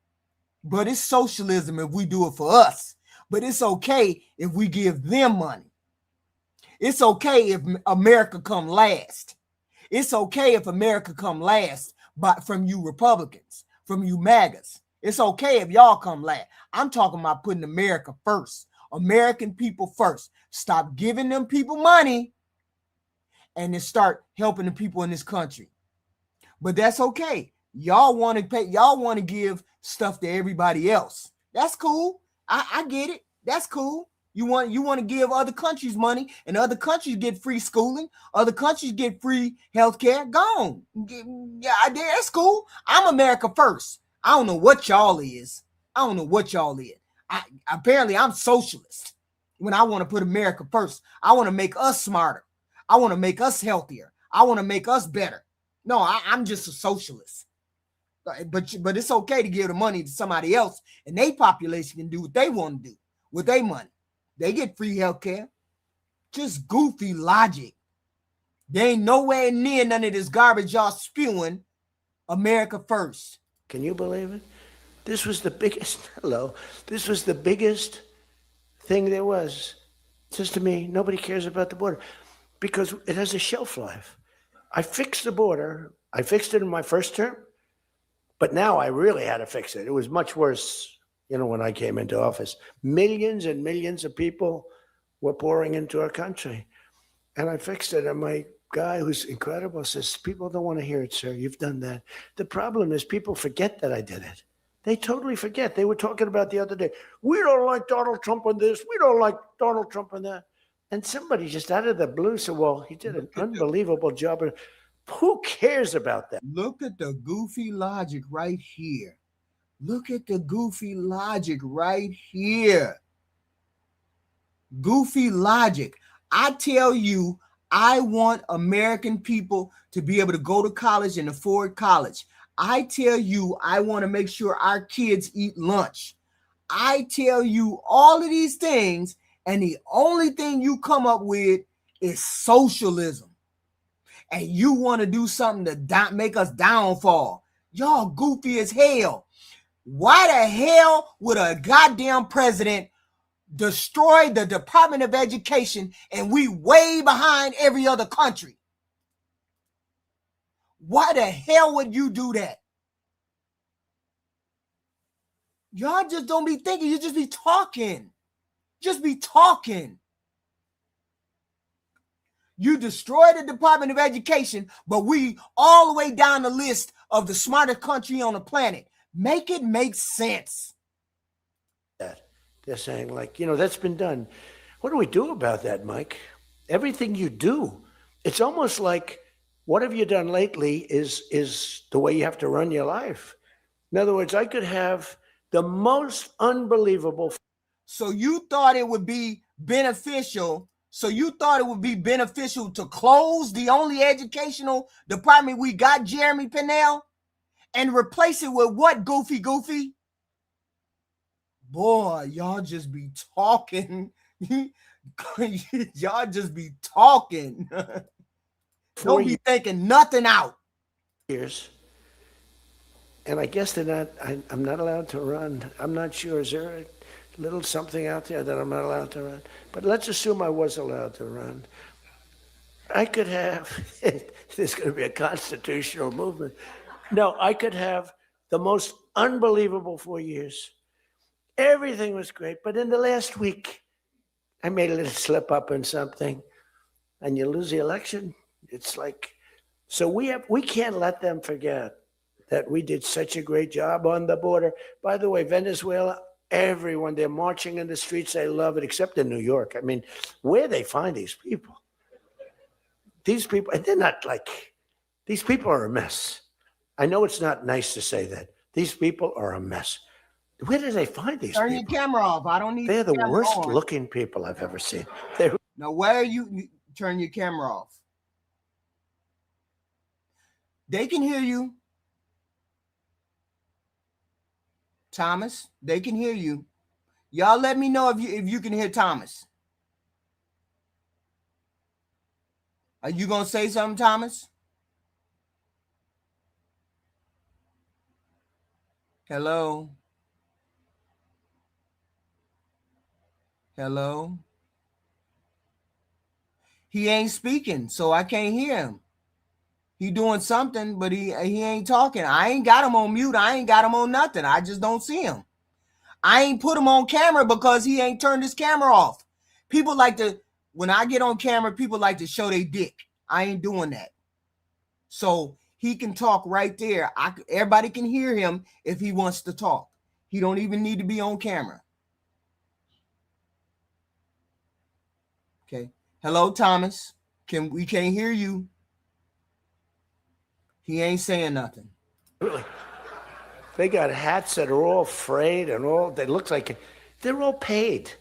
But it's socialism if we do it for us. But it's okay if we give them money. It's okay if America come last. It's okay if America come last from you Republicans, from you MAGAs. It's okay if y'all come last. I'm talking about putting America first. American people first. Stop giving them people money and then start helping the people in this country. But that's okay. Y'all want to pay, y'all want to give stuff to everybody else. That's cool. I get it. That's cool. You want to give other countries money, and other countries get free schooling, other countries get free health care. Go on. Yeah, that's cool. I'm America first. I don't know what y'all is. Apparently I'm socialist when I want to put America first. I want to make us smarter. I want to make us healthier. I want to make us better. No, I'm just a socialist. But it's okay to give the money to somebody else, and their population can do what they want to do with their money. They get free health care. Just goofy logic. They ain't nowhere near none of this garbage y'all spewing. America first. Can you believe it? This was the biggest, this was the biggest thing there was. Says to me, nobody cares about the border because it has a shelf life. I fixed the border. I fixed it in my first term, but now I really had to fix it. It was much worse, when I came into office. Millions and millions of people were pouring into our country. And I fixed it. And my guy, who's incredible, says, people don't want to hear it, sir. You've done that. The problem is people forget that I did it. They totally forget. They were talking about the other day, we don't like Donald Trump on this. We don't like Donald Trump on that. And somebody just out of the blue said, well, he did an unbelievable job. Who cares about that? Look at the goofy logic right here. Look at the goofy logic right here. Goofy logic. I tell you, I want American people to be able to go to college and afford college. I tell you, I want to make sure our kids eat lunch. I tell you all of these things, and the only thing you come up with is socialism. And you want to do something to make us downfall. Y'all goofy as hell. Why the hell would a goddamn president destroy the Department of Education and we way behind every other country? Why the hell would you do that? Y'all just don't be thinking. You just be talking. Just be talking. You destroy the Department of Education, but we all the way down the list of the smartest country on the planet. Make it make sense. They're saying, that's been done. What do we do about that, Mike? Everything you do, it's almost like what have you done lately is the way you have to run your life. In other words, I could have the most unbelievable. So you thought it would be beneficial. To close the only educational department we got, Jeremy Pinnell, and replace it with what, Goofy? Boy, y'all just be talking. Y'all just be talking. Don't be thinking nothing out. Years. And I guess I'm not allowed to run. I'm not sure. Is there a little something out there that I'm not allowed to run? But let's assume I was allowed to run. I could have, there's going to be a constitutional movement. No, I could have the most unbelievable 4 years. Everything was great. But in the last week, I made a little slip up in something, and you lose the election. It's like, so we can't let them forget that we did such a great job on the border. By the way, Venezuela, everyone, they're marching in the streets. They love it, except in New York. I mean, where they find these people? These people, and they're not these people are a mess. I know it's not nice to say that. These people are a mess. Where do they find these people? Turn your camera off. I don't need. They're the worst looking people I've ever seen. Now, where are you? Turn your camera off. They can hear you. Thomas, they can hear you. Y'all let me know if you can hear Thomas. Are you gonna say something, Thomas? Hello? Hello? He ain't speaking, so I can't hear him. He doing something, but he ain't talking. I ain't got him on mute. I ain't got him on nothing. I just don't see him. I ain't put him on camera because he ain't turned his camera off. People like to, when I get on camera, people like to show their dick. I ain't doing that. So he can talk right there. Everybody can hear him if he wants to talk. He don't even need to be on camera. Okay. Hello, Thomas. We can't hear you. He ain't saying nothing. Really? They got hats that are all frayed and all. They look like they're all paid.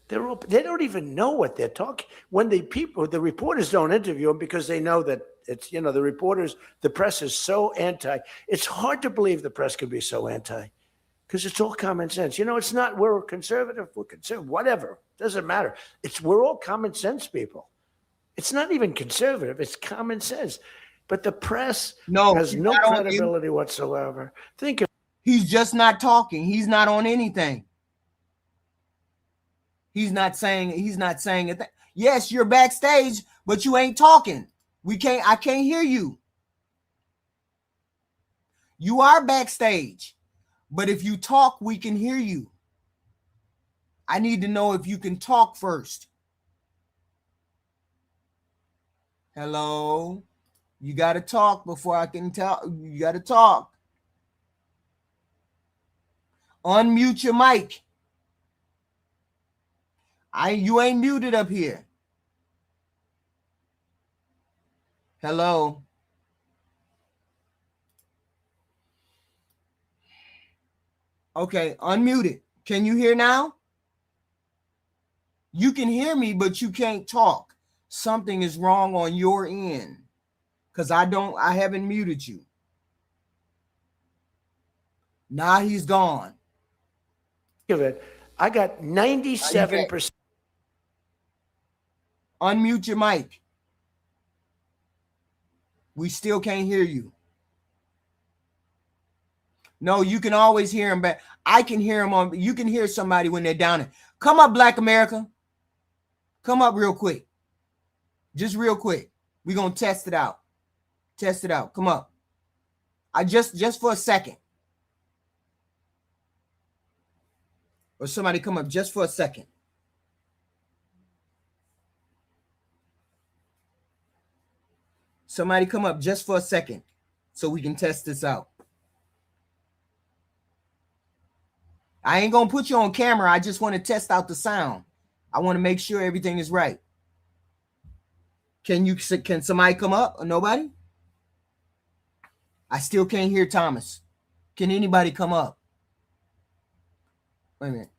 They don't even know what they're talking. When the reporters don't interview them because they know that it's, the press is so anti. It's hard to believe the press can be so anti because it's all common sense. It's not we're conservative, whatever. Doesn't matter. We're all common sense people. It's not even conservative. It's common sense. But the press has no credibility whatsoever. He's just not talking. He's not on anything. He's not saying a thing. Yes, you're backstage, but you ain't talking. I can't hear you. You are backstage, but if you talk, we can hear you. I need to know if you can talk first. Hello? You got to talk before I can tell. You got to talk. Unmute your mic. You ain't muted up here. Hello? Okay, unmute it. Can you hear now? You can hear me, but you can't talk. Something is wrong on your end. Because I haven't muted you. Now he's gone. Give it. I got 97%. Unmute your mic. We still can't hear you. No, you can always hear him back. I can hear him you can hear somebody when they're down there. Come up, Black America. Come up real quick. Just real quick. We're going to test it out. Test it out. Come up. Just for a second. Or somebody come up just for a second. Somebody come up just for a second so we can test this out. I ain't going to put you on camera. I just want to test out the sound. I want to make sure everything is right. Can somebody come up or nobody? I still can't hear Thomas. Can anybody come up? Wait a minute.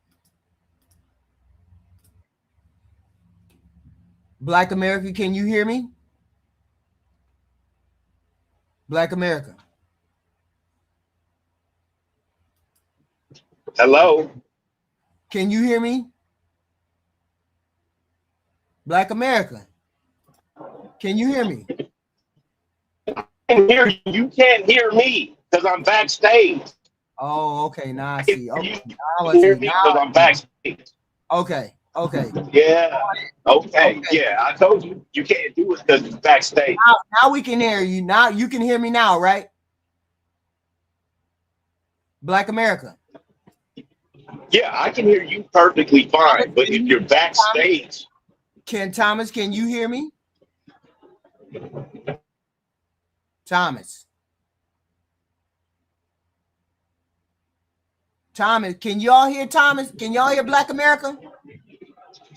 Black America, can you hear me? Black America. Hello? Can you hear me? Black America. Can you hear me? I can hear you. You can't hear me because I'm backstage. Oh, okay. Now I see. Okay. You can hear me because I'm backstage. Okay. Yeah. Okay. Yeah, I told you. You can't do it because it's backstage. Now we can hear you. Now you can hear me now, right? Black America. Yeah, I can hear you perfectly fine. But if you're backstage. Thomas, can you hear me? Thomas, can y'all hear Thomas? Can y'all hear Black America?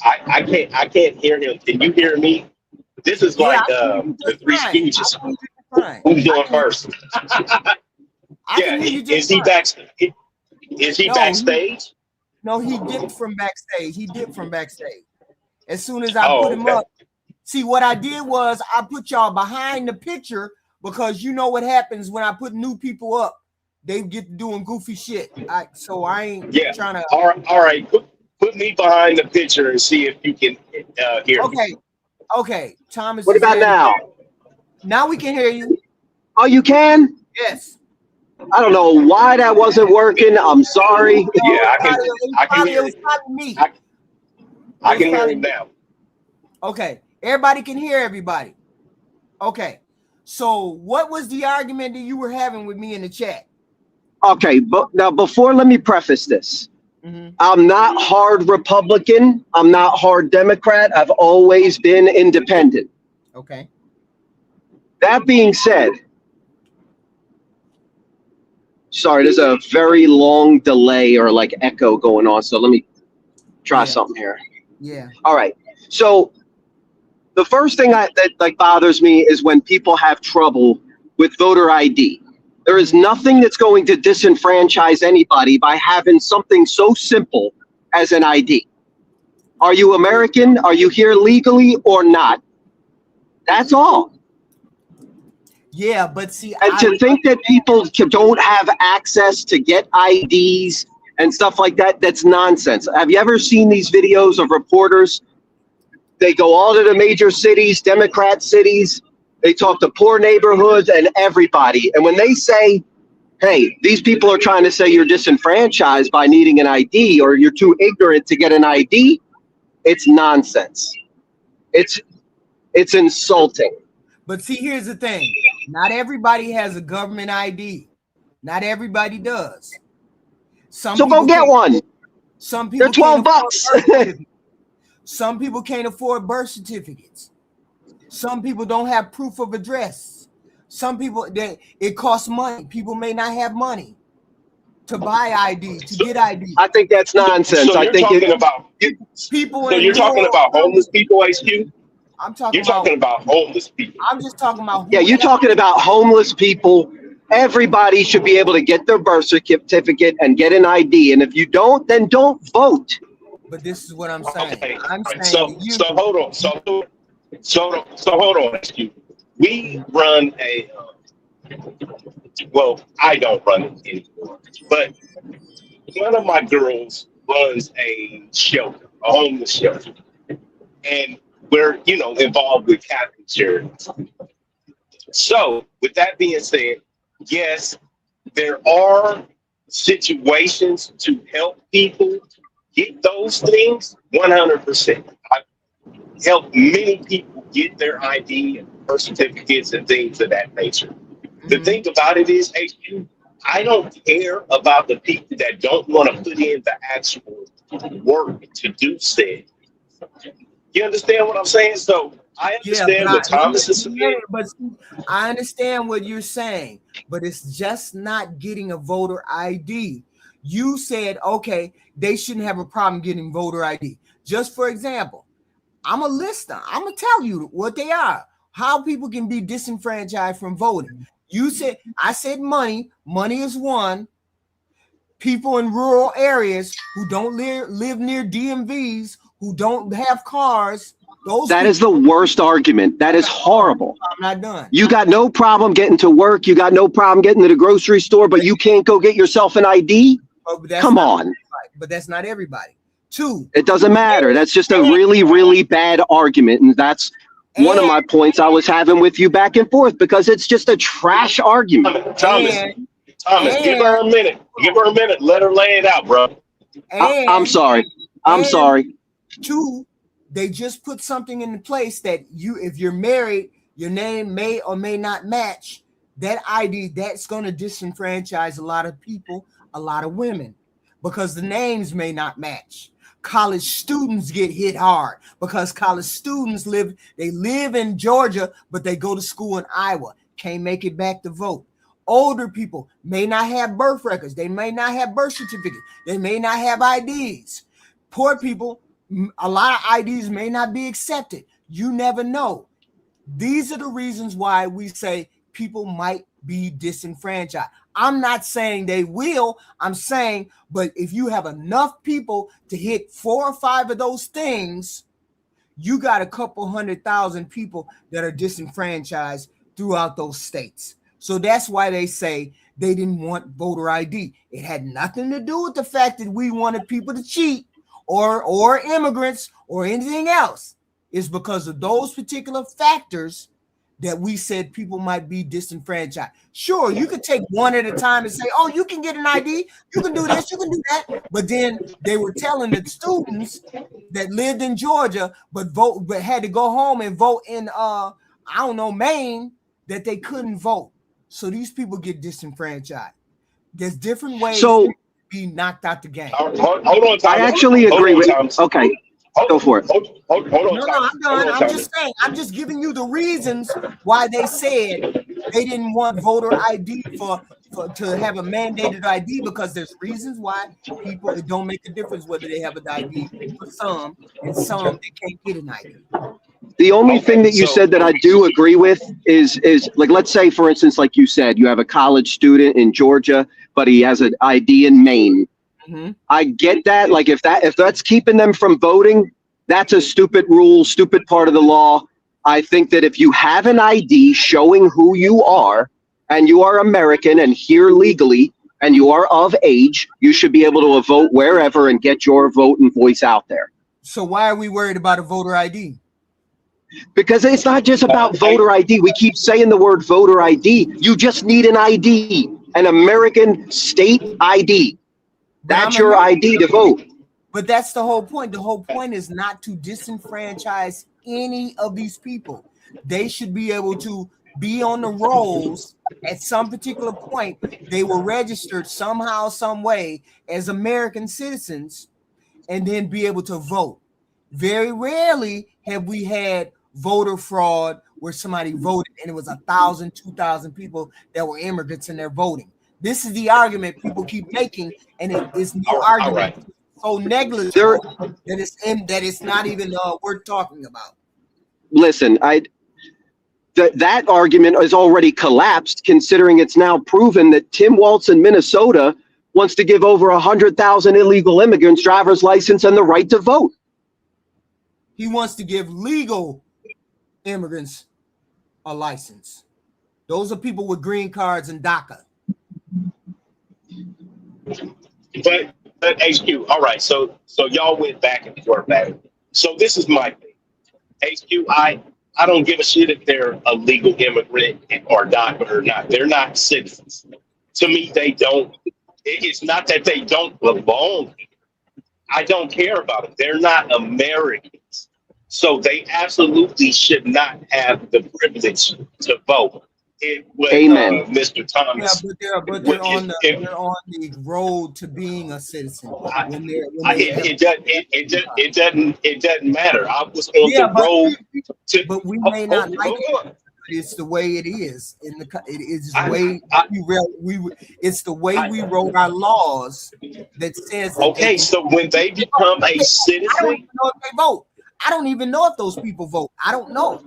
I can't hear him. Can you hear me? This is like the Three Stooges. Who's doing first? Yeah, is he backstage? Is he backstage? No, he dipped from backstage. As soon as I put him up. See, what I did was I put y'all behind the picture because you know what happens when I put new people up, they get doing goofy shit. So I ain't trying to. All right. Put me behind the picture and see if you can hear me. Okay. Thomas. What is about ready. now? Now we can hear you. Oh, you can? Yes. I don't know why that wasn't working. I'm sorry. Yeah, I can hear it. Me. I can hear him now. Okay. Everybody can hear everybody. Okay. So what was the argument that you were having with me in the chat? Okay, but now before, let me preface this. Mm-hmm. I'm not hard Republican. I'm not hard Democrat. I've always been independent. Okay. That being said, sorry, there's a very long delay or like echo going on. So let me try something here. Yeah. All right. So the first thing that like bothers me is when people have trouble with voter ID. There is nothing that's going to disenfranchise anybody by having something so simple as an ID. Are you American? Are you here legally or not? That's all. Yeah, but see, and to think that people don't have access to get IDs and stuff like that, that's nonsense. Have you ever seen these videos of reporters? They go all to the major cities, Democrat cities. They talk to poor neighborhoods and everybody. And when they say, hey, these people are trying to say you're disenfranchised by needing an ID or you're too ignorant to get an ID, it's nonsense. It's insulting. But see, here's the thing. Not everybody has a government ID. Not everybody does. So go get one. Some people they're $12. Some people can't afford birth certificates. Some people don't have proof of address. Some people, it costs money. People may not have money to buy ID, to get ID. I think that's nonsense. So I think people. So you're talking about homeless people, HQ? You're talking about homeless people. I'm just talking about. Yeah, you're talking about homeless people. Everybody should be able to get their birth certificate and get an ID. And if you don't, then don't vote. But this is what I'm saying. Okay. I'm saying So hold on. So hold on. HQ. We run a. Well, I don't run it anymore, but one of my girls runs a shelter, a homeless shelter, and we're involved with Catholic charities. So, with that being said, yes, there are situations to help people get those things. 100%. I help many people get their ID and birth certificates and things of that nature. The thing about it is, HQ, I don't care about the people that don't want to put in the actual work to do said. You understand what I'm saying? So I understand what Thomas is saying. But I understand what you're saying, but it's just not getting a voter ID. You said, okay, they shouldn't have a problem getting voter ID. Just for example, I'm a lister. I'm going to tell you what they are, how people can be disenfranchised from voting. I said money. Money is one. People in rural areas who don't live near DMVs, who don't have cars. That is the worst argument. That is horrible. I'm not done. You got no problem getting to work. You got no problem getting to the grocery store, but you can't go get yourself an ID? Come on. But that's not everybody. Two. It doesn't matter. That's just a really, really bad argument. And that's one of my points I was having with you back and forth because it's just a trash argument. Thomas, give her a minute. Give her a minute. Let her lay it out, bro. I'm sorry. I'm sorry. Two, they just put something in place that if you're married, your name may or may not match that ID. That's going to disenfranchise a lot of people, a lot of women, because the names may not match. College students get hit hard because college students live in Georgia, but they go to school in Iowa, can't make it back to vote. Older people may not have birth records. They may not have birth certificates. They may not have IDs. Poor people, a lot of IDs may not be accepted. You never know. These are the reasons why we say people might be disenfranchised. I'm not saying they will. I'm saying, but if you have enough people to hit 4 or 5 of those things, you got a couple 100,000 people that are disenfranchised throughout those states. So that's why they say they didn't want voter ID. It had nothing to do with the fact that we wanted people to cheat or immigrants or anything else. It's because of those particular factors that we said people might be disenfranchised. Sure, you could take one at a time and say, oh, you can get an ID, you can do this, you can do that. But then they were telling the students that lived in Georgia but had to go home and vote in Maine, that they couldn't vote. So these people get disenfranchised. There's different ways to be knocked out the game. Hold on, Tom. I actually agree with. Okay, go for it. Hold on. No, I'm done. I'm just saying. I'm just giving you the reasons why they said they didn't want voter ID to have a mandated ID, because there's reasons why people, it don't make a difference whether they have an ID for some, and some they can't get an ID. The only thing that you said that I do agree with is like, let's say, for instance, like you said, you have a college student in Georgia, but he has an ID in Maine. Mm-hmm. I get that. Like, if that's keeping them from voting, that's a stupid rule, stupid part of the law. I think that if you have an ID showing who you are, and you are American and here legally, and you are of age, you should be able to vote wherever and get your vote and voice out there. So why are we worried about a voter ID? Because it's not just about voter ID. We keep saying the word voter ID. You just need an ID, an American state ID. That's your ID to vote. But that's the whole point. The whole point is not to disenfranchise any of these people. They should be able to be on the rolls at some particular point. They were registered somehow, some way as American citizens, and then be able to vote. Very rarely have we had voter fraud where somebody voted and it was 1,000, 2,000 people that were immigrants and they're voting. This is the argument people keep making, and it is no argument. Right. So negligible that it's not even worth talking about. Listen, that argument is already collapsed, considering it's now proven that Tim Walz in Minnesota wants to give over 100,000 illegal immigrants driver's license and the right to vote. He wants to give legal immigrants a license. Those are people with green cards and DACA. But HQ, all right. So y'all went back and forth. So this is my thing. HQ, I don't give a shit if they're a legal immigrant or DACA or not. They're not citizens. To me, they don't. It's not that they don't belong here. I don't care about it. They're not Americans. So they absolutely should not have the privilege to vote. Amen. Mr. Thomas. Yeah, but they're on the road to being a citizen. It doesn't matter. I was on the road to. But we may not like it. It's the way it is. It's the way we wrote our laws that says. Okay, so when they become a citizen, I don't even know if they vote. I don't even know if those people vote. I don't know.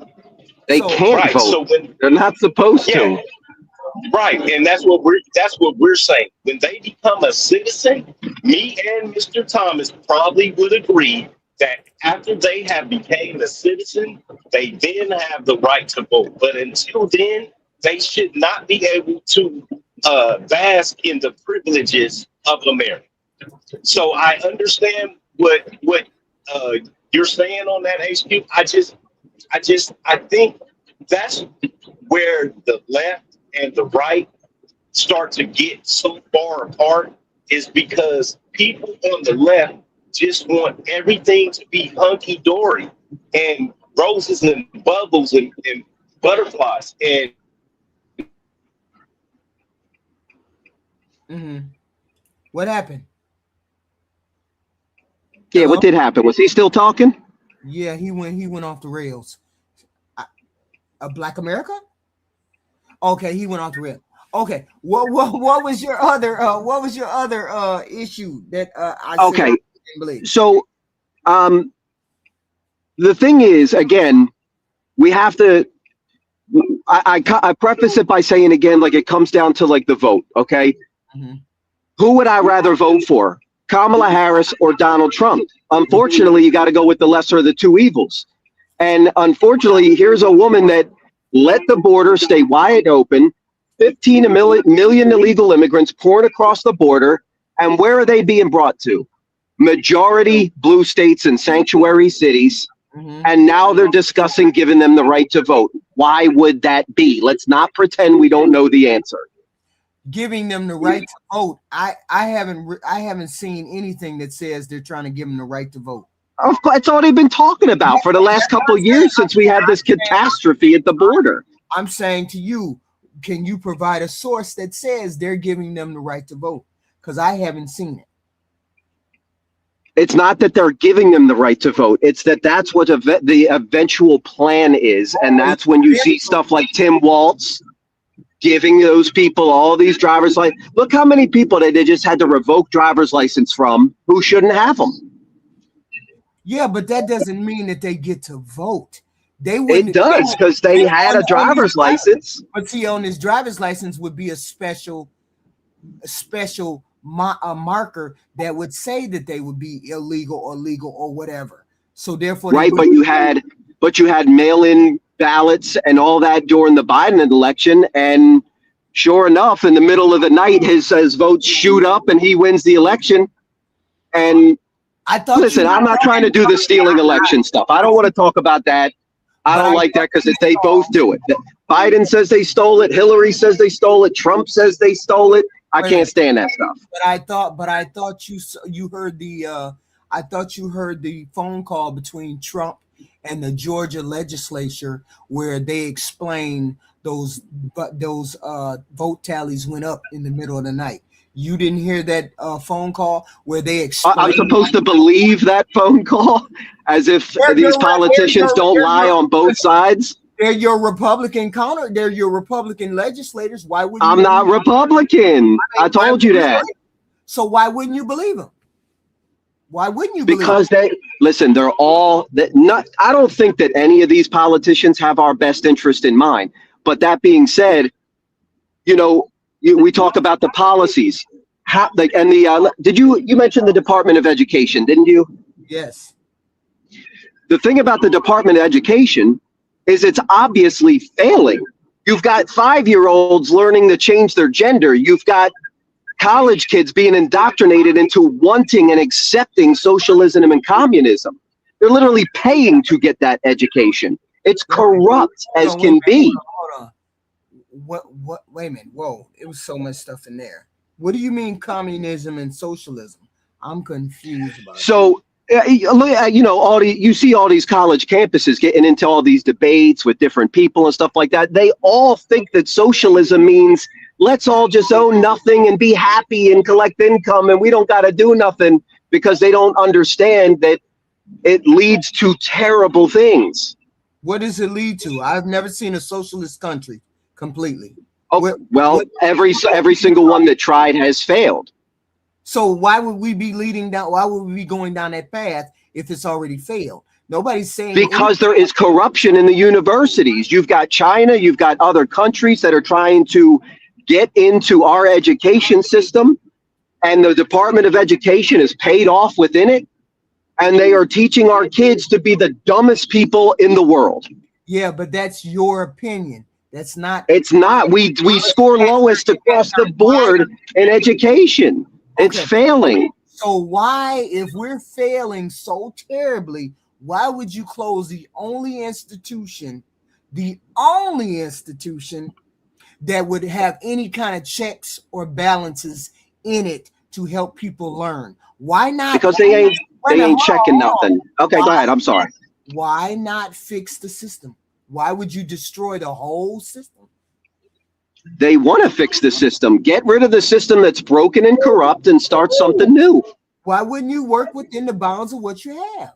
They can't vote. So they're not supposed to. Right, and that's what we're saying. When they become a citizen, me and Mr. Thomas probably would agree that after they have became a citizen, they then have the right to vote. But until then, they should not be able to bask in the privileges of America. So I understand what you're saying on that, HQ. I think that's where the left and the right start to get so far apart, is because people on the left just want everything to be hunky-dory and roses and bubbles and butterflies. And what happened? Yeah, what did happen? Was he still talking? Yeah, he went off the rails. Black America? Okay, he went off the rails. Okay, what was your other issue that I said? Okay, so the thing is, again, we have to. I preface it by saying again, like, it comes down to like the vote. Okay, who would I rather vote for, Kamala Harris or Donald Trump? Unfortunately, you got to go with the lesser of the two evils. And unfortunately, here's a woman that let the border stay wide open, 15 million illegal immigrants pouring across the border. And where are they being brought to? Majority blue states and sanctuary cities. And now they're discussing giving them the right to vote. Why would that be? Let's not pretend we don't know the answer. Giving them the right to vote. I haven't seen anything that says they're trying to give them the right to vote. Of course, it's all they've been talking about for the last couple of years since we had this catastrophe at the border. I'm saying to you, can you provide a source that says they're giving them the right to vote? Because I haven't seen it. It's not that they're giving them the right to vote. It's that that's what the eventual plan is. And that's when you see stuff like Tim Walz giving those people all these driver's license. Look how many people they just had to revoke driver's license from who shouldn't have them. Yeah, but that doesn't mean that they get to vote. It does, because they had a driver's license. But see, on this driver's license would be a special marker that would say that they would be illegal or legal or whatever. So therefore, right. But you had mail-in ballots and all that during the Biden election, and sure enough, in the middle of the night, his votes shoot up and he wins the election. And listen, I'm not trying to do the stealing election stuff. I don't want to talk about that. I don't like that because they both do it. Biden says they stole it. Hillary says they stole it. Trump says they stole it. I can't stand that stuff. But I thought you heard the phone call between Trump and the Georgia legislature where they explained those vote tallies went up in the middle of the night. You didn't hear that phone call where they explained? I'm supposed to believe that phone call as if these politicians don't lie on both sides? They're your Republican counter. They're your Republican legislators. Why would I'm not Republican? I told you that. So why wouldn't you believe them? Why wouldn't you believe them? Because they're all not. I don't think that any of these politicians have our best interest in mind. But that being said, we talk about the policies. Did you mention the Department of Education, didn't you? Yes. The thing about the Department of Education is it's obviously failing. You've got 5-year-olds learning to change their gender. You've got college kids being indoctrinated into wanting and accepting socialism and communism. They're literally paying to get that education. It's corrupt as can be. Hold on. Wait a minute. Whoa, it was so much stuff in there. What do you mean communism and socialism? I'm confused about it. So, you see all these college campuses getting into all these debates with different people and stuff like that. They all think that socialism means let's all just own nothing and be happy and collect income and we don't got to do nothing, because they don't understand that it leads to terrible things. What does it lead to? I've never seen a socialist country completely. Oh, well, every single one that tried has failed. So why would we be why would we be going down that path if it's already failed? Nobody's saying because there is corruption in the universities. You've got China, you've got other countries that are trying to get into our education system, and the Department of Education is paid off within it, and they are teaching our kids to be the dumbest people in the world. Yeah, but that's your opinion. That's not. It's not. We score lowest across the board in education. It's failing. So why, if we're failing so terribly, why would you close the only institution that would have any kind of checks or balances in it to help people learn? Why not? Because they ain't checking nothing. Okay, go ahead. I'm sorry. Why not fix the system? Why would you destroy the whole system? They want to fix the system. Get rid of the system that's broken and corrupt and start something new. Why wouldn't you work within the bounds of what you have?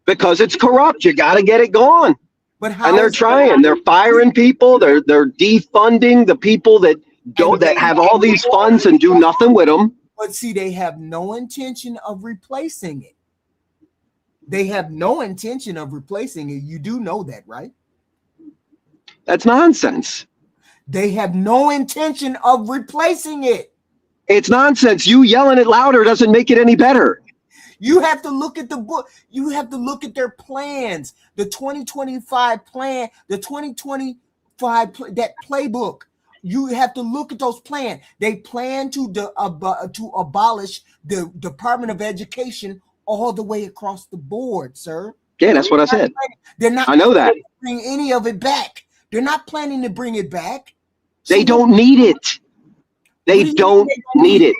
Because it's corrupt. You got to get it gone. But how? And they're trying. They're firing people. They're defunding the people that have all these funds and do nothing with them. But see, they have no intention of replacing it. They have no intention of replacing it. You do know that, right? That's nonsense. They have no intention of replacing it. It's nonsense. You yelling it louder doesn't make it any better. You have to look at the book. You have to look at their plans. The 2025 plan, the 2020 that playbook. You have to look at those plans. They plan to abolish the Department of Education all the way across the board, sir. Yeah, that's what I said. They're not. I know that. Bring any of it back. They're not planning to bring it back. They don't need it. They don't need it.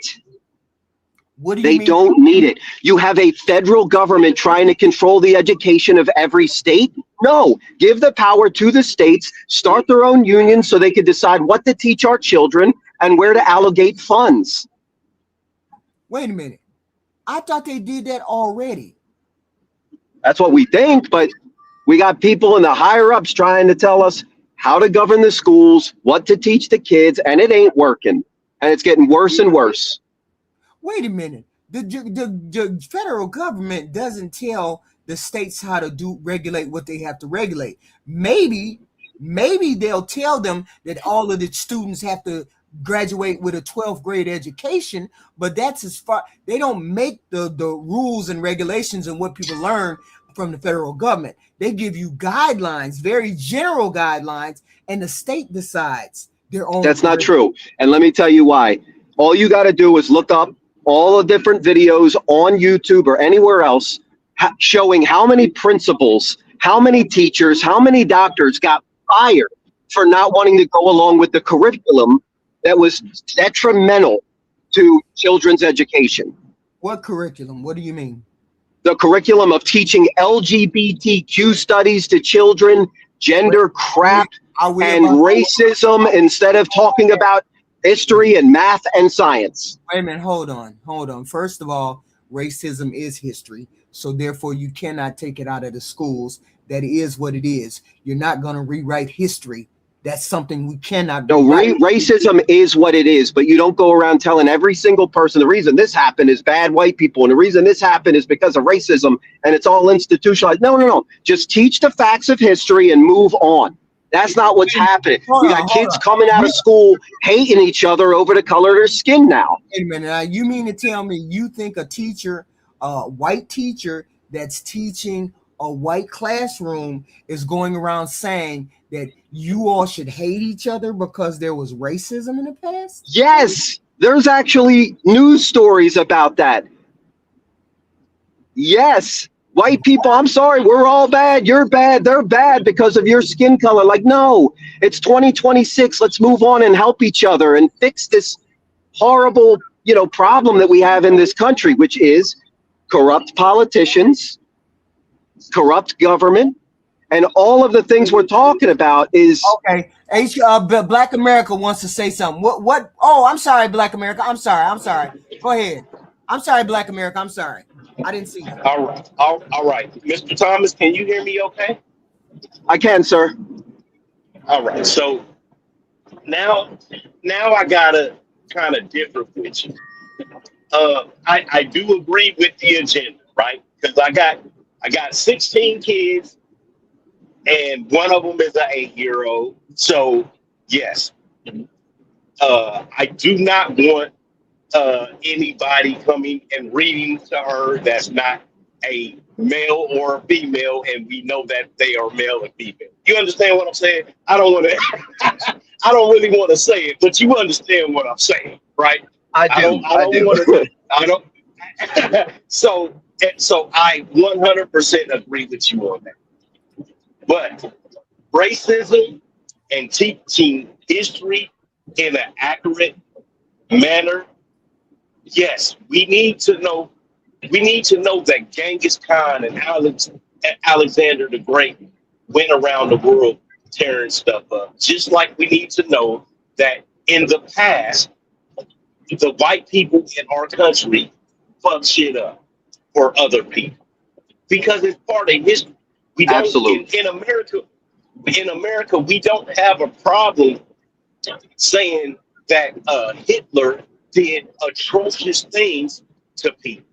What do you mean? They don't need it. You have a federal government trying to control the education of every state? No. Give the power to the states, start their own unions so they can decide what to teach our children and where to allocate funds. Wait a minute. I thought they did that already. That's what we think, but we got people in the higher ups trying to tell us how to govern the schools, what to teach the kids, and it ain't working. And it's getting worse and worse. Wait a minute. The federal government doesn't tell the states how to regulate what they have to regulate. Maybe they'll tell them that all of the students have to graduate with a 12th grade education, but that's as far. They don't make the rules and regulations and what people learn from the federal government. They give you guidelines, very general guidelines, and the state decides their own. That's not true. And let me tell you why. All you got to do is look up all the different videos on YouTube or anywhere else showing how many principals, how many teachers, how many doctors got fired for not wanting to go along with the curriculum that was detrimental to children's education. What curriculum? What do you mean? The curriculum of teaching LGBTQ studies to children, gender crap, and racism instead of talking about history and math and science. Wait a minute, hold on. First of all, racism is history, so therefore you cannot take it out of the schools. That is what it is. You're not going to rewrite history. That's something we cannot do. No, racism is what it is, but you don't go around telling every single person the reason this happened is bad white people, and the reason this happened is because of racism, and it's all institutionalized. No. Just teach the facts of history and move on. That's not what's happening. You got kids coming out of school hating each other over the color of their skin now. Wait a minute. Now, you mean to tell me you think a teacher, a white teacher that's teaching a white classroom is going around saying that you all should hate each other because there was racism in the past? Yes. There's actually news stories about that. Yes. White people, I'm sorry, we're all bad. You're bad. They're bad because of your skin color. Like, no, it's 2026. Let's move on and help each other and fix this horrible, problem that we have in this country, which is corrupt politicians, corrupt government, and all of the things we're talking about is okay. Black America wants to say something. What? Oh, I'm sorry, Black America. I'm sorry. Go ahead. I'm sorry, Black America. I'm sorry. I didn't see you. All right. Mr. Thomas, can you hear me okay? I can, sir. All right. So now I gotta kind of differ with you. I do agree with the agenda, right? Because I got 16 kids, and one of them is an 8-year-old. So yes, I do not want anybody coming and reading to her that's not a male or a female, and we know that they are male and female. You understand what I'm saying? I don't want to. I don't really want to say it, but you understand what I'm saying, right? I do. I don't. So I 100% agree with you on that. But racism and teaching history in an accurate manner, yes, we need to know. We need to know that Genghis Khan and Alexander the Great went around the world tearing stuff up. Just like we need to know that in the past, the white people in our country fucked shit up for other people because it's part of history. We don't. Absolutely. In America, we don't have a problem saying that Hitler did atrocious things to people.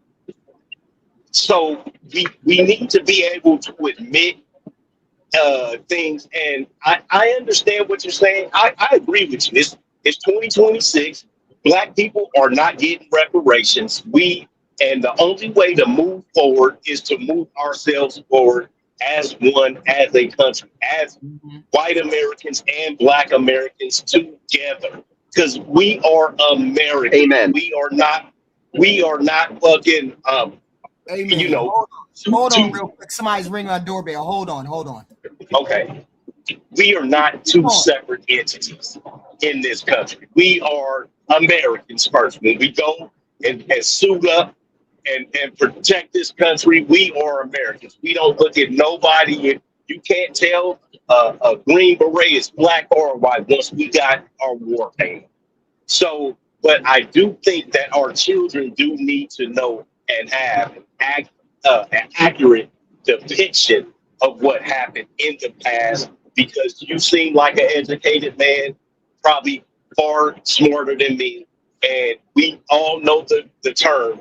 So we need to be able to admit things, and I understand what you're saying. I agree with you. It's 2026. Black people are not getting reparations. And the only way to move forward is to move ourselves forward as one, as a country, as white Americans and black Americans together. Because we are American. Amen. We are not fucking Amen. you know. Hold on real quick. Somebody's ringing our doorbell. Hold on. Okay. We are not two separate entities in this country. We are Americans first. When we go and suit up and protect this country, we are Americans. We don't look at nobody. You can't tell a Green Beret is black or white once we got our war paint. So, but I do think that our children do need to know and have an accurate depiction of what happened in the past, because you seem like an educated man, probably far smarter than me, and we all know the term.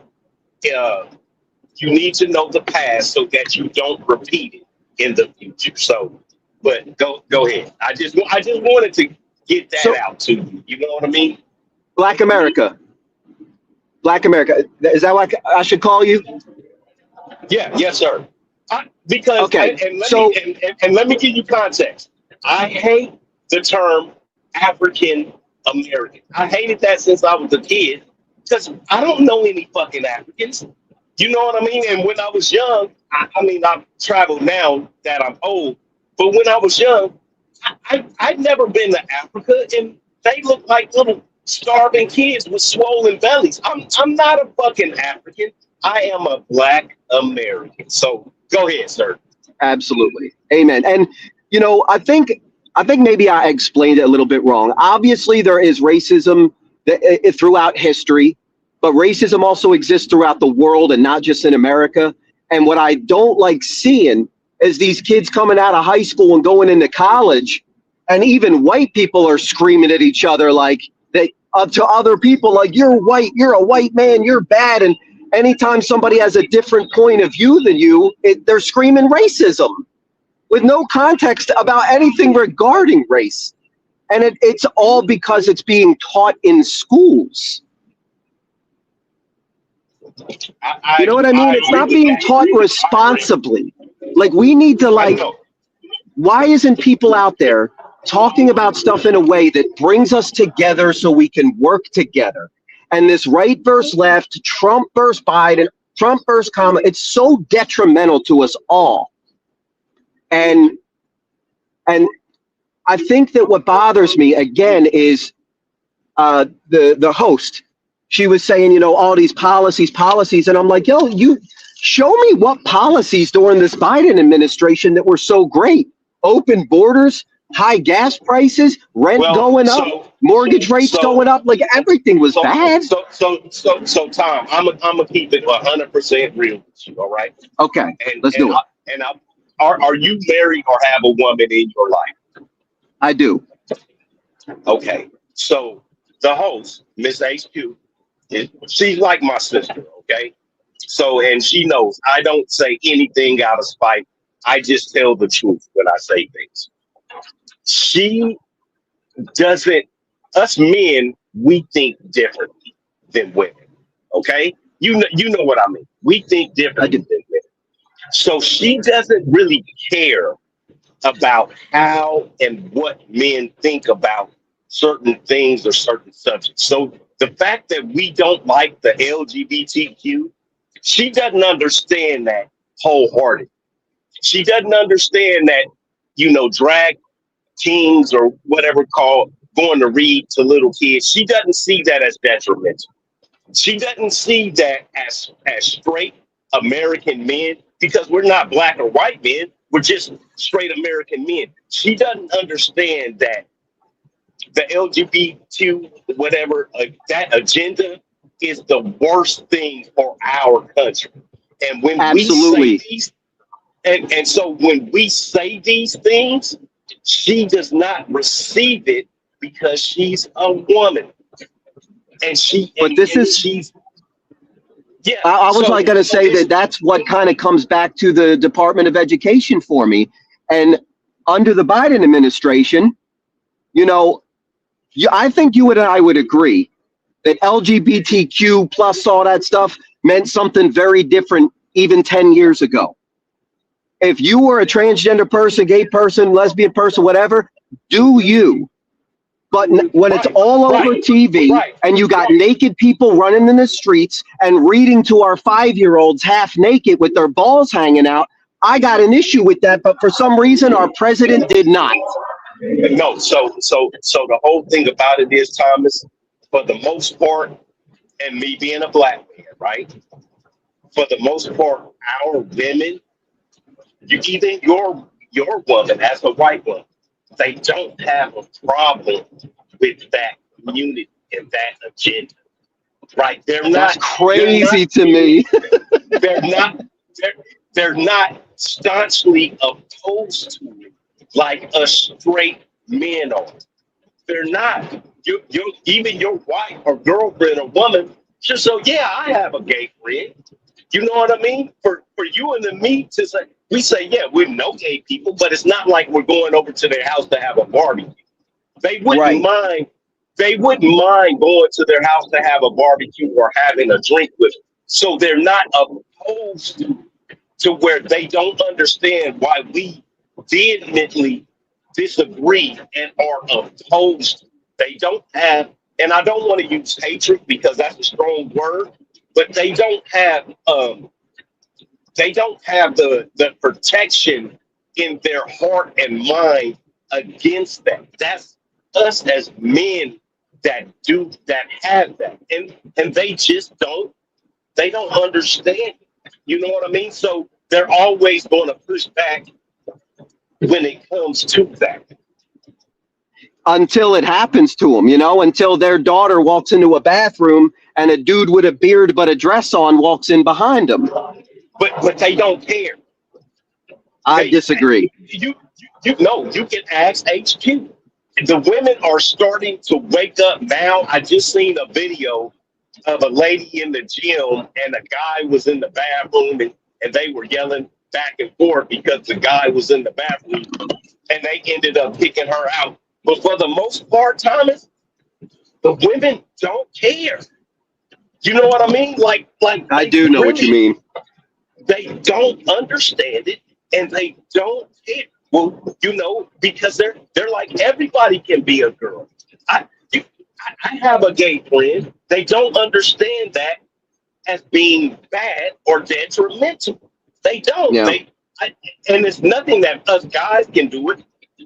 You need to know the past so that you don't repeat it in the future. So, but go ahead. I just wanted to get that out to you. You know what I mean? Black America. Is that what I should call you? Yeah. Yes, sir. Because okay. And let me give you context. I hate the term African American. I hated that since I was a kid because I don't know any fucking Africans. You know what I mean? And when I was young, I mean, I've traveled now that I'm old, but when I was young, I'd never been to Africa, and they look like little starving kids with swollen bellies. I'm not a fucking African. I am a black American. So go ahead, sir. Absolutely. Amen. And, you know, I think maybe I explained it a little bit wrong. Obviously, there is racism throughout history, but racism also exists throughout the world and not just in America. And what I don't like seeing is these kids coming out of high school and going into college, and even white people are screaming at each other like they to other people, like, you're white, you're a white man, you're bad. And anytime somebody has a different point of view than you, they're screaming racism with no context about anything regarding race. And it's all because it's being taught in schools. You know what I mean? It's not being taught responsibly. Like, we need to, like, why isn't people out there talking about stuff in a way that brings us together so we can work together? And this right versus left, Trump versus Biden, Trump versus Kamala, it's so detrimental to us all. And I think that what bothers me, again, is the host. She was saying, you know, all these policies. And I'm like, yo, you show me what policies during this Biden administration that were so great. Open borders, high gas prices, rent going up, mortgage rates going up, like everything was bad. So Tom, I'm gonna keep it 100% real with you, all right? Okay, let's do it. And are you married or have a woman in your life? I do. Okay, so the host, Miss HQ, she's like my sister, okay? So, and she knows I don't say anything out of spite. I just tell the truth when I say things. She doesn't, us men, we think differently than women, okay? You know what I mean. We think differently than women. So she doesn't really care about how and what men think about certain things or certain subjects. So the fact that we don't like the LGBTQ, she doesn't understand that wholeheartedly. She doesn't understand that, you know, drag kings or whatever called going to read to little kids. She doesn't see that as detrimental. She doesn't see that as straight American men, because we're not black or white men. We're just straight American men. She doesn't understand that the LGBT, whatever, that agenda is the worst thing for our country. And when we say these, and so when we say these things, she does not receive it because she's a woman. And she's yeah. I was like going to say that's what kind of comes back to the Department of Education for me. And under the Biden administration, you know, I think you and I would agree that LGBTQ plus all that stuff meant something very different even 10 years ago. If you were a transgender person, gay person, lesbian person, whatever, do you. But when it's all over TV and you got naked people running in the streets and reading to our 5-year-olds half naked with their balls hanging out, I got an issue with that. But for some reason, our president did not. No, so the whole thing about it is, Thomas, for the most part, and me being a black man, right? For the most part, our women, even your woman as a white woman, they don't have a problem with that community and that agenda, right? That's crazy to me. They're not. They're not staunchly opposed to it like a straight men are. They're not. You even your wife or girlfriend or woman just so yeah, I have a gay friend. You know what I mean? For you and me to say, we say, yeah, we know gay people, but it's not like we're going over to their house to have a barbecue. They wouldn't mind. They wouldn't mind going to their house to have a barbecue or having a drink with them. So they're not opposed to where they don't understand why we vehemently disagree and are opposed. They don't have, and I don't want to use hatred because that's a strong word, but they don't have the protection in their heart and mind against that. That's us as men that have that. And they just don't understand. You know what I mean? So they're always going to push back when it comes to that. Until it happens to them, until their daughter walks into a bathroom and a dude with a beard but a dress on walks in behind them. But they don't care. I disagree. You know, you can ask HQ. The women are starting to wake up now. I just seen a video of a lady in the gym and a guy was in the bathroom and they were yelling back and forth because the guy was in the bathroom and they ended up kicking her out. But for the most part, Thomas, the women don't care. You know what I mean? Like I do know what you mean. They don't understand it and they don't care. Well, because they're like everybody can be a girl. I have a gay friend. They don't understand that as being bad or detrimental. They don't. Yeah. And it's nothing that us guys can do it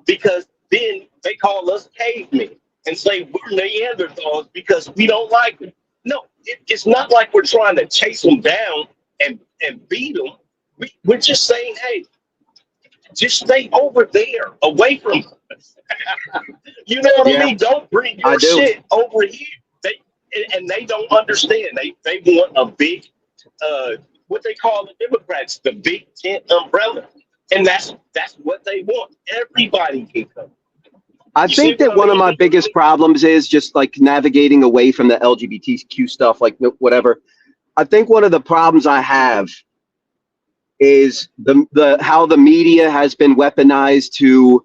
because then they call us cavemen and say we're Neanderthals because we don't like them. No, it's not like we're trying to chase them down and beat them. We're just saying, hey, just stay over there, away from us. You know what I mean? Don't bring your shit over here. They don't understand. They want a big, what they call the Democrats, the big tent umbrella, and that's what they want. Everybody can come. I think that one of my biggest problems is just like navigating away from the LGBTQ stuff, like whatever. I think one of the problems I have is the how the media has been weaponized to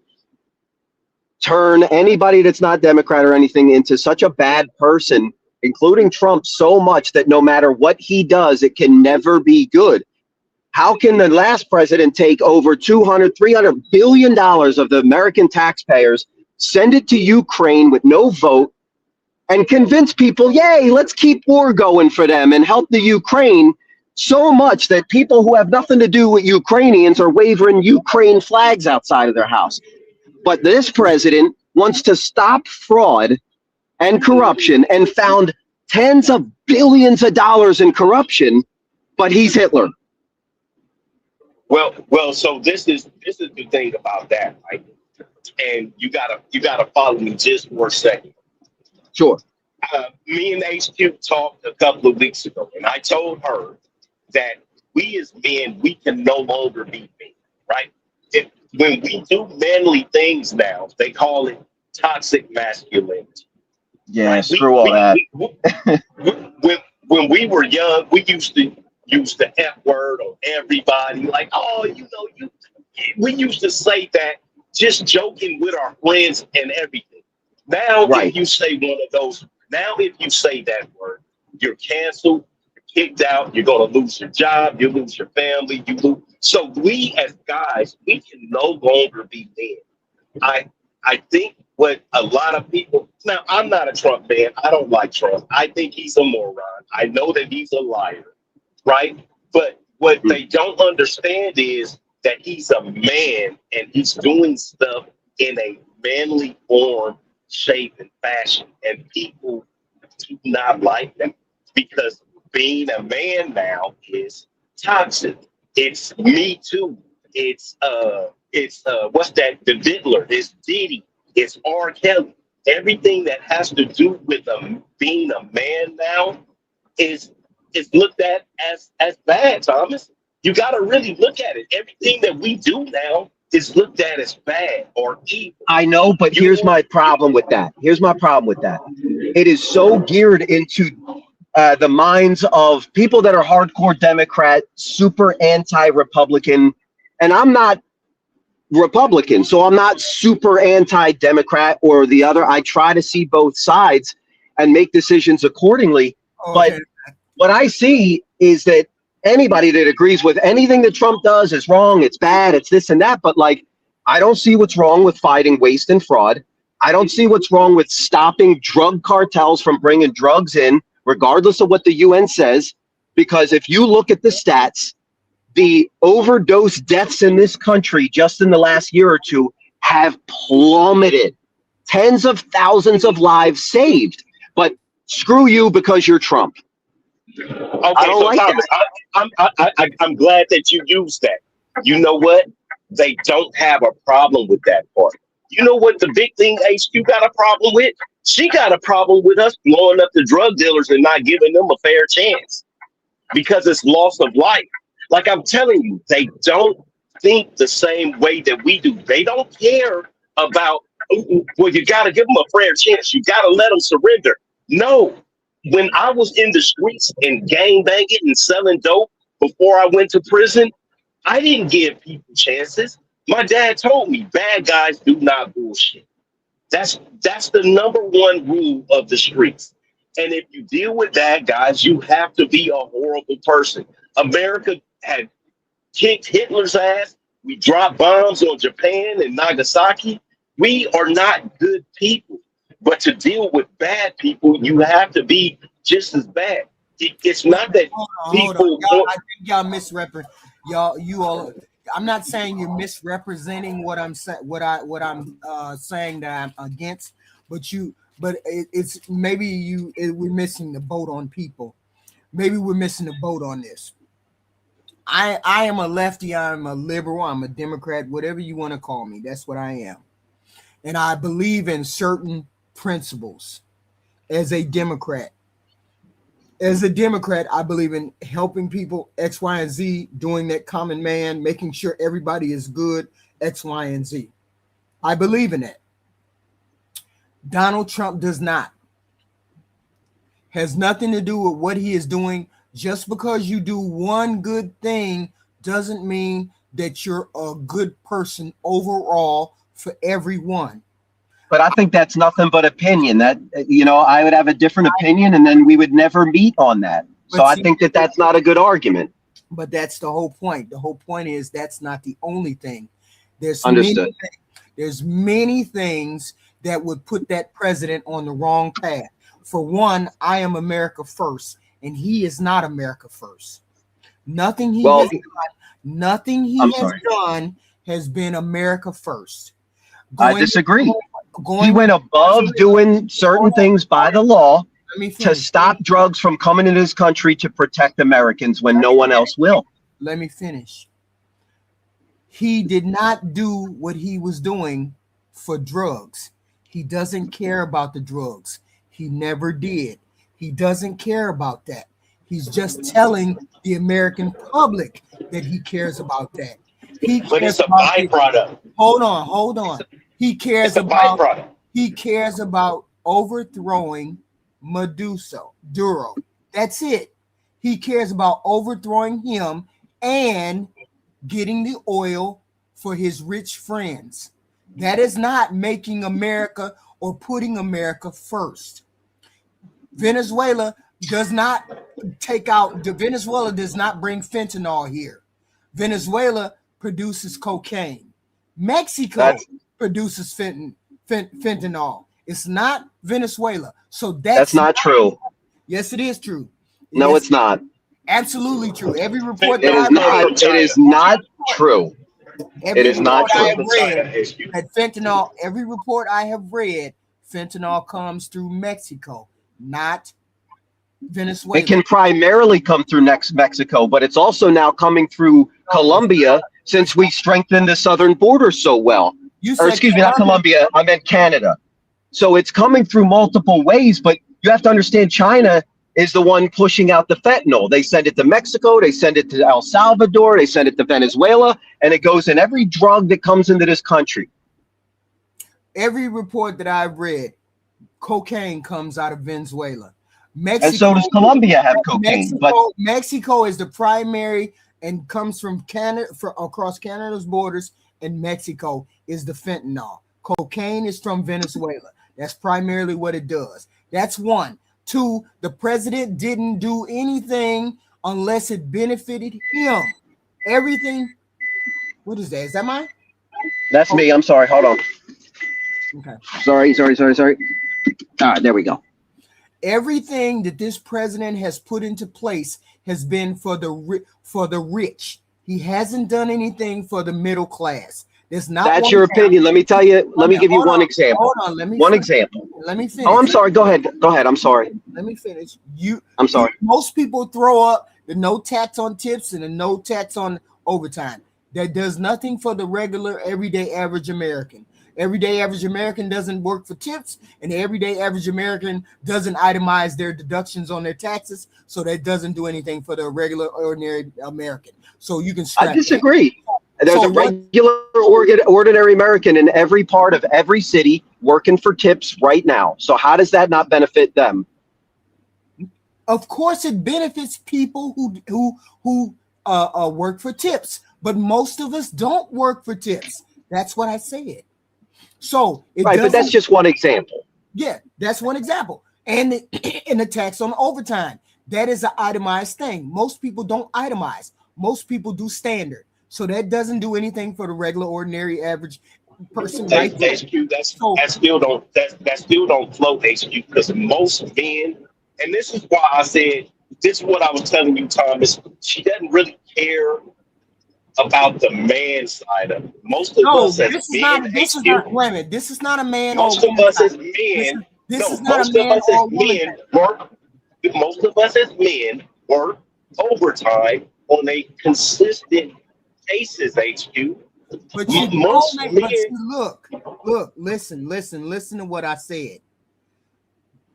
turn anybody that's not Democrat or anything into such a bad person, including Trump, so much that no matter what he does, it can never be good. How can the last president take over $200-300 billion of the American taxpayers, send it to Ukraine with no vote, and convince people, yay, let's keep war going for them and help the Ukraine, so much that people who have nothing to do with Ukrainians are waving Ukraine flags outside of their house? But this president wants to stop fraud and corruption and found tens of billions of dollars in corruption, but he's Hitler. Well, so this is the thing about that, right? And you gotta follow me just for a second. Sure. Me and HQ talked a couple of weeks ago, and I told her that we as men, we can no longer be men, right? When we do manly things now, they call it toxic masculinity. Yeah, right? screw all that. When we were young, we used to use the F word on everybody. Like, oh, we used to say that just joking with our friends and everything. Now, if you say one of those, if you say that word, you're canceled, you're kicked out, you're going to lose your job, you lose your family, you lose. So we as guys, we can no longer be men. I think what a lot of people now, I'm not a Trump fan. I don't like Trump. I think he's a moron. I know that he's a liar, right? But what they don't understand is that he's a man and he's doing stuff in a manly form, shape, and fashion. And people do not like that because being a man now is toxic. It's Me Too. It's what's that? The Diddler. It's Diddy. It's R. Kelly. Everything that has to do with being a man now is looked at as bad, Thomas. You got to really look at it. Everything that we do now is looked at as bad or evil. I know, but here's my problem with that. Here's my problem with that. It is so geared into the minds of people that are hardcore Democrat, super anti-Republican, and I'm not Republican, so I'm not super anti-Democrat or the other. I try to see both sides and make decisions accordingly. Okay. But what I see is that anybody that agrees with anything that Trump does is wrong, it's bad, it's this and that. But like, I don't see what's wrong with fighting waste and fraud. I don't see what's wrong with stopping drug cartels from bringing drugs in, regardless of what the UN says. Because if you look at the stats, the overdose deaths in this country just in the last year or two have plummeted. Tens of thousands of lives saved. But screw you because you're Trump. Okay, don't so like Thomas, I'm glad that you used that. You know what? They don't have a problem with that part. You know what the big thing HQ got a problem with? She got a problem with us blowing up the drug dealers and not giving them a fair chance because it's loss of life. Like I'm telling you, they don't think the same way that we do. They don't care about, well, you got to give them a fair chance. You got to let them surrender. No. When I was in the streets and gang banging and selling dope before I went to prison, I didn't give people chances. My dad told me bad guys do not bullshit. That's the number one rule of the streets. And if you deal with bad guys, you have to be a horrible person. America had kicked Hitler's ass. We dropped bombs on Japan and Nagasaki. We are not good people. But to deal with bad people, you have to be just as bad. It's not that people. Y'all, I think y'all misrepresent. You all. I'm not saying you're misrepresenting what I'm saying. What I'm saying that I'm against. But it's maybe we're missing the boat on people. Maybe we're missing the boat on this. I am a lefty. I'm a liberal. I'm a Democrat. Whatever you want to call me, that's what I am. And I believe in certain principles as a Democrat. As a Democrat, I believe in helping people, X, Y, and Z, doing that common man, making sure everybody is good, X, Y, and Z. I believe in that. Donald Trump does not. Has nothing to do with what he is doing. Just because you do one good thing doesn't mean that you're a good person overall for everyone. But I think that's nothing but opinion. That, I would have a different opinion and then we would never meet on that. So I think that that's not a good argument. But that's the whole point. The whole point is that's not the only thing. There's many things that would put that president on the wrong path. For one, I am America first, and he is not America first. Nothing he has done has been America first. I disagree. He went above doing certain things by the law to stop drugs from coming into this country to protect Americans when no one else will. Let me finish. He did not do what he was doing for drugs. He doesn't care about the drugs. He never did. He doesn't care about that. He's just telling the American public that he cares about that. But it's a byproduct. Hold on. He cares about overthrowing Maduro. That's it. He cares about overthrowing him and getting the oil for his rich friends. That is not making America or putting America first. Venezuela does not bring fentanyl here. Venezuela produces cocaine. Mexico produces fentanyl. It's not Venezuela. So That's not true. Yes, it is true. No, Yes, it's not. absolutely true. Every report It is not. It is not true. It is not I true. have read that fentanyl, every report I have read, fentanyl comes through Mexico, not Venezuela. It can primarily come through Mexico, but it's also now coming through Colombia since we strengthened the southern border so well. Or excuse me, not Colombia, I meant Canada. So it's coming through multiple ways, but you have to understand China is the one pushing out the fentanyl. They send it to Mexico, they send it to El Salvador, they send it to Venezuela, and it goes in every drug that comes into this country. Every report that I've read, cocaine comes out of Venezuela. Mexico, and so does Colombia have cocaine. Mexico is the primary and comes from Canada, across Canada's borders, and Mexico is the fentanyl. Cocaine is from Venezuela. That's primarily what it does. That's one. Two, the president didn't do anything unless it benefited him. Everything. What is that? Is that mine? That's me. I'm sorry. Hold on. Okay. Sorry. All right, there we go. Everything that this president has put into place has been for the rich. He hasn't done anything for the middle class. That's your opinion. Let me tell you. Let me give you one example. Hold on. Let me finish. Oh, I'm sorry. Go ahead. I'm sorry. Let me finish. I'm sorry. Most people throw up the no tax on tips and the no tax on overtime. That does nothing for the regular, everyday, average American. Everyday average American doesn't work for tips, and the everyday average American doesn't itemize their deductions on their taxes, so that doesn't do anything for the regular, ordinary American. So you can. I disagree. There's a regular, ordinary American in every part of every city working for tips right now. So how does that not benefit them? Of course, it benefits people who work for tips, but most of us don't work for tips. That's what I said. So but that's just one example. Yeah, that's one example. And the tax on overtime, that is an itemized thing. Most people don't itemize. Most people do standard. So that doesn't do anything for the regular, ordinary, average person. HQ, that still don't float, HQ, because most men, and this is why I said, this is what I was telling you, Thomas, she doesn't really care about the man side of it. Most of us as men, this is not women. This is not a man. Most of us as men, most of us as men work overtime on a consistent basis, HQ. But you most men, look, listen to what I said.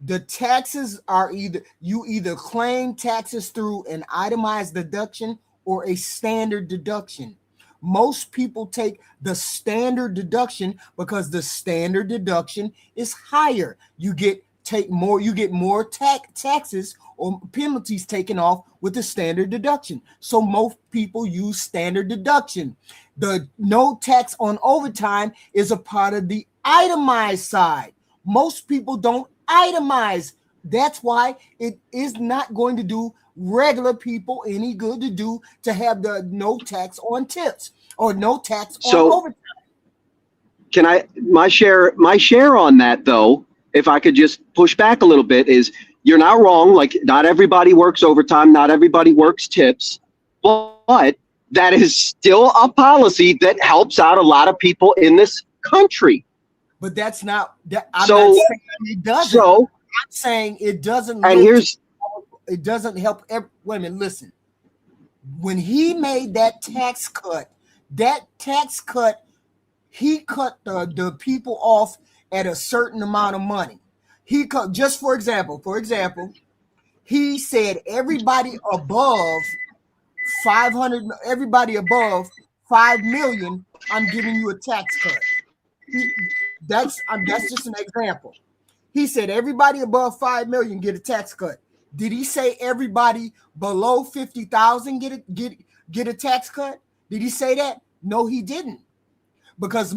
The taxes are either claim taxes through an itemized deduction or a standard deduction. Most people take the standard deduction because the standard deduction is higher. You get more taxes or penalties taken off with the standard deduction. So most people use standard deduction. The no tax on overtime is a part of the itemized side. Most people don't itemize. That's why it is not going to do regular people any good to have the no tax on tips or no tax on overtime. Can I my share on that though, if I could just push back a little bit, is you're not wrong. Like, not everybody works overtime, not everybody works tips, but that is still a policy that helps out a lot of people in this country. But that's not that. I'm not saying it doesn't. I'm saying it doesn't. And it doesn't help. Wait a minute, listen. When he made that tax cut, he cut the people off at a certain amount of money. He cut, just for example, he said everybody above 500, everybody above 5 million, I'm giving you a tax cut. That's just an example. He said everybody above 5 million get a tax cut. Did he say everybody below 50,000 get a tax cut? Did he say that? No, he didn't. Because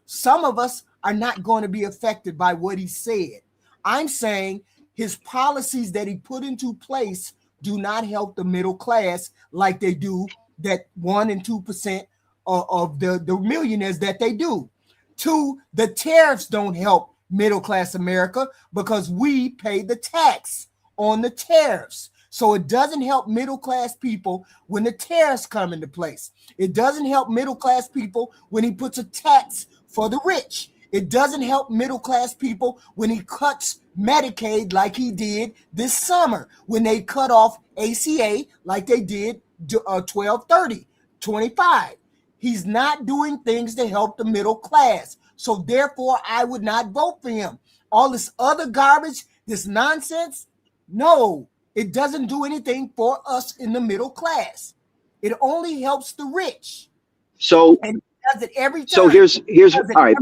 some of us are not going to be affected by what he said. I'm saying his policies that he put into place do not help the middle class like they do that 1 and 2% of the millionaires that they do. 2, the tariffs don't help middle class America because we pay the tax on the tariffs. So it doesn't help middle class people when the tariffs come into place. It doesn't help middle class people when he puts a tax for the rich. It doesn't help middle class people when he cuts Medicaid like he did this summer, when they cut off ACA like they did 1230, 25. He's not doing things to help the middle class. So therefore, I would not vote for him. All this other garbage, this nonsense, no, it doesn't do anything for us in the middle class. It only helps the rich. So, and he does it every time. So here's all right.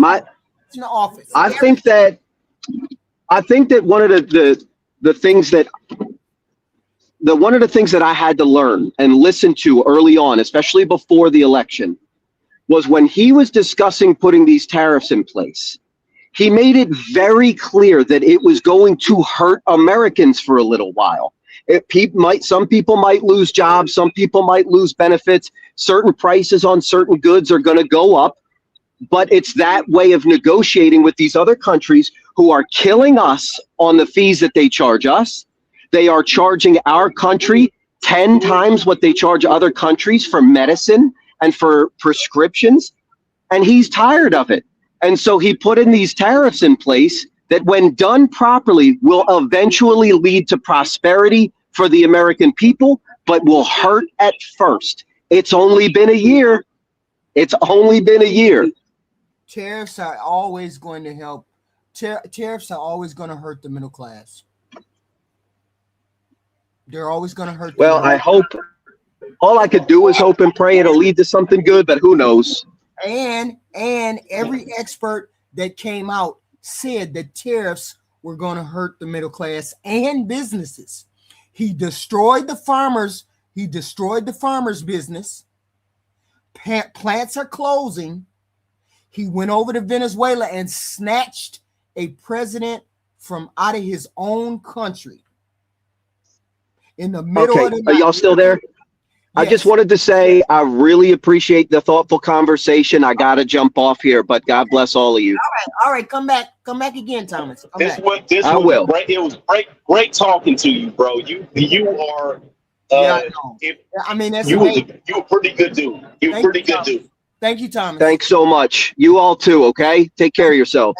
In the office. I think that one of the things that one of the things that I had to learn and listen to early on, especially before the election, was when he was discussing putting these tariffs in place. He made it very clear that it was going to hurt Americans for a little while. Some people might lose jobs, some people might lose benefits, certain prices on certain goods are going to go up, but it's that way of negotiating with these other countries who are killing us on the fees that they charge us. They are charging our country 10 times what they charge other countries for medicine and for prescriptions, and he's tired of it. And so he put in these tariffs in place that, when done properly, will eventually lead to prosperity for the American people, but will hurt at first. It's only been a year. It's only been a year. Tariffs are always going to help. Tariffs are always going to hurt the middle class. They're always going to hurt. Well, I hope. All I could do is hope and pray it'll lead to something good, but who knows? And every expert that came out said that tariffs were going to hurt the middle class and businesses. He destroyed the farmers. He destroyed the farmers' business. Plants are closing. He went over to Venezuela and snatched a president from out of his own country. In the middle of the night. Are y'all still there? I just wanted to say I really appreciate the thoughtful conversation. I got to jump off here, but God bless all of you. All right. Come back again, Thomas. I will. Great. It was great talking to you, bro. You are. I mean, that's you a pretty good dude. You're a pretty good dude. Thank you, Thomas. Thanks so much. You all too. Okay. Take care of yourselves.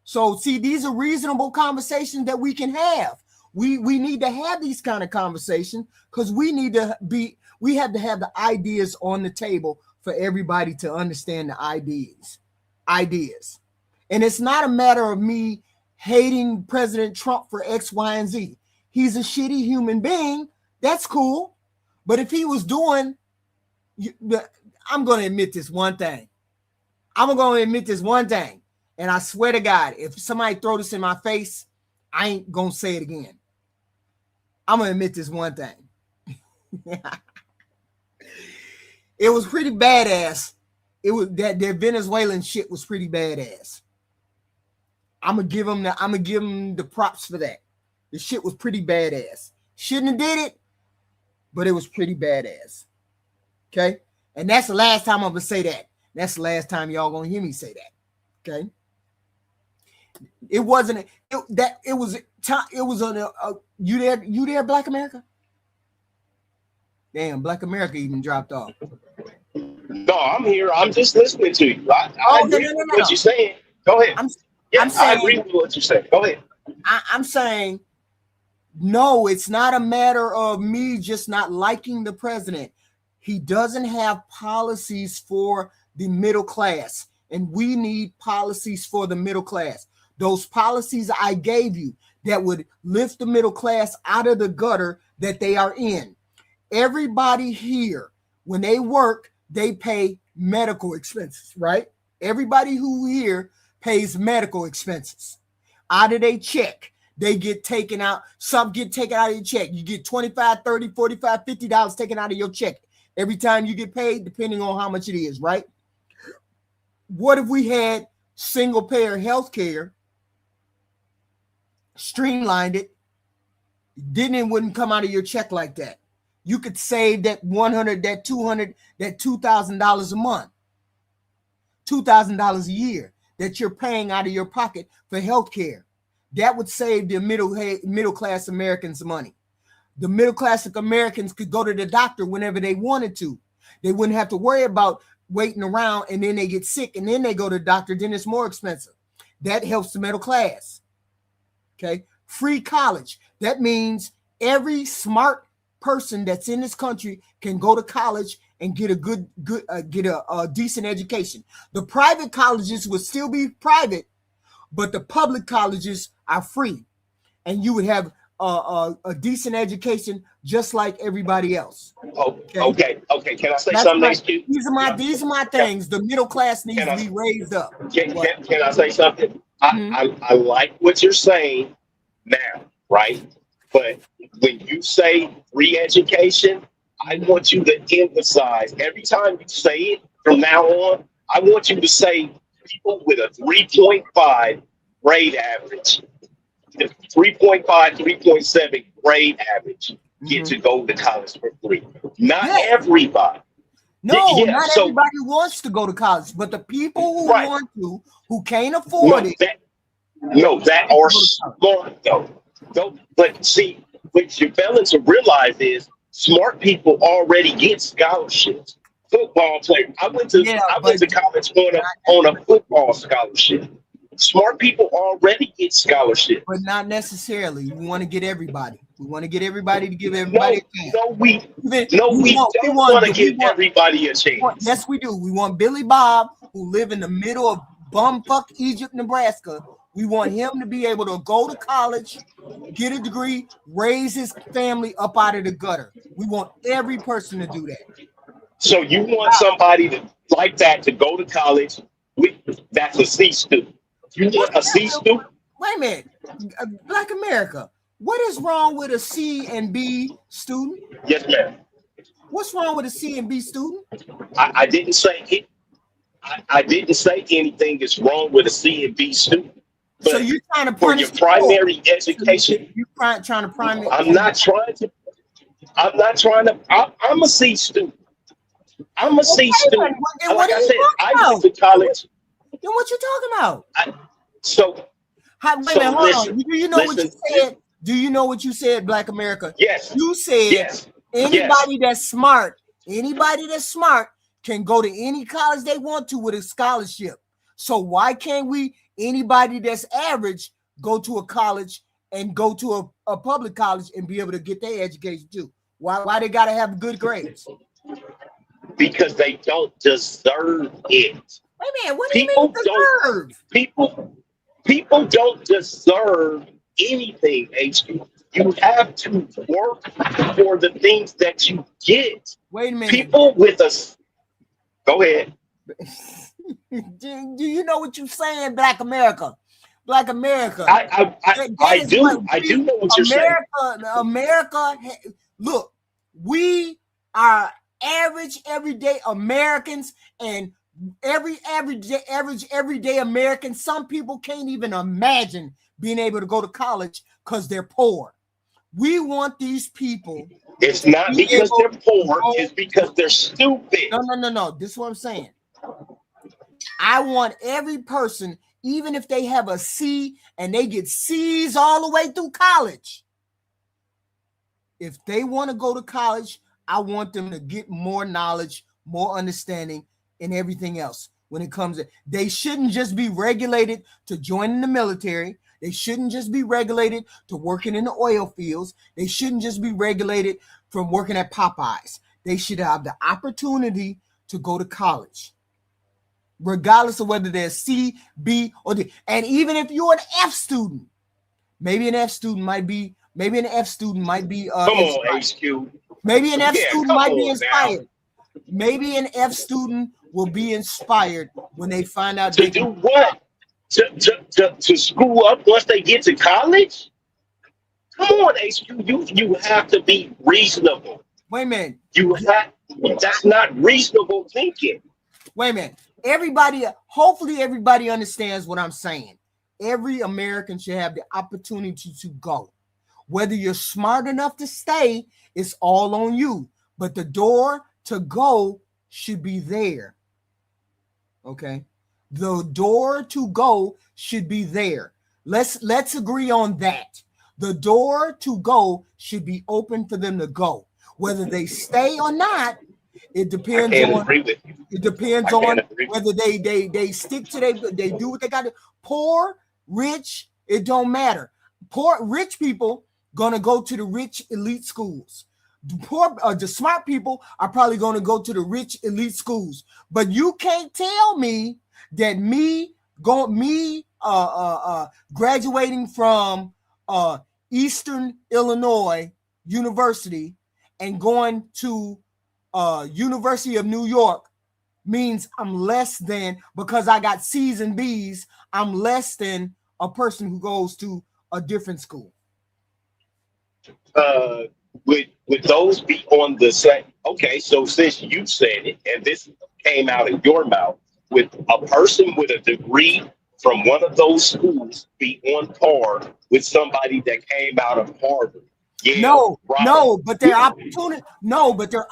So, see, these are reasonable conversations that we can have. We need to have these kind of conversations because we have to have the ideas on the table for everybody to understand the ideas. And it's not a matter of me hating President Trump for X, Y, and Z. He's a shitty human being. That's cool. But if he was doing, I'm going to admit this one thing. And I swear to God, if somebody throw this in my face, I ain't going to say it again. I'm going to admit this one thing. It was pretty badass. It was that their Venezuelan shit was pretty badass. I'm gonna give them the props for that. The shit was pretty badass. Shouldn't have did it, but it was pretty badass. Okay? And that's the last time I'm gonna say that. That's the last time y'all gonna hear me say that. Okay? It wasn't it was on you there, Black America? Damn, Black America even dropped off. No, I'm here. I'm just listening to you. I agree with what you're saying. Go ahead. I agree with what you're saying. Go ahead. I'm saying, no, it's not a matter of me just not liking the president. He doesn't have policies for the middle class, and we need policies for the middle class. Those policies I gave you that would lift the middle class out of the gutter that they are in. Everybody here, when they work, they pay medical expenses, right? Everybody who here pays medical expenses. Out of their check, they get taken out. Some get taken out of your check. You get $25, $30, $45, $50 taken out of your check every time you get paid, depending on how much it is, right? What if we had single payer health care, streamlined it, then it wouldn't come out of your check like that. You could save that $100, that $200, that $2,000 a month, $2,000 a year that you're paying out of your pocket for health care. That would save the middle class Americans money. The middle class Americans could go to the doctor whenever they wanted to. They wouldn't have to worry about waiting around and then they get sick and then they go to the doctor, then it's more expensive. That helps the middle class. Okay. Free college. That means every smart person that's in this country can go to college and get a decent education. The private colleges would still be private, but the public colleges are free, and you would have a decent education just like everybody else. Okay. Can I say something next to you? These are my things. The middle class needs to be raised up. Can I say something? I like what you're saying now, right? But when you say free education, I want you to emphasize every time you say it from now on. I want you to say people with a 3.5 grade average, 3.5, 3.7 grade average get to go to college for free. Not everybody. No, not everybody wants to go to college, but the people who want to, who can't afford it. That are smart though. But see, what you're failing to realize is smart people already get scholarships. Football player. I went to college on a football scholarship. Smart people already get scholarships. But not necessarily. We want to get everybody. We want to get everybody to give everybody a chance. We don't want to give everybody a chance. Yes, we do. We want Billy Bob, who live in the middle of bumfuck Egypt, Nebraska. We want him to be able to go to college, get a degree, raise his family up out of the gutter. We want every person to do that. So you want somebody like that to go to college? That's a C student. You want a C student? Wait a minute. Black America, what is wrong with a C and B student? Yes, ma'am. What's wrong with a C and B student? I didn't say it. I didn't say anything is wrong with a C and B student. But so you're trying to for your primary education. You're trying to primary. I'm not trying to. I'm a C student. I'm a C student. Like I said, I went to college. Then what you talking about? Wait a minute, hold on. Do you know what you said? Do you know what you said, Black America? Yes. You said anybody that's smart can go to any college they want to with a scholarship. So why can't anybody that's average go to a college and go to a public college and be able to get their education too? Why they gotta have good grades? Because they don't deserve it. Wait a minute, what do you mean deserve? People don't deserve anything, HQ. You have to work for the things that you get. Wait a minute. People with us. Go ahead. Do you know what you're saying, Black America? Black America. I do. I do know what you're saying. America, look, we are average everyday Americans, and everyday American. Some people can't even imagine being able to go to college because they're poor. We want these people. It's not because they're poor. It's because they're stupid. No. This is what I'm saying. I want every person, even if they have a C and they get C's all the way through college, if they want to go to college, I want them to get more knowledge, more understanding, and everything else. When it comes to, they shouldn't just be regulated to join the military. They shouldn't just be regulated to working in the oil fields. They shouldn't just be regulated from working at Popeyes. They should have the opportunity to go to college, regardless of whether they're C, B, or D. And even if you're an F student, maybe an F student might be. Come on, HQ. Maybe an F student might be inspired. Maybe an F student will be inspired when they find out to do what? To screw up once they get to college? Come on, HQ. You have to be reasonable. Wait a minute. That's not reasonable thinking. Wait a minute. Hopefully everybody understands what I'm saying. Every American should have the opportunity to go. Whether you're smart enough to stay, it's all on you. But the door to go should be there. Okay? The door to go should be there. Let's agree on that. The door to go should be open for them to go. Whether they stay or not, it depends on. It depends on whether they stick to they do what they got to. Poor, rich, it don't matter. Rich people gonna go to the rich elite schools. The smart people are probably gonna go to the rich elite schools. But you can't tell me that graduating from Eastern Illinois University and going to University of New York means I'm less than, because I got C's and B's, I'm less than a person who goes to a different school. Would those be on the same? Okay, so since you said it, and this came out of your mouth, with a person with a degree from one of those schools be on par with somebody that came out of Harvard? But their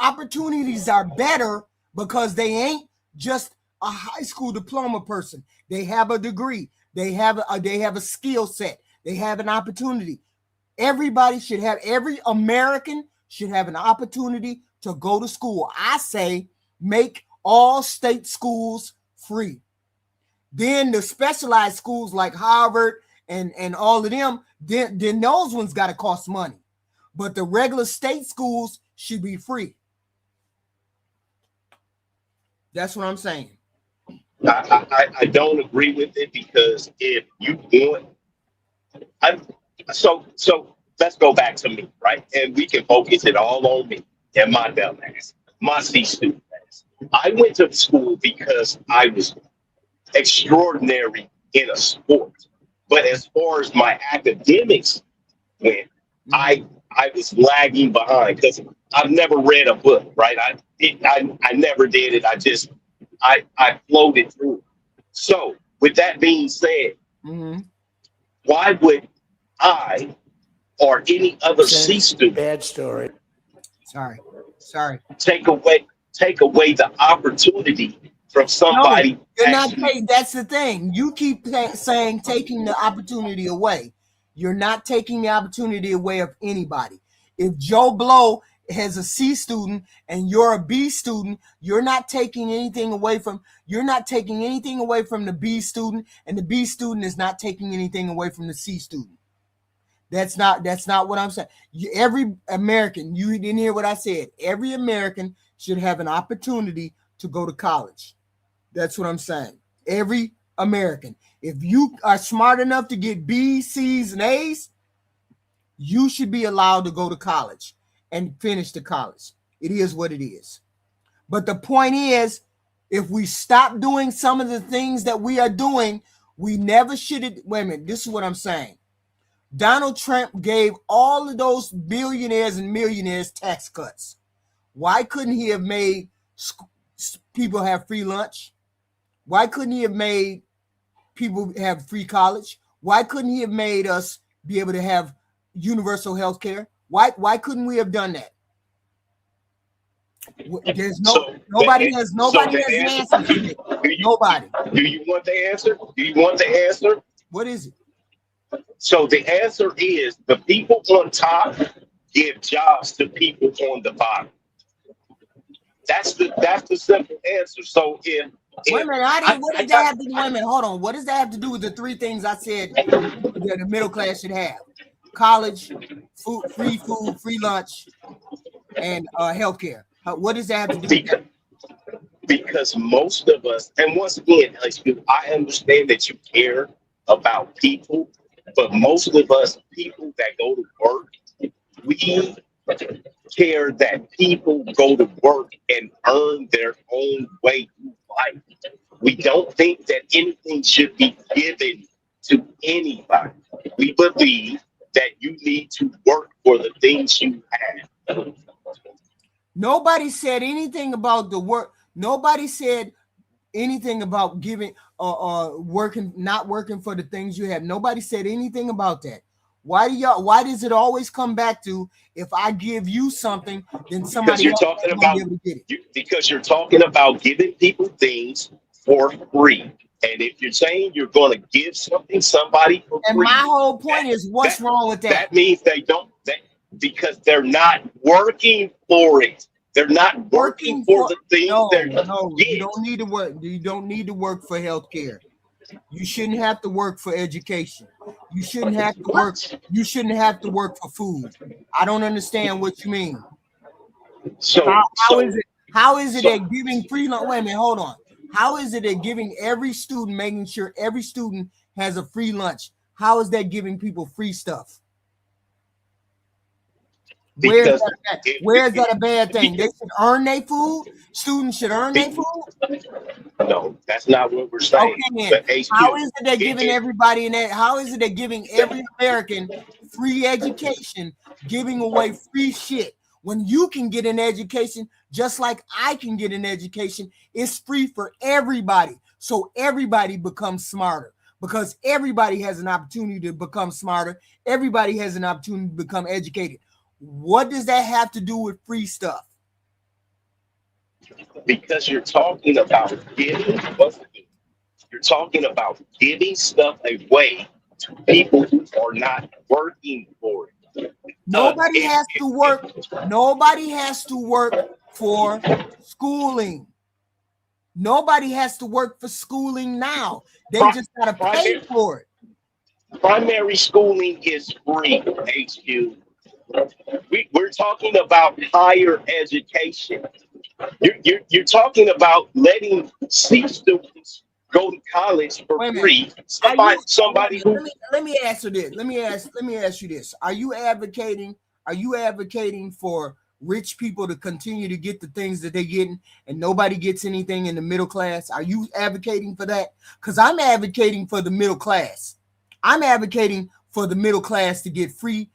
opportunities are better because they ain't just a high school diploma person. They have a degree. They have a skill set. They have an opportunity. Every American should have an opportunity to go to school. I say make all state schools free. Then the specialized schools like Harvard and all of them, then those ones got to cost money. But the regular state schools should be free. That's what I'm saying. I don't agree with it, because if you want, so let's go back to me, right? And we can focus it all on me and my dumb ass, my C student ass. I went to school because I was extraordinary in a sport. But as far as my academics went, I was lagging behind because I've never read a book, right? I never did it. I floated through. So with that being said, why would I or any other C student, bad story, sorry, take away the opportunity from somebody? No, you're not. That's the thing. You keep saying taking the opportunity away. You're not taking the opportunity away of anybody. If Joe Blow has a C student and you're a B student, you're not taking anything away from. You're not taking anything away from the B student, and the B student is not taking anything away from the C student. That's not what I'm saying. Every American, you didn't hear what I said. Every American should have an opportunity to go to college. That's what I'm saying. Every American. If you are smart enough to get B's, C's, and A's, you should be allowed to go to college and finish the college. It is what it is. But the point is, if we stop doing some of the things that we are doing, we never should. Wait a minute. This is what I'm saying. Donald Trump gave all of those billionaires and millionaires tax cuts. Why couldn't he have made people have free lunch? Why couldn't he have made people have free college? Why couldn't he have made us be able to have universal health care? Why couldn't we have done that? There's nobody has an answer to it. Nobody. Do you want the answer? Do you want the answer? What is it? So the answer is the people on top give jobs to people on the bottom. That's the simple answer. So if wait a minute, what does that have to do? Wait a minute, hold on. What does that have to do with the three things I said that the middle class should have? College, free food, free lunch, and healthcare. What does that have to do with that? Because most of us, and once again, I understand that you care about people, but most of us people that go to work, we care that people go to work and earn their own way through life. We don't think that anything should be given to anybody. We believe that you need to work for the things you have. Nobody said anything about the work. Nobody said anything about giving working, not working for the things you have. Nobody said anything about that. Why does it always come back to if I give you something, then somebody else is gonna be able to get it? Because you're talking about giving people things for free. And if you're saying you're going to give somebody for And free, my whole point is, what's wrong with that? That means because they're not working for it. They're not working for the thing. You don't need to work. You don't need to work for healthcare. You shouldn't have to work for education. You shouldn't have to work. You shouldn't have to work for food. I don't understand what you mean. How is it that giving free lunch? Wait a minute, hold on. How is it that giving every student, making sure every student has a free lunch? How is that giving people free stuff? Where is that a bad thing? They should earn their food. Students should earn their food. No, that's not what we're saying. Okay, how is it that giving everybody in that? How is it that giving every American free education, giving away free shit when you can get an education just like I can get an education? It's free for everybody, so everybody becomes smarter because everybody has an opportunity to become smarter. Everybody has an opportunity to become educated. What does that have to do with free stuff? Because you're talking about giving. You're talking about giving stuff away to people who are not working for it. Nobody has to work. Nobody has to work for schooling. Nobody has to work for schooling now. They just gotta pay for it. Primary schooling is free, HQ. We're talking about higher education. You're talking about letting C students go to college for free. Somebody who let me answer this. Let me ask you this. Are you advocating for rich people to continue to get the things that they're getting and nobody gets anything in the middle class? Are you advocating for that? Because I'm advocating for the middle class. I'm advocating for the middle class to get free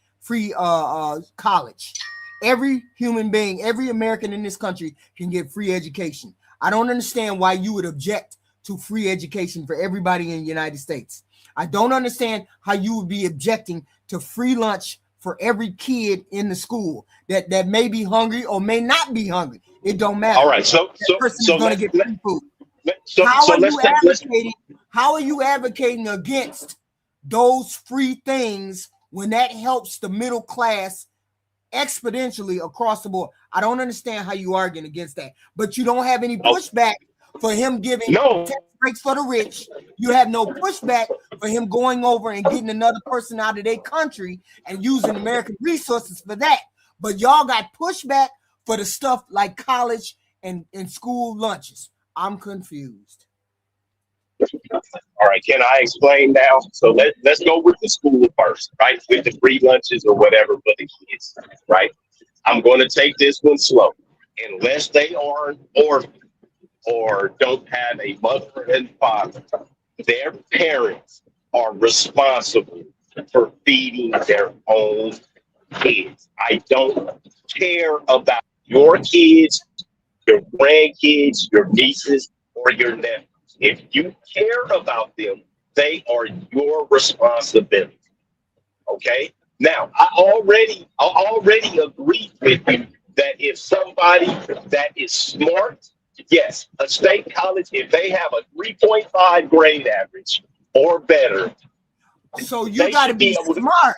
college. Every human being, every American in this country can get free education. I don't understand why you would object to free education for everybody in the United States. I don't understand how you would be objecting to free lunch for every kid in the school that may be hungry or may not be hungry. It don't matter. All right, so person's going to get free food. How are you advocating against those free things when that helps the middle class exponentially across the board? I don't understand how you arguing against that, but you don't have any pushback for him giving tax breaks for the rich. You have no pushback for him going over and getting another person out of their country and using American resources for that. But y'all got pushback for the stuff like college and school lunches. I'm confused. All right, can I explain now? So let's go with the school first, right? With the free lunches or whatever for the kids, right? I'm going to take this one slow. Unless they are orphaned or don't have a mother and father, their parents are responsible for feeding their own kids. I don't care about your kids, your grandkids, your nieces, or your nephews. If you care about them, they are your responsibility. Okay? Now, I already agree with you that if somebody that is smart, yes, a state college, if they have a 3.5 grade average or better. So you got to be smart.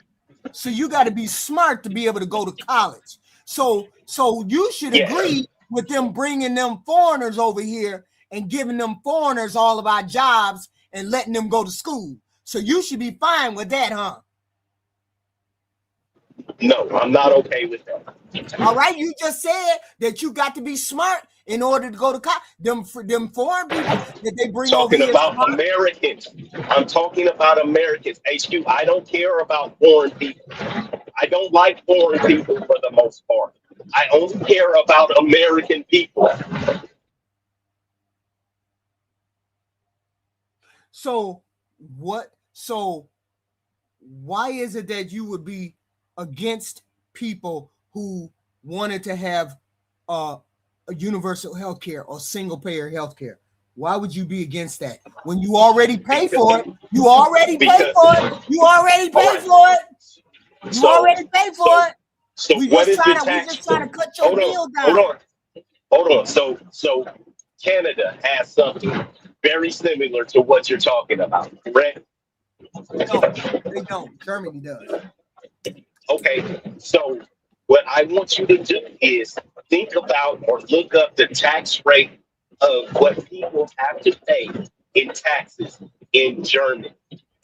So you got to be smart to be able to go to college. So you should agree with them bringing them foreigners over here and giving them foreigners all of our jobs and letting them go to school. So you should be fine with that, huh? No, I'm not okay with that. All right, you just said that you got to be smart in order to go to college. Them foreign people that they bring over here. Talking about Americans. I'm talking about Americans. HQ, I don't care about foreign people. I don't like foreign people for the most part. I only care about American people. So why is it that you would be against people who wanted to have a universal health care or single payer health care? Why would you be against that when you already pay for it? You already pay for it. You already pay for it. You already pay for it. So We what just is the trying to tax? cut your Hold bill on, down. hold on. So Canada has something very similar to what you're talking about, correct? No, they don't. Germany does. Okay, so what I want you to do is think about or look up the tax rate of what people have to pay in taxes in Germany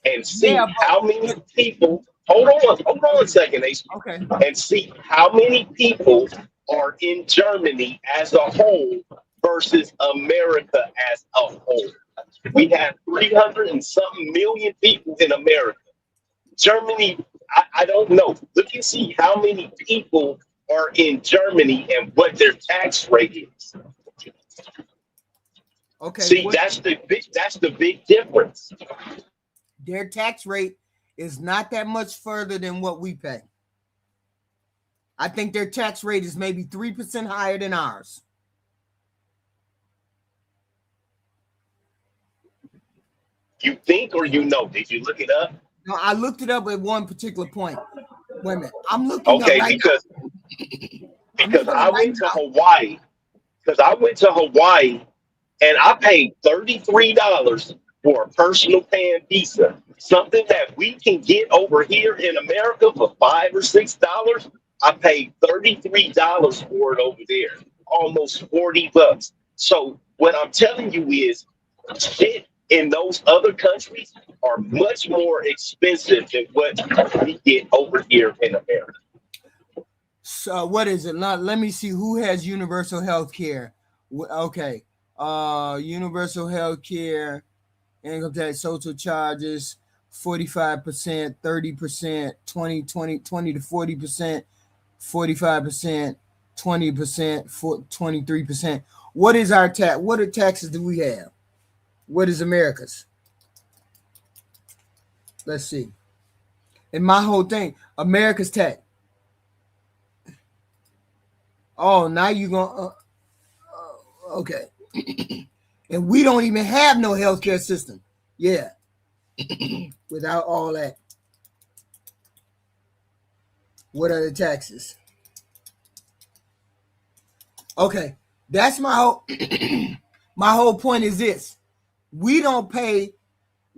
and see Yeah, how many people. Hold on a second, Ace, okay. and see how many people are in Germany as a whole versus America as a whole. We have 300 and something million people in America. Germany, I don't know. Look and see how many people are in Germany and what their tax rate is. Okay. See, that's the big difference. Their tax rate is not that much further than what we pay. I think their tax rate is maybe 3% higher than ours. You think or you know? Did you look it up? No, I looked it up at one particular point. Wait a minute. I'm looking Okay, up right because I went to Hawaii. Because I went to Hawaii and I paid $33 for a personal pan pizza. Something that we can get over here in America for $5 or $6. I paid $33 for it over there, almost $40. So what I'm telling you is, shit in those other countries are much more expensive than what we get over here in America. So what is it? Let me see who has universal health care. Okay. Universal health care, income tax, social charges, 45%, 30%, 20 to 40%, 45%, 20%, 23%. What is our tax? What taxes do we have? What is America's? Let's see. And my whole thing, America's tax. Oh, now you're going to, okay. And we don't even have no healthcare system. Yeah. Without all that. What are the taxes? Okay. That's my whole my whole point is this. We don't pay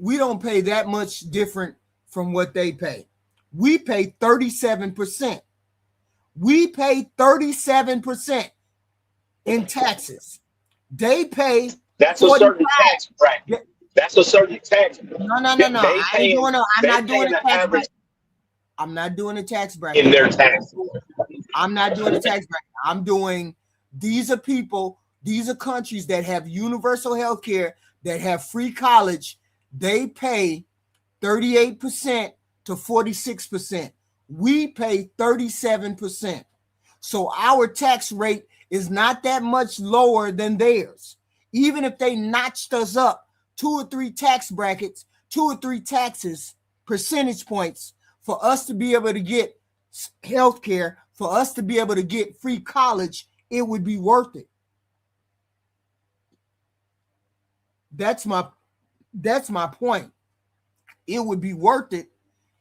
that much different from what they pay. We pay 37%. We pay 37% in taxes. They pay. That's 45. A certain tax bracket. That's a certain tax bracket. No. I'm not doing a tax bracket. I'm not doing a tax bracket. In their taxes. I'm not doing a tax bracket. I'm doing, these are people, these are countries that have universal health care, that have free college. They pay 38% to 46%. We pay 37%. So our tax rate is not that much lower than theirs. Even if they notched us up 2 or 3 tax brackets, 2 or 3 taxes, percentage points, for us to be able to get health care, for us to be able to get free college, it would be worth it. That's my point. It would be worth it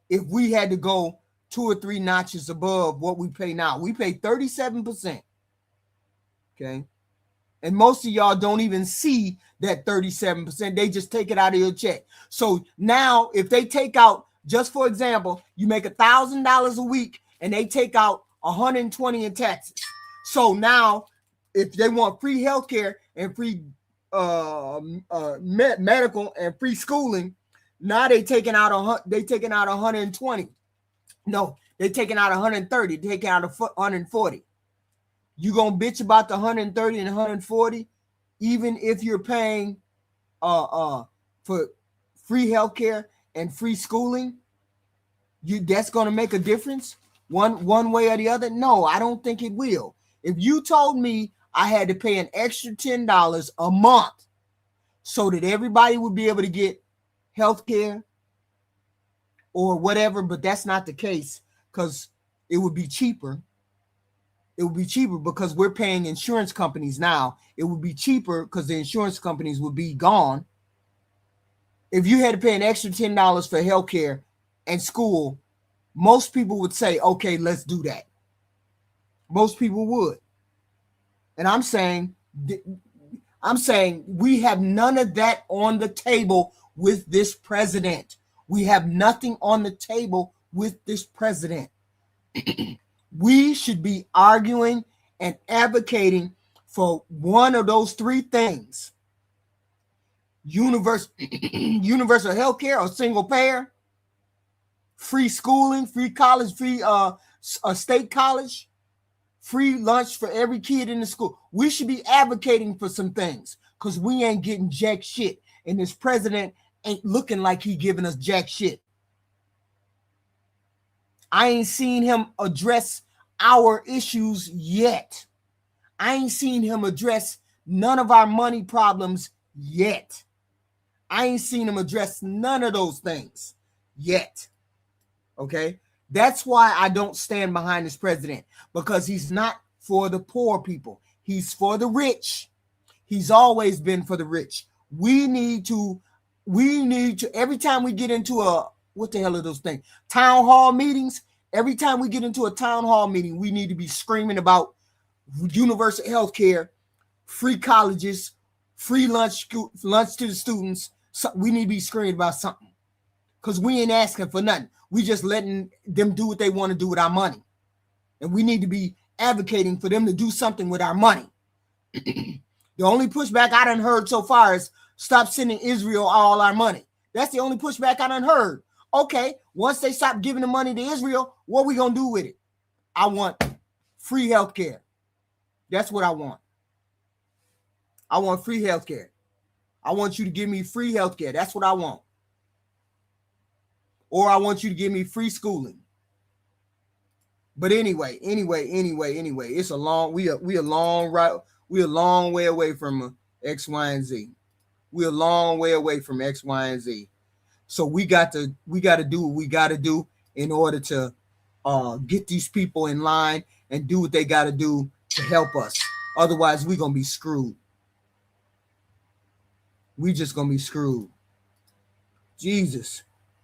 if we had to go 2 or 3 notches above what we pay now. We pay 37%. Okay. And most of y'all don't even see that 37%. They just take it out of your check. So now if they take out, just for example, you make $1,000 a week and they take out 120 in taxes. So now if they want free healthcare and free medical and free schooling, now they taking out 120. No, they taking out 130, taking out 140. You gonna bitch about the 130 and 140, even if you're paying for free healthcare and free schooling? That's gonna make a difference one way or the other? No, I don't think it will. If you told me I had to pay an extra $10 a month so that everybody would be able to get healthcare or whatever, but that's not the case, because it would be cheaper. It would be cheaper because we're paying insurance companies now. It would be cheaper because the insurance companies would be gone. If you had to pay an extra $10 for healthcare and school, most people would say, okay, let's do that. Most people would. And I'm saying we have none of that on the table with this president. We have nothing on the table with this president. We should be arguing and advocating for one of those three things: universal health care or single payer, free schooling, free college, free state college, free lunch for every kid in the school. We should be advocating for some things because we ain't getting jack shit. And this president ain't looking like he giving us jack shit. I ain't seen him address our issues yet. I ain't seen him address none of our money problems yet. I ain't seen him address none of those things yet. Okay? That's why I don't stand behind this president, because he's not for the poor people. He's for the rich. He's always been for the rich. We need to, every time we get into what the hell are those things? Town hall meetings. Every time we get into a town hall meeting, we need to be screaming about universal health care, free colleges, free lunch to the students. So we need to be screaming about something, because we ain't asking for nothing. We just letting them do what they want to do with our money. And we need to be advocating for them to do something with our money. The only pushback I done heard so far is stop sending Israel all our money. That's the only pushback I done heard. Okay, once they stop giving the money to Israel, what are we going to do with it? I want free health care. That's what I want. I want free health care. I want you to give me free health care. That's what I want. Or I want you to give me free schooling. But anyway, it's a long, we a long route. We're a long way away from X, Y, and Z. We're a long way away from X, Y, and Z. So we got to do what we got to do in order to get these people in line and do what they got to do to help us. Otherwise, we're gonna be screwed. We just gonna be screwed. Jesus.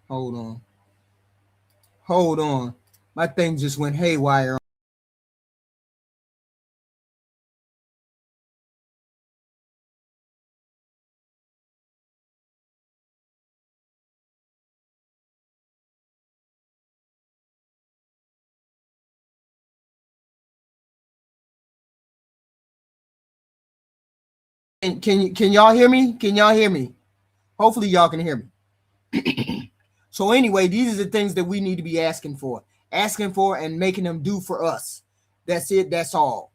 Hold on. My thing just went haywire. Can y'all hear me? Can y'all hear me? Hopefully y'all can hear me. So anyway, these are the things that we need to be asking for and making them do for us. That's it. That's all.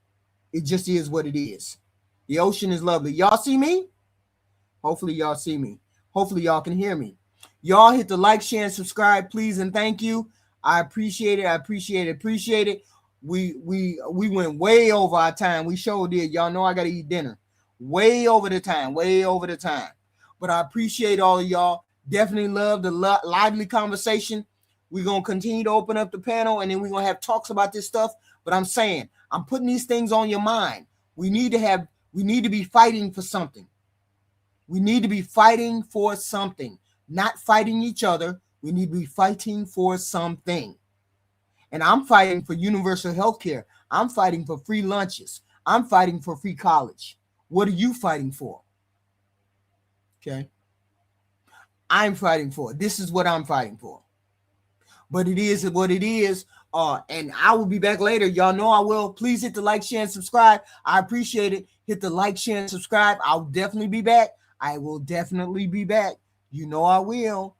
It just is what it is. The ocean is lovely. Y'all see me? Hopefully y'all see me. Hopefully y'all can hear me. Y'all hit the like, share, and subscribe, please, and thank you. I appreciate it. We went way over our time. We sure did. Y'all know I gotta eat dinner. Way over the time. But I appreciate all of y'all. Definitely love the lively conversation. We're gonna continue to open up the panel, and then we're gonna have talks about this stuff. But I'm saying, I'm putting these things on your mind. We need to be fighting for something. We need to be fighting for something, not fighting each other. We need to be fighting for something. And I'm fighting for universal health care. I'm fighting for free lunches. I'm fighting for free college. What are you fighting for? Okay. I'm fighting for. This is what I'm fighting for. But it is what it is. And I will be back later. Y'all know I will. Please hit the like, share, and subscribe. I appreciate it. Hit the like, share, and subscribe. I'll definitely be back. I will definitely be back. You know I will.